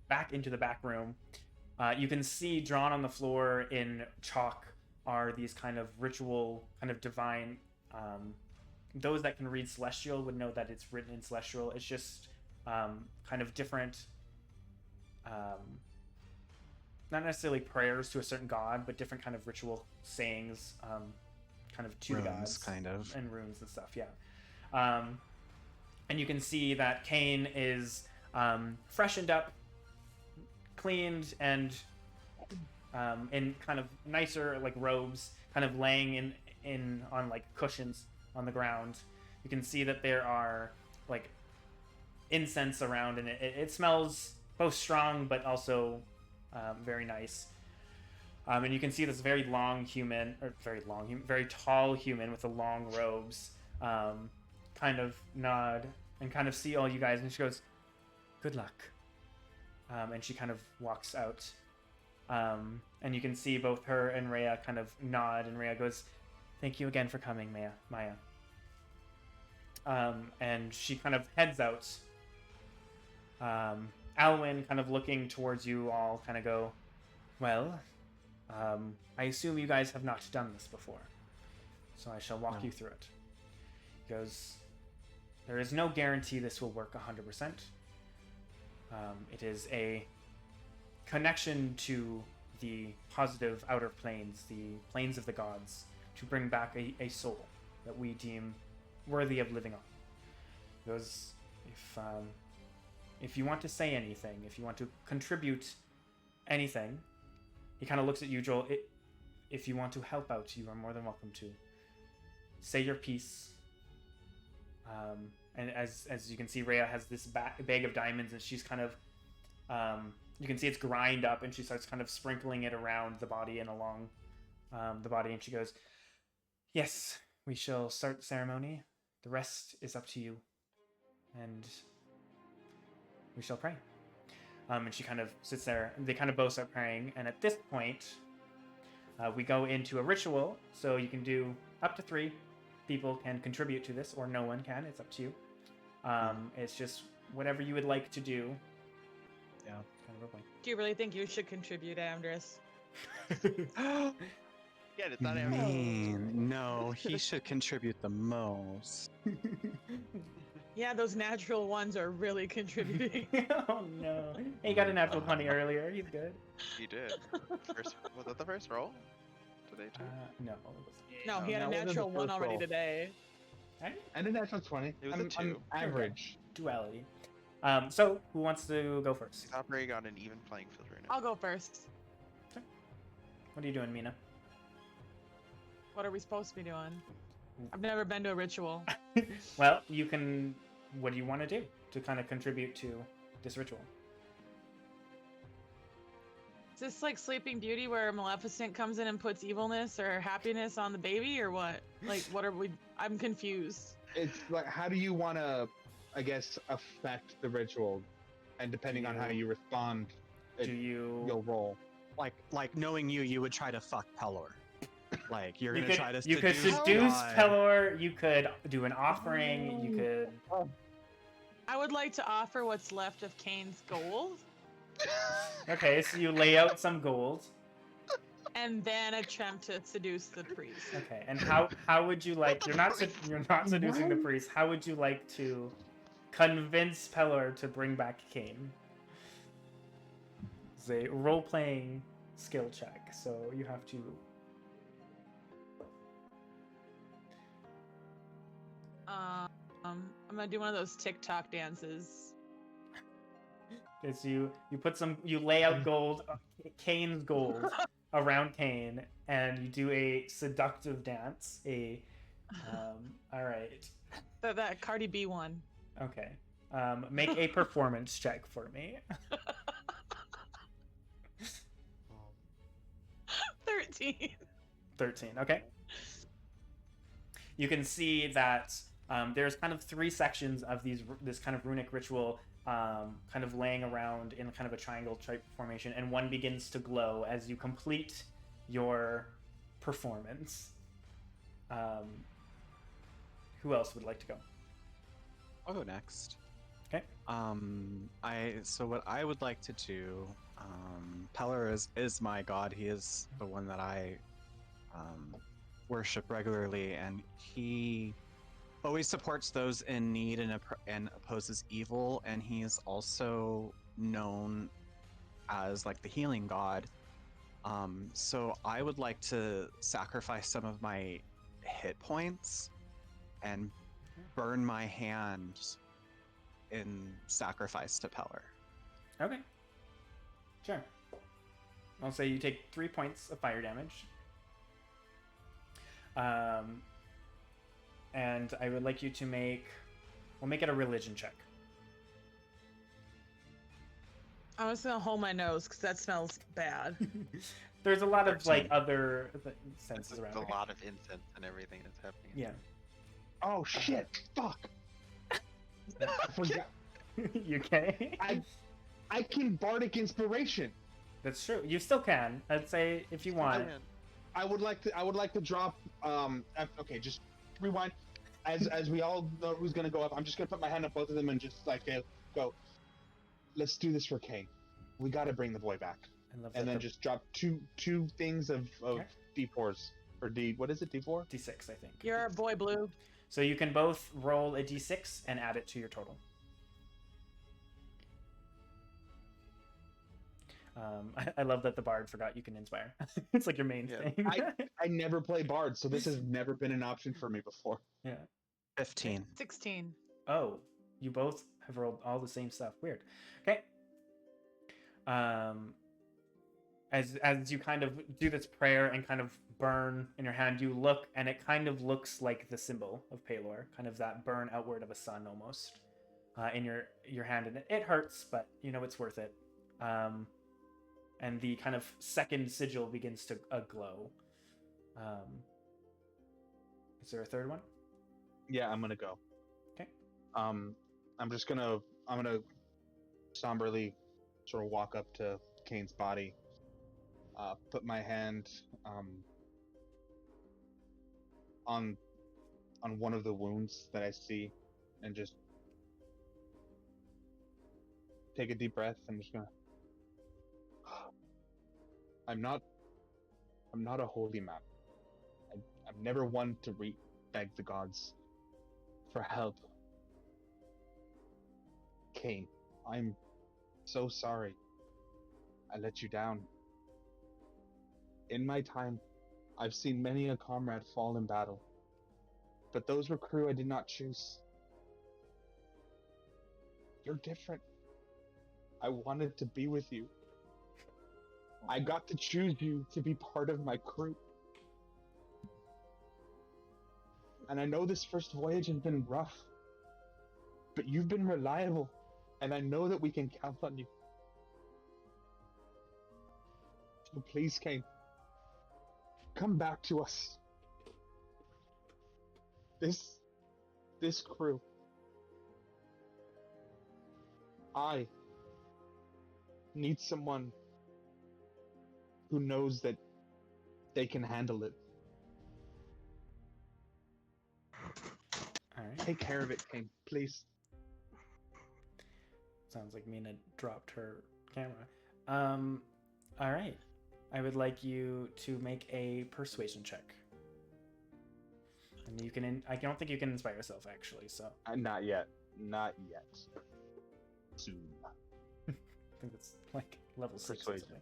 back into the back room. You can see drawn on the floor in chalk are these kind of ritual, kind of divine. Those that can read Celestial would know that it's written in Celestial. It's just kind of different, not necessarily prayers to a certain god, but different kind of ritual sayings, kind of to the gods, kind of, and runes and stuff. Yeah, and you can see that Cain is freshened up, cleaned, and in kind of nicer like robes, kind of laying in on like cushions on the ground. You can see that there are like incense around, and it smells both strong but also very nice. And you can see this very tall human with the long robes kind of nod and kind of see all you guys, and she goes, good luck. And she kind of walks out. And you can see both her and Rhea kind of nod, and Rhea goes, thank you again for coming, Maya. And she kind of heads out. Alwyn, kind of looking towards you all, kind of go, well, I assume you guys have not done this before, so I shall walk you through it. He goes, there is no guarantee this will work 100%. It is a connection to the positive outer planes, the planes of the gods, to bring back a soul that we deem worthy of living on. He goes, if you want to say anything, if you want to contribute anything, he kind of looks at you, Joel. If you want to help out, you are more than welcome to. Say your piece. And as you can see, Rhea has this bag of diamonds, and she's kind of, you can see it's grind up, and she starts kind of sprinkling it around the body and along the body, and she goes, yes, we shall start the ceremony. The rest is up to you. And we shall pray. And she kind of sits there, and they kind of both start praying, and at this point, we go into a ritual, so you can do up to 3 people can contribute to this, or no one can, it's up to you. It's just whatever you would like to do. Yeah, kind of role-playing. Do you really think you should contribute, Amdrus? Yeah, it's not No, he should contribute the most. Yeah, those natural ones are really contributing. Oh no. He got a natural 20 earlier. He's good. He did. Was that the first roll today too? No. No, he had a natural 1 already today. And a natural 20. It was a 2. I'm average. Duality. So who wants to go first? He's operating on an even playing field right now. I'll go first. What are you doing, Mena? What are we supposed to be doing? I've never been to a ritual. Well, you can. What do you want to do to kind of contribute to this ritual? Is this like Sleeping Beauty where Maleficent comes in and puts evilness or happiness on the baby, or what? Like, what are we? I'm confused. It's like, how do you want to, I guess, affect the ritual? And depending on how you respond, you'll roll. Like knowing you would try to fuck Pelor. Like you're gonna try to. You could seduce Pelor. You could do an offering. You could. I would like to offer what's left of Cain's gold. Okay, so you lay out some gold. And then attempt to seduce the priest. Okay, and how would you like? You're not seducing the priest. How would you like to convince Pelor to bring back Cain. It's a role-playing skill check, so you have to. I'm gonna do one of those TikTok dances. It's you lay out gold, Cain's gold, around Cain, and you do a seductive dance. All right. That Cardi B one. Okay. Make a performance check for me. 13. 13. Okay. You can see that there's kind of 3 sections of this kind of runic ritual kind of laying around in kind of a triangle type formation, and one begins to glow as you complete your performance. Who else would like to go? I'll go next. Okay. So what I would like to do, Pelor is my god. He is the one that I worship regularly, and he always supports those in need and opposes evil. And he is also known as like the healing god. So I would like to sacrifice some of my hit points and burn my hand in sacrifice to Pelor. Okay. Sure. I'll say you take 3 points of fire damage. And I would like you to we'll make it a religion check. I'm just gonna hold my nose because that smells bad. There's a lot of 13. like other senses It's around. a Okay. lot of incense and everything that's happening. Yeah. Oh shit! Fuck! I forgot. You okay? I can bardic inspiration. That's true. You still can. I'd say if you want. I would like to drop. Okay, just rewind. As we all know who's gonna go up, I'm just gonna put my hand on both of them and just like go. Let's do this for Cain. We got to bring the boy back. I love And that then just drop two things of Okay. D4s or D. What is it? D4? D6, I think. You're a boy blue. So you can both roll a D6 and add it to your total. I love that the bard forgot you can inspire. It's like your main Yeah. thing. I never play bard, so this has never been an option for me before. Yeah. 15. 16. Oh, you both have rolled all the same stuff. Weird. Okay. As you kind of do this prayer and kind of burn in your hand, you look and it kind of looks like the symbol of Pelor, kind of that burn outward of a sun almost, in your hand, and it hurts, but you know it's worth it. And the kind of second sigil begins to glow. Is there a third one? Yeah, I'm gonna go. Okay. I'm gonna somberly sort of walk up to Cain's body, put my hand on one of the wounds that I see, and just take a deep breath. I'm just gonna. I'm not a holy man. I'm never one to beg the gods for help. Cain, I'm so sorry I let you down. In my time, I've seen many a comrade fall in battle, but those were crew I did not choose. You're different. I wanted to be with you. I got to choose you to be part of my crew. And I know this first voyage has been rough, but you've been reliable, and I know that we can count on you. So please, Cain, come back to us. This crew. I need someone who knows that they can handle it. All right. Take care of it, Cain, please. Sounds like Mena dropped her camera. All right. I would like you to make a persuasion check. And you can. I don't think you can inspire yourself, actually. So. Not yet. not yet. Soon. I think it's like level 6 or Persuasion. something.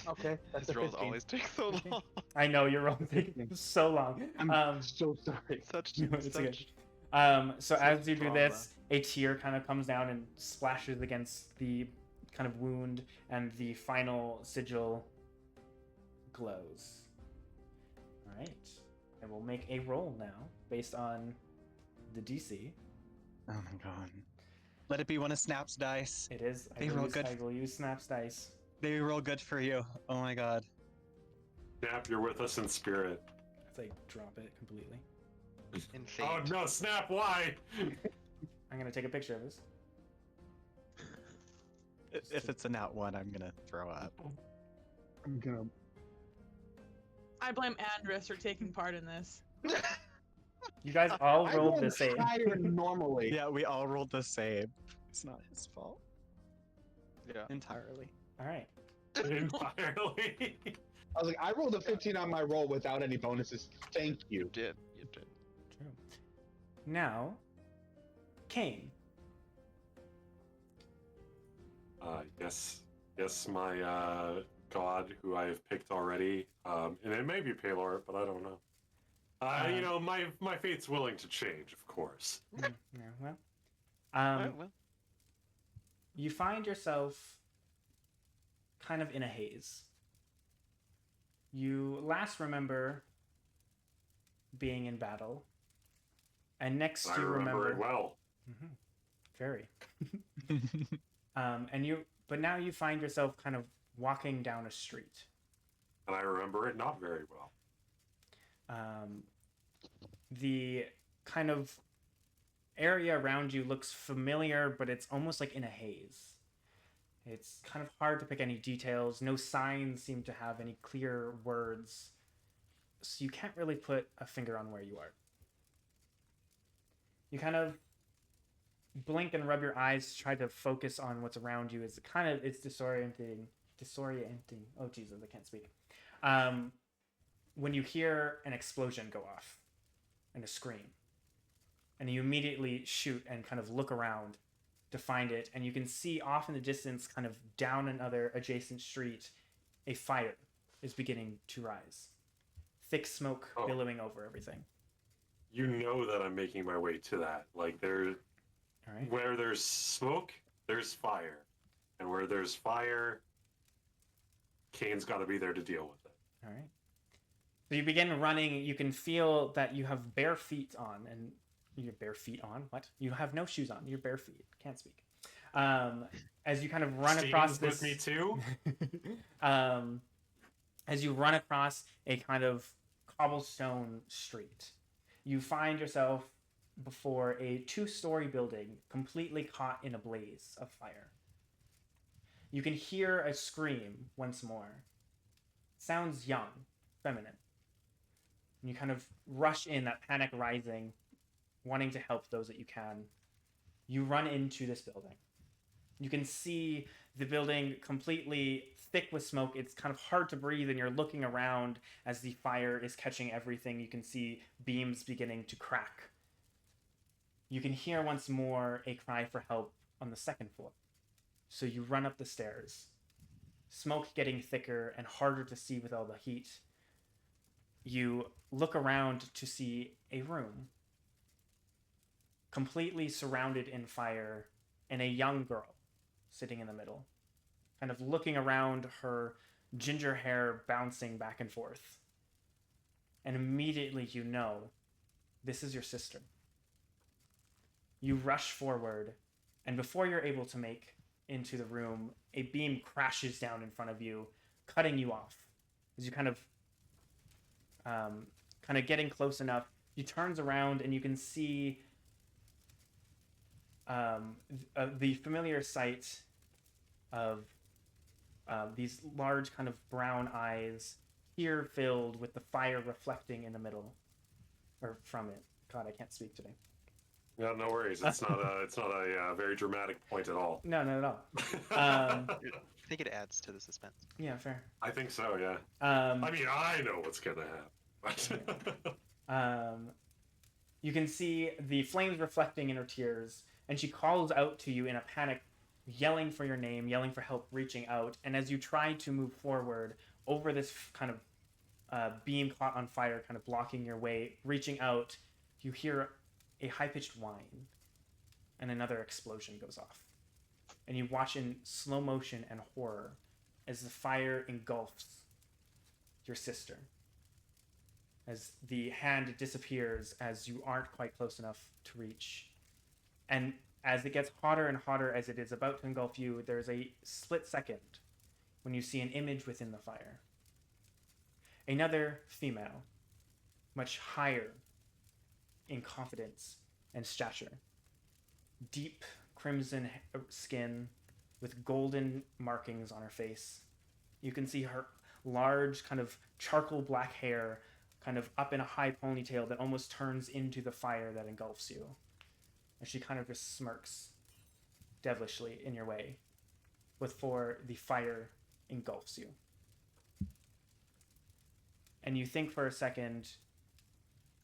Okay, that's These a rolls 15. always take so Okay. long. I know you're rolling taking so long. I'm so sorry. Such, No, it's such okay. So such as you do drama. this, a tear kind of comes down and splashes against the kind of wound, and the final sigil glows. All right, I will make a roll now based on the DC. Oh my god. Let it be one of Snap's dice. It is. They roll good. I will use Snap's dice. They roll good for you. Oh my god. Snap, you're with us in spirit. As I drop it completely, in Oh fate. no, Snap, why? I'm gonna take a picture of this. If it's a nat 1, I'm gonna throw up. I'm gonna. I blame Amdrus for taking part in this. You guys all I rolled rolled the same. higher normally. Yeah, we all rolled the same. It's not his fault Yeah. entirely. All right. Entirely. I was like, I rolled a 15 on my roll without any bonuses. Thank You you. did. You did. True. Now, Cain. Yes, my god, who I have picked already, and it may be Paylor, but I don't know. You know, my fate's willing to change, of course. Yeah, well, Alright, well, you find yourself kind of in a haze. You last remember being in battle, and next I you remember it well. Mhm. Very. But now you find yourself kind of walking down a street. And I remember it not very well. The kind of area around you looks familiar, but it's almost like in a haze. It's kind of hard to pick any details. No signs seem to have any clear words. So you can't really put a finger on where you are. You kind of blink and rub your eyes to try to focus on what's around you. It's disorienting. Oh Jesus, I can't speak. When you hear an explosion go off and a scream, and you immediately shoot and kind of look around to find it, and you can see off in the distance, kind of down another adjacent street, a fire is beginning to rise. Thick smoke Oh. billowing over everything. You know that I'm making my way to that. Like, All right. where there's smoke, there's fire. And where there's fire, Cain's got to be there to deal with it. All right. So you begin running. You can feel that you have bare feet on, and your bare feet on. What? You have no shoes on. You're bare feet. Can't speak. As you kind of run across Steven's this. with me too. As you run across a kind of cobblestone street, you find yourself before a 2-story building completely caught in a blaze of fire. You can hear a scream once more. Sounds young, feminine. And you kind of rush in, that panic rising, wanting to help those that you can. You run into this building. You can see the building completely thick with smoke. It's kind of hard to breathe, and you're looking around as the fire is catching everything. You can see beams beginning to crack. You can hear once more a cry for help on the 2nd floor. So you run up the stairs. Smoke getting thicker and harder to see with all the heat. You look around to see a room completely surrounded in fire, and a young girl sitting in the middle, kind of looking around, her ginger hair bouncing back and forth. And immediately you know, this is your sister. You rush forward, and before you're able to make into the room, a beam crashes down in front of you, cutting you off. As you kind of getting close enough, he turns around and you can see the familiar sight of these large kind of brown eyes, tear filled with the fire reflecting in the middle, or from it. God, I can't speak today. Yeah, no worries. It's not a very dramatic point at all. No, not at all. I think it adds to the suspense. Yeah, fair. I think so. Yeah. Um, I mean, I know what's gonna happen. You can see the flames reflecting in her tears, and she calls out to you in a panic, yelling for your name, yelling for help, reaching out. And as you try to move forward over this kind of beam caught on fire, kind of blocking your way, reaching out, you hear a high-pitched whine, and another explosion goes off. And you watch in slow motion and horror as the fire engulfs your sister, as the hand disappears as you aren't quite close enough to reach. And as it gets hotter and hotter as it is about to engulf you, there's a split second when you see an image within the fire. Another female, much higher in confidence and stature. Deep crimson skin with golden markings on her face. You can see her large kind of charcoal black hair kind of up in a high ponytail that almost turns into the fire that engulfs you. And she kind of just smirks devilishly in your way before the fire engulfs you. And you think for a second,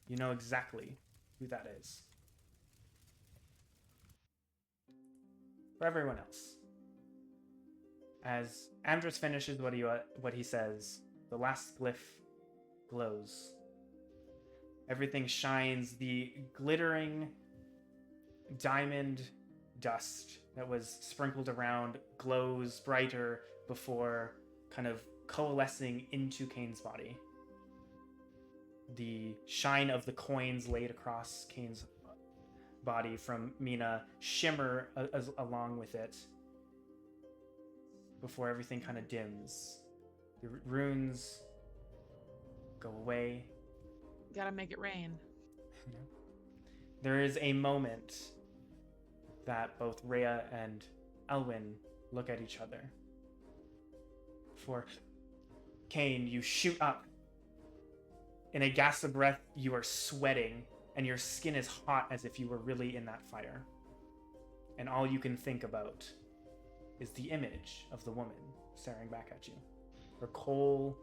you know exactly who that is. For everyone else, as Amdrus finishes what he says, the last glyph glows. Everything shines. The glittering diamond dust that was sprinkled around glows brighter before kind of coalescing into Cain's body. The shine of the coins laid across Cain's body from Mena shimmer along with it before everything kind of dims. The runes go away. Gotta make it rain. There is a moment that both Rhea and Elwyn look at each other. For Cain, you shoot up. In a gasp of breath, you are sweating, and your skin is hot as if you were really in that fire. And all you can think about is the image of the woman staring back at you. Her coal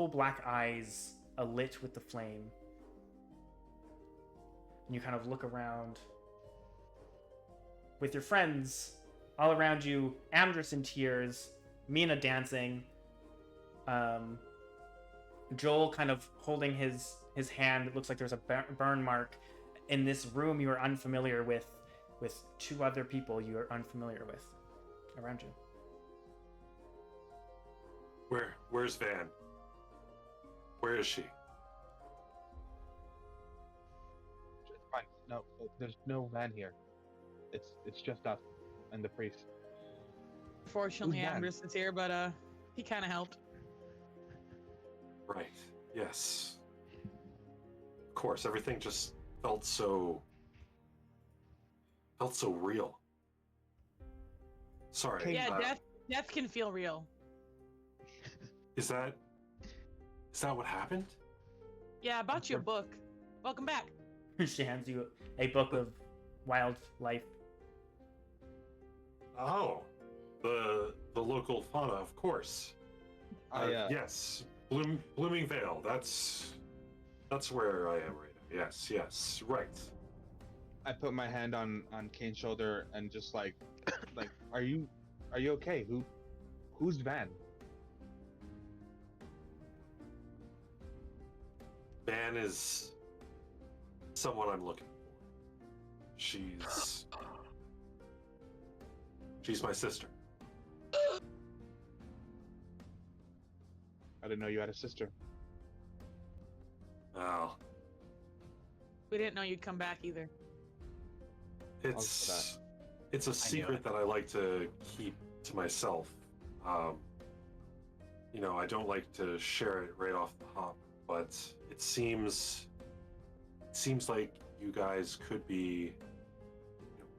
black eyes alit with the flame. And you kind of look around with your friends all around you, Amdrus in tears, Mena dancing, Joel kind of holding his hand. It looks like there's a burn mark in this room you are unfamiliar with two other people you are unfamiliar with around you. Where's Van? Where is she? It's fine. No, there's no van here. It's just us and the priest. Fortunately, Who's that? Amdrus is here, but he kind of helped. Right. Yes. Of course, everything just felt so real. Sorry. Cain, Yeah, death can feel real. Is that what happened? Yeah, I bought you a book. Welcome back. She hands you a book of wildlife. Oh, the local fauna, of course. Yes, Blooming Vale. That's where I am right now. Yes, right. I put my hand on Cain's shoulder and just like, are you okay? Who's Van? Van is someone I'm looking for. She's my sister. I didn't know you had a sister. Well, We didn't know you'd come back either. it's a secret that I like to keep to myself. I don't like to share it right off the hop, but it seems like you guys could be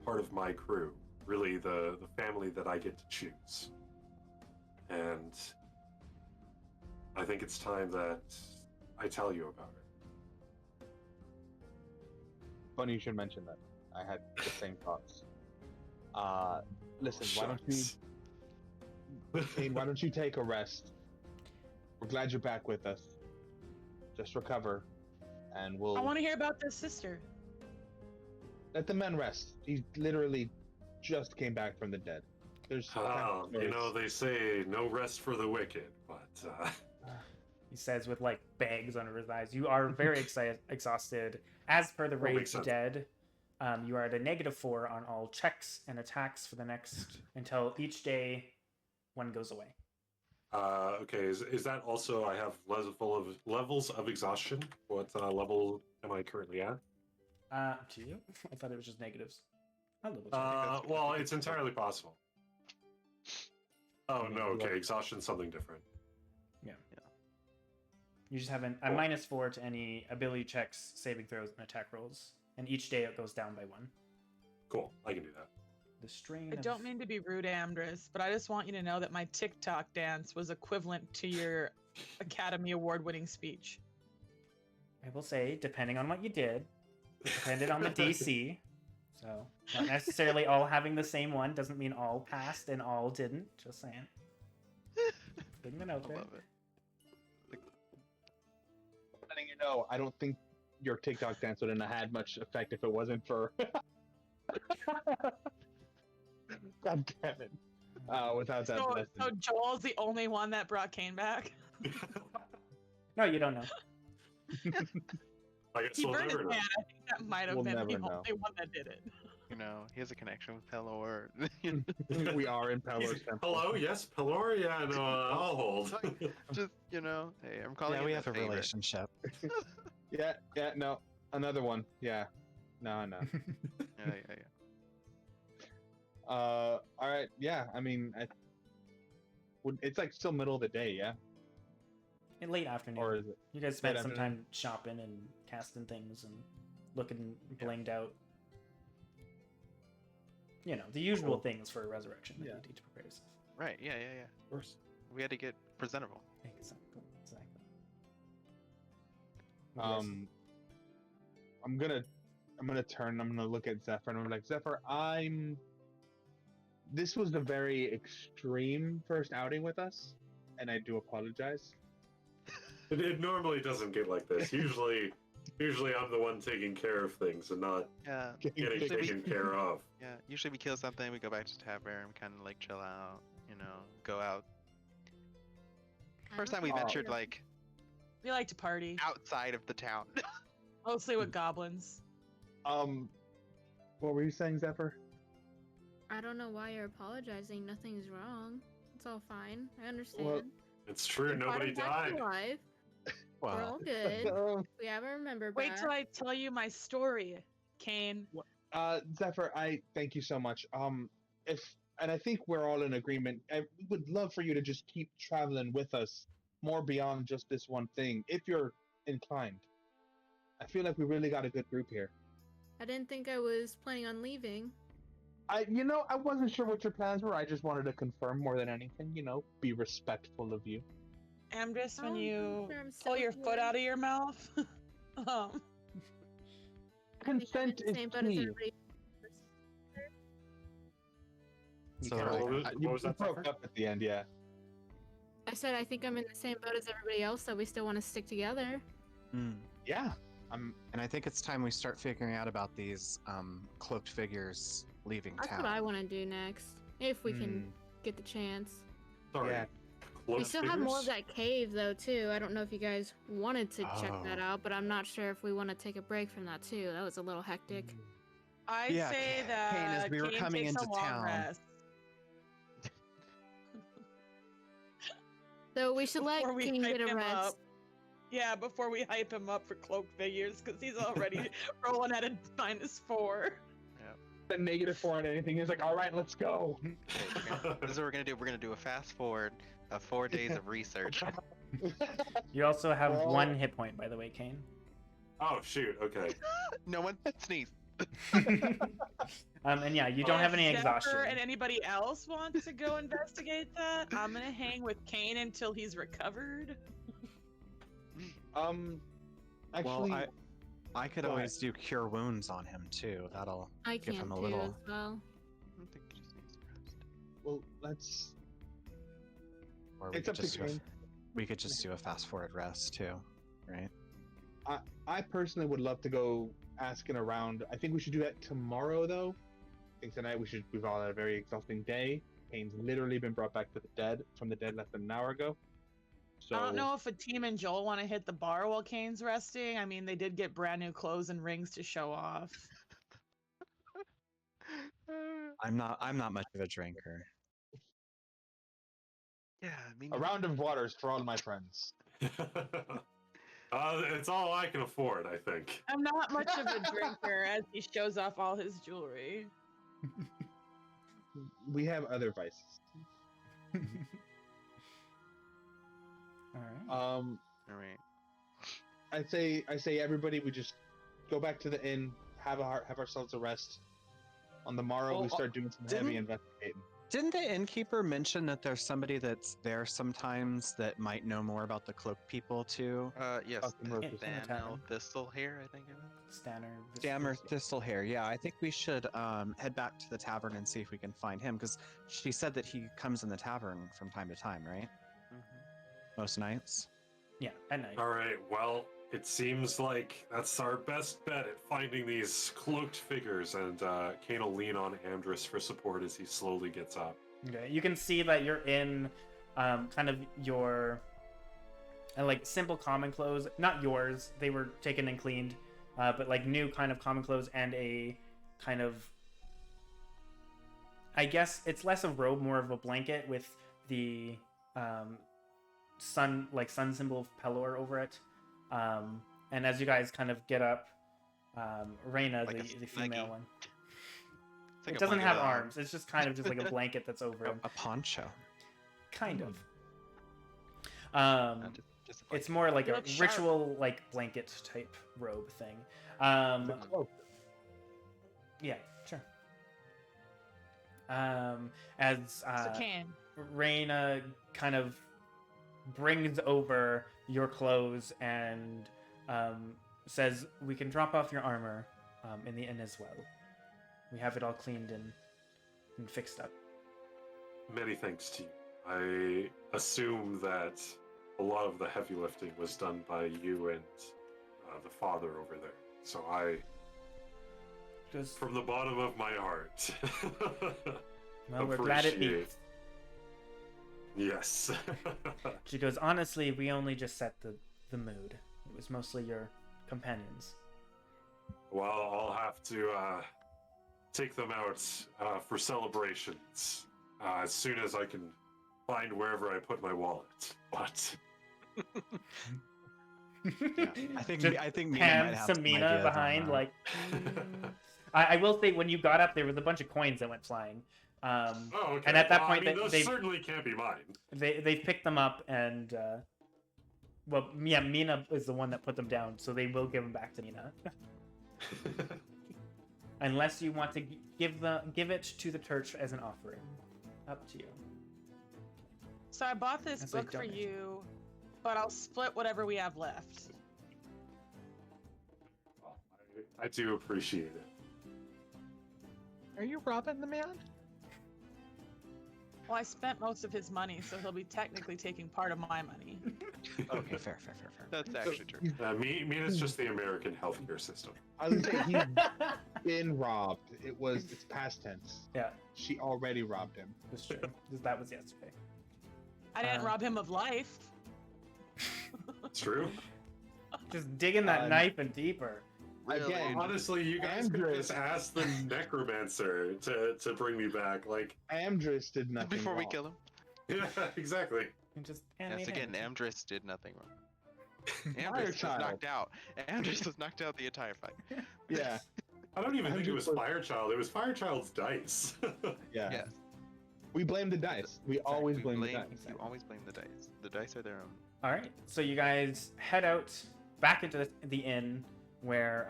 part of my crew, really the family that I get to choose. And I think it's time that I tell you about her. Funny you should mention that. I had the same thoughts. Listen, Shucks. Cain, why don't you take a rest? We're glad you're back with us. Just recover, and I we'll want to hear about this sister. let the men rest. He literally just came back from the dead. There's You know, they say no rest for the wicked, but He says with like bags under his eyes. You are very exhausted. As per the That makes Rage sense. Dead, you are at a -4 on all checks and attacks for the next until each day one goes away. okay. Is that also? I have levels of exhaustion. What level am I currently at? To you? I thought it was just negatives. I'll double check. Well, it's entirely possible. Oh no. Okay, exhaustion's something different. You just have a -4 to any ability checks, saving throws, and attack rolls, and each day it goes down by 1. Cool. I can do that. The strain. I don't mean to be rude, Amdrus, but I just want you to know that my TikTok dance was equivalent to your Academy Award-winning speech. I will say, depending on what you did, it depended on the DC. So, not necessarily all having the same one doesn't mean all passed and all didn't. Just saying. Putting it out I there. love it. letting you know, I don't think your TikTok dance wouldn't have had much effect if it wasn't for. God damn it! Without that So, blessing. so Joel's the only one that brought Cain back? No, you don't know. I guess He we'll burned his never know. hand. I think that might have We'll been the never know. only one that did it. You know, he has a connection with Pelor. We are in Pelor's He's- temple. Hello, yes, Pelor. Yeah, no, I'll hold. Just, you know, hey, I'm calling Yeah, it we a have a favor. relationship. Yeah, no, another one. Yeah, no. Yeah. All right. Yeah, I mean, it's like still middle of the day, yeah, In late afternoon. or is it? You guys spent Late some afternoon. time shopping and casting things and looking blinged out. You know, the usual Cool. things for a resurrection that Yeah. you need to prepare yourself. Right, yeah. Of course. We had to get presentable. Exactly. I'm gonna turn. I'm gonna look at Zephyr and I'm like, Zephyr, This was a very extreme first outing with us, and I do apologize. It normally doesn't get like this. Usually I'm the one taking care of things and not Yeah, getting Usually we- taken care of. yeah. Usually we kill something, we go back to tavern, kind of like chill out, you know, go out. First time we Oh. ventured like We like to party, outside of the town. mostly with goblins. What were you saying, Zephyr? I don't know why you're apologizing. Nothing's wrong. It's all fine. I understand. Well, It's true, You're nobody back to died. life. We're all Well, good. We have a remember Wait back. till I tell you my story, Cain. Zephyr, I thank you so much. And I think we're all in agreement. I would love for you to just keep traveling with us more beyond just this one thing, if you're inclined. I feel like we really got a good group here. I didn't think I was planning on leaving. I wasn't sure what your plans were. I just wanted to confirm more than anything. Be respectful of you. Amdrus, when Oh, you sure, I'm pull so your foot good. out of your mouth, I think I'm in Consent the is same boat as key. everybody. You So, can't- like, What was that, broke Zephyr? up at the end, yeah. I said I think I'm in the same boat as everybody else, so we still want to stick together. Yeah. and I think it's time we start figuring out about these cloaked figures leaving That's town. what I want to do next, if we can get the chance. Sorry. Yeah. We Cloaked still have more of figures? that cave though too. I don't know if you guys wanted to check that Oh. out, but I'm not sure if we want to take a break from that too. That was a little hectic. I'd Yeah, say Cain, that as we were Cain coming takes a into long town- rest So we should let before we King hype get a him rest. up. Yeah, before we hype him up for cloaked figures, because he's already rolling at a -4. The -4 on anything. He's like, all right, let's go. This is what we're gonna do. We're gonna do a fast forward of 4 days of research. You also have Well- 1 hit point, by the way, Cain. Oh shoot, okay. No one sneezed. And yeah, you don't have any If Zephyr exhaustion. and anybody else wants to go investigate that, I'm gonna hang with Cain until he's recovered. Actually, Well, I could Go ahead. always do cure wounds on him too. That'll I give can him a too little. as well. I don't think he just needs rest. well, let's. Or we It's could up to just do a, Cain. we could just do a fast forward rest too, right? I personally would love to go asking around. I think we should do that tomorrow, though. I think tonight we've all had a very exhausting day. Cain's literally been brought back from the dead less than an hour ago. So I don't know if Fatim and Joel want to hit the bar while Cain's resting. I mean, they did get brand new clothes and rings to show off. I'm not much of a drinker. Yeah, I mean, a round of waters for all my friends. It's all I can afford, I think. I'm not much of a drinker as he shows off all his jewelry. We have other vices. All right. all right. I say everybody, we just go back to the inn, have ourselves a rest. On the morrow, Well, we start doing some didn't- heavy investigating. Didn't the innkeeper mention that there's somebody that's there sometimes that might know more about the cloak people too? Yes, Fucking Murphy. In the Daniel tavern. Thistle here, I think it is. Stanner. Dammer Thistlehair. Yeah, I think we should head back to the tavern and see if we can find him because she said that he comes in the tavern from time to time, right? Most nights. Yeah, at night. All right, well, it seems like that's our best bet at finding these cloaked figures, and Cain will lean on Amdrus for support as he slowly gets up. Okay, you can see that you're in kind of your like simple common clothes, not yours. They were taken and cleaned, but like new kind of common clothes and a kind of, I guess it's less a robe, more of a blanket with the sun symbol of Pelor over it. And as you guys kind of get up, Reyna, Like the a female snuggie. one, It's like it a doesn't blanket have with arms. It's just kind of just like a blanket that's over him. A poncho. Kind of. Just a It's blanket. more like It a looks sharp. ritual, like blanket type robe thing. The cloak. Yeah, sure. As So Cain. Reyna kind of brings over your clothes and says, "We can drop off your armor in the inn as well. We have it all cleaned and fixed up." Many thanks to you. I assume that a lot of the heavy lifting was done by you and the father over there. So I, Just, from the bottom of my heart, well, we're glad it appreciate- beats. Yes. She goes, "Honestly, we only just set the mood. It was mostly your companions." Well, I'll have to take them out for celebrations as soon as I can find wherever I put my wallet. But I think Just I think Mena might Hand have some Samina ideas on behind, that. like. I will say, when you got up, there was a bunch of coins that went flying. oh, okay. And at that Well, point, I mean, those they certainly can't be mine. they picked them up, and well, yeah, Mena is the one that put them down, so they will give them back to Mena, unless you want to give it to the church as an offering. Up to you. So I bought this That's a book for donation. you, but I'll split whatever we have left. Well, I do appreciate it. Are you robbing the man? Well, I spent most of his money, so he'll be technically taking part of my money. Okay, fair. That's actually true. Mina's just the American healthcare system. I was gonna say he's been robbed. It's past tense. Yeah, She already robbed him. that's true. That was yesterday. I didn't rob him of life. True. Just digging that knife in deeper. Again, Honestly, you guys could Amdrus. just ask the necromancer to bring me back. Like, Amdrus did nothing Before we wrong. kill him. yeah, exactly. And just Yes, animate again, him. Amdrus did nothing wrong. Fire Amdrus was child. knocked out. Amdrus was knocked out the entire fight. Yeah, I don't even think it was 100%. Firechiled. It was Firechild's dice. yeah. Yes. We blame the dice. We always We blame the blame, dice. you always blame the dice. The dice are their own. All right, so you guys head out back into the inn where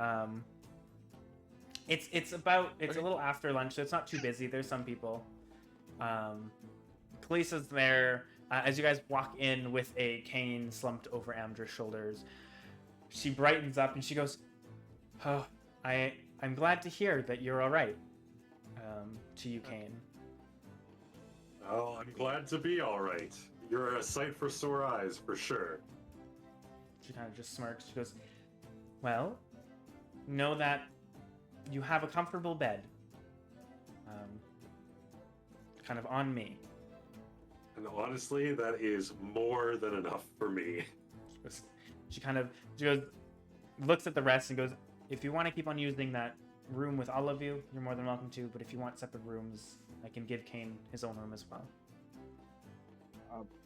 it's a little after lunch, so it's not too busy. There's some people. Kalisa's there. As you guys walk in with a Cain slumped over Amdra's shoulders, she brightens up and she goes, "Oh, I'm glad to hear that you're all right." To you, Cain. Oh, I'm glad to be all right. You're a sight for sore eyes, for sure. She kind of just smirks. She goes, Well, know that you have a comfortable bed. Kind of on me. And honestly, that is more than enough for me. She goes, looks at the rest and goes, if you want to keep on using that room with all of you, you're more than welcome to, but if you want separate rooms, I can give Cain his own room as well.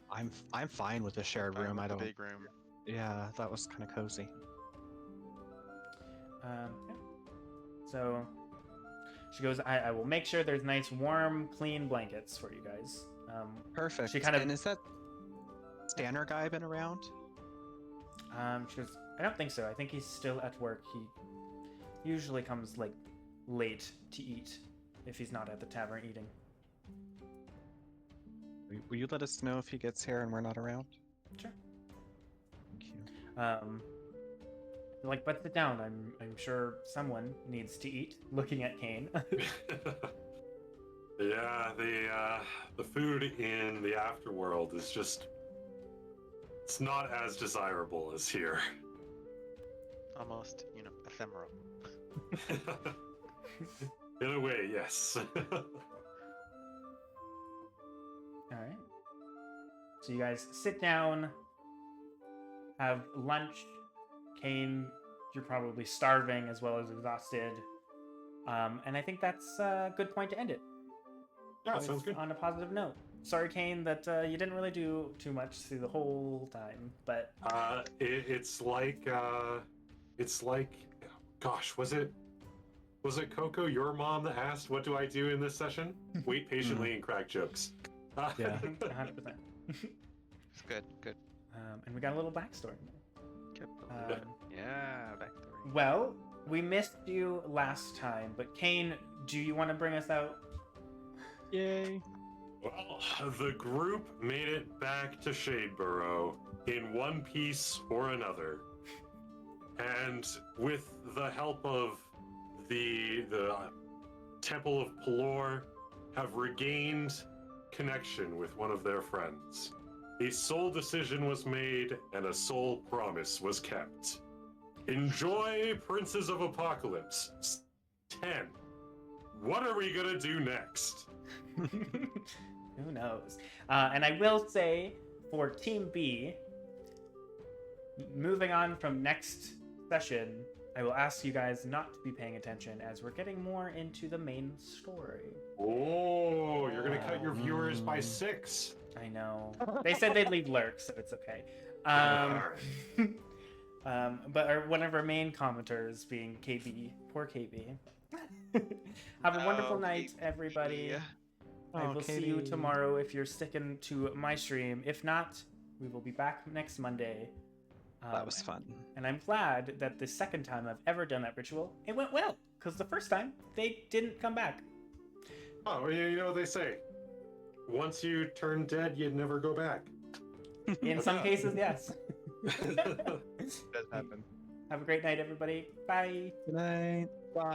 I'm fine with the shared Fine room. with I the don't. big room. Yeah, that was kind of cozy. Yeah. So she goes, I will make sure there's nice, warm, clean blankets for you guys. Perfect. She kind of, And is that Stanner guy been around? she goes, I don't think so. I think he's still at work. He usually comes like late to eat if he's not at the tavern eating. Will you let us know if he gets here and we're not around? Sure. Thank you. Like, but sit down. I'm sure someone needs to eat. Looking at Cain. Yeah, the food in the afterworld is just, it's not as desirable as here. Almost, ephemeral. In a way, yes. All right. So you guys sit down, have lunch. Cain, you're probably starving as well as exhausted. And I think that's a good point to end it. Yeah, With- sounds good. On a positive note. Sorry, Cain, that you didn't really do too much through the whole time, but It's like, gosh, was it Coco, your mom, that asked, "What do I do in this session?" Wait patiently and crack jokes. Yeah. 100%. It's good. And we got a little backstory. Yeah, backstory. Well, we missed you last time, but Cain, do you want to bring us out? Yay. Well, the group made it back to Shadeborough in one piece or another. And with the help of the Temple of Pelor, have regained connection with one of their friends. A soul decision was made and a soul promise was kept. Enjoy Princes of Apocalypse 10. What are we gonna do next? Who knows? And I will say, for Team B, moving on from next session, I will ask you guys not to be paying attention as we're getting more into the main story. Oh, you're gonna cut your viewers by 6. I know. They said they'd leave lurks, so it's okay. But one of our main commenters being KB. Poor KB. Have a wonderful night, everybody. I will see you tomorrow if you're sticking to my stream. If not, we will be back next Monday. That was fun. And I'm glad that the second time I've ever done that ritual, it went well. Because the first time, they didn't come back. Oh, you know what they say. Once you turn dead, you'd never go back. In some cases, yes. Does happen. Have a great night, everybody. Bye. Good night. Bye.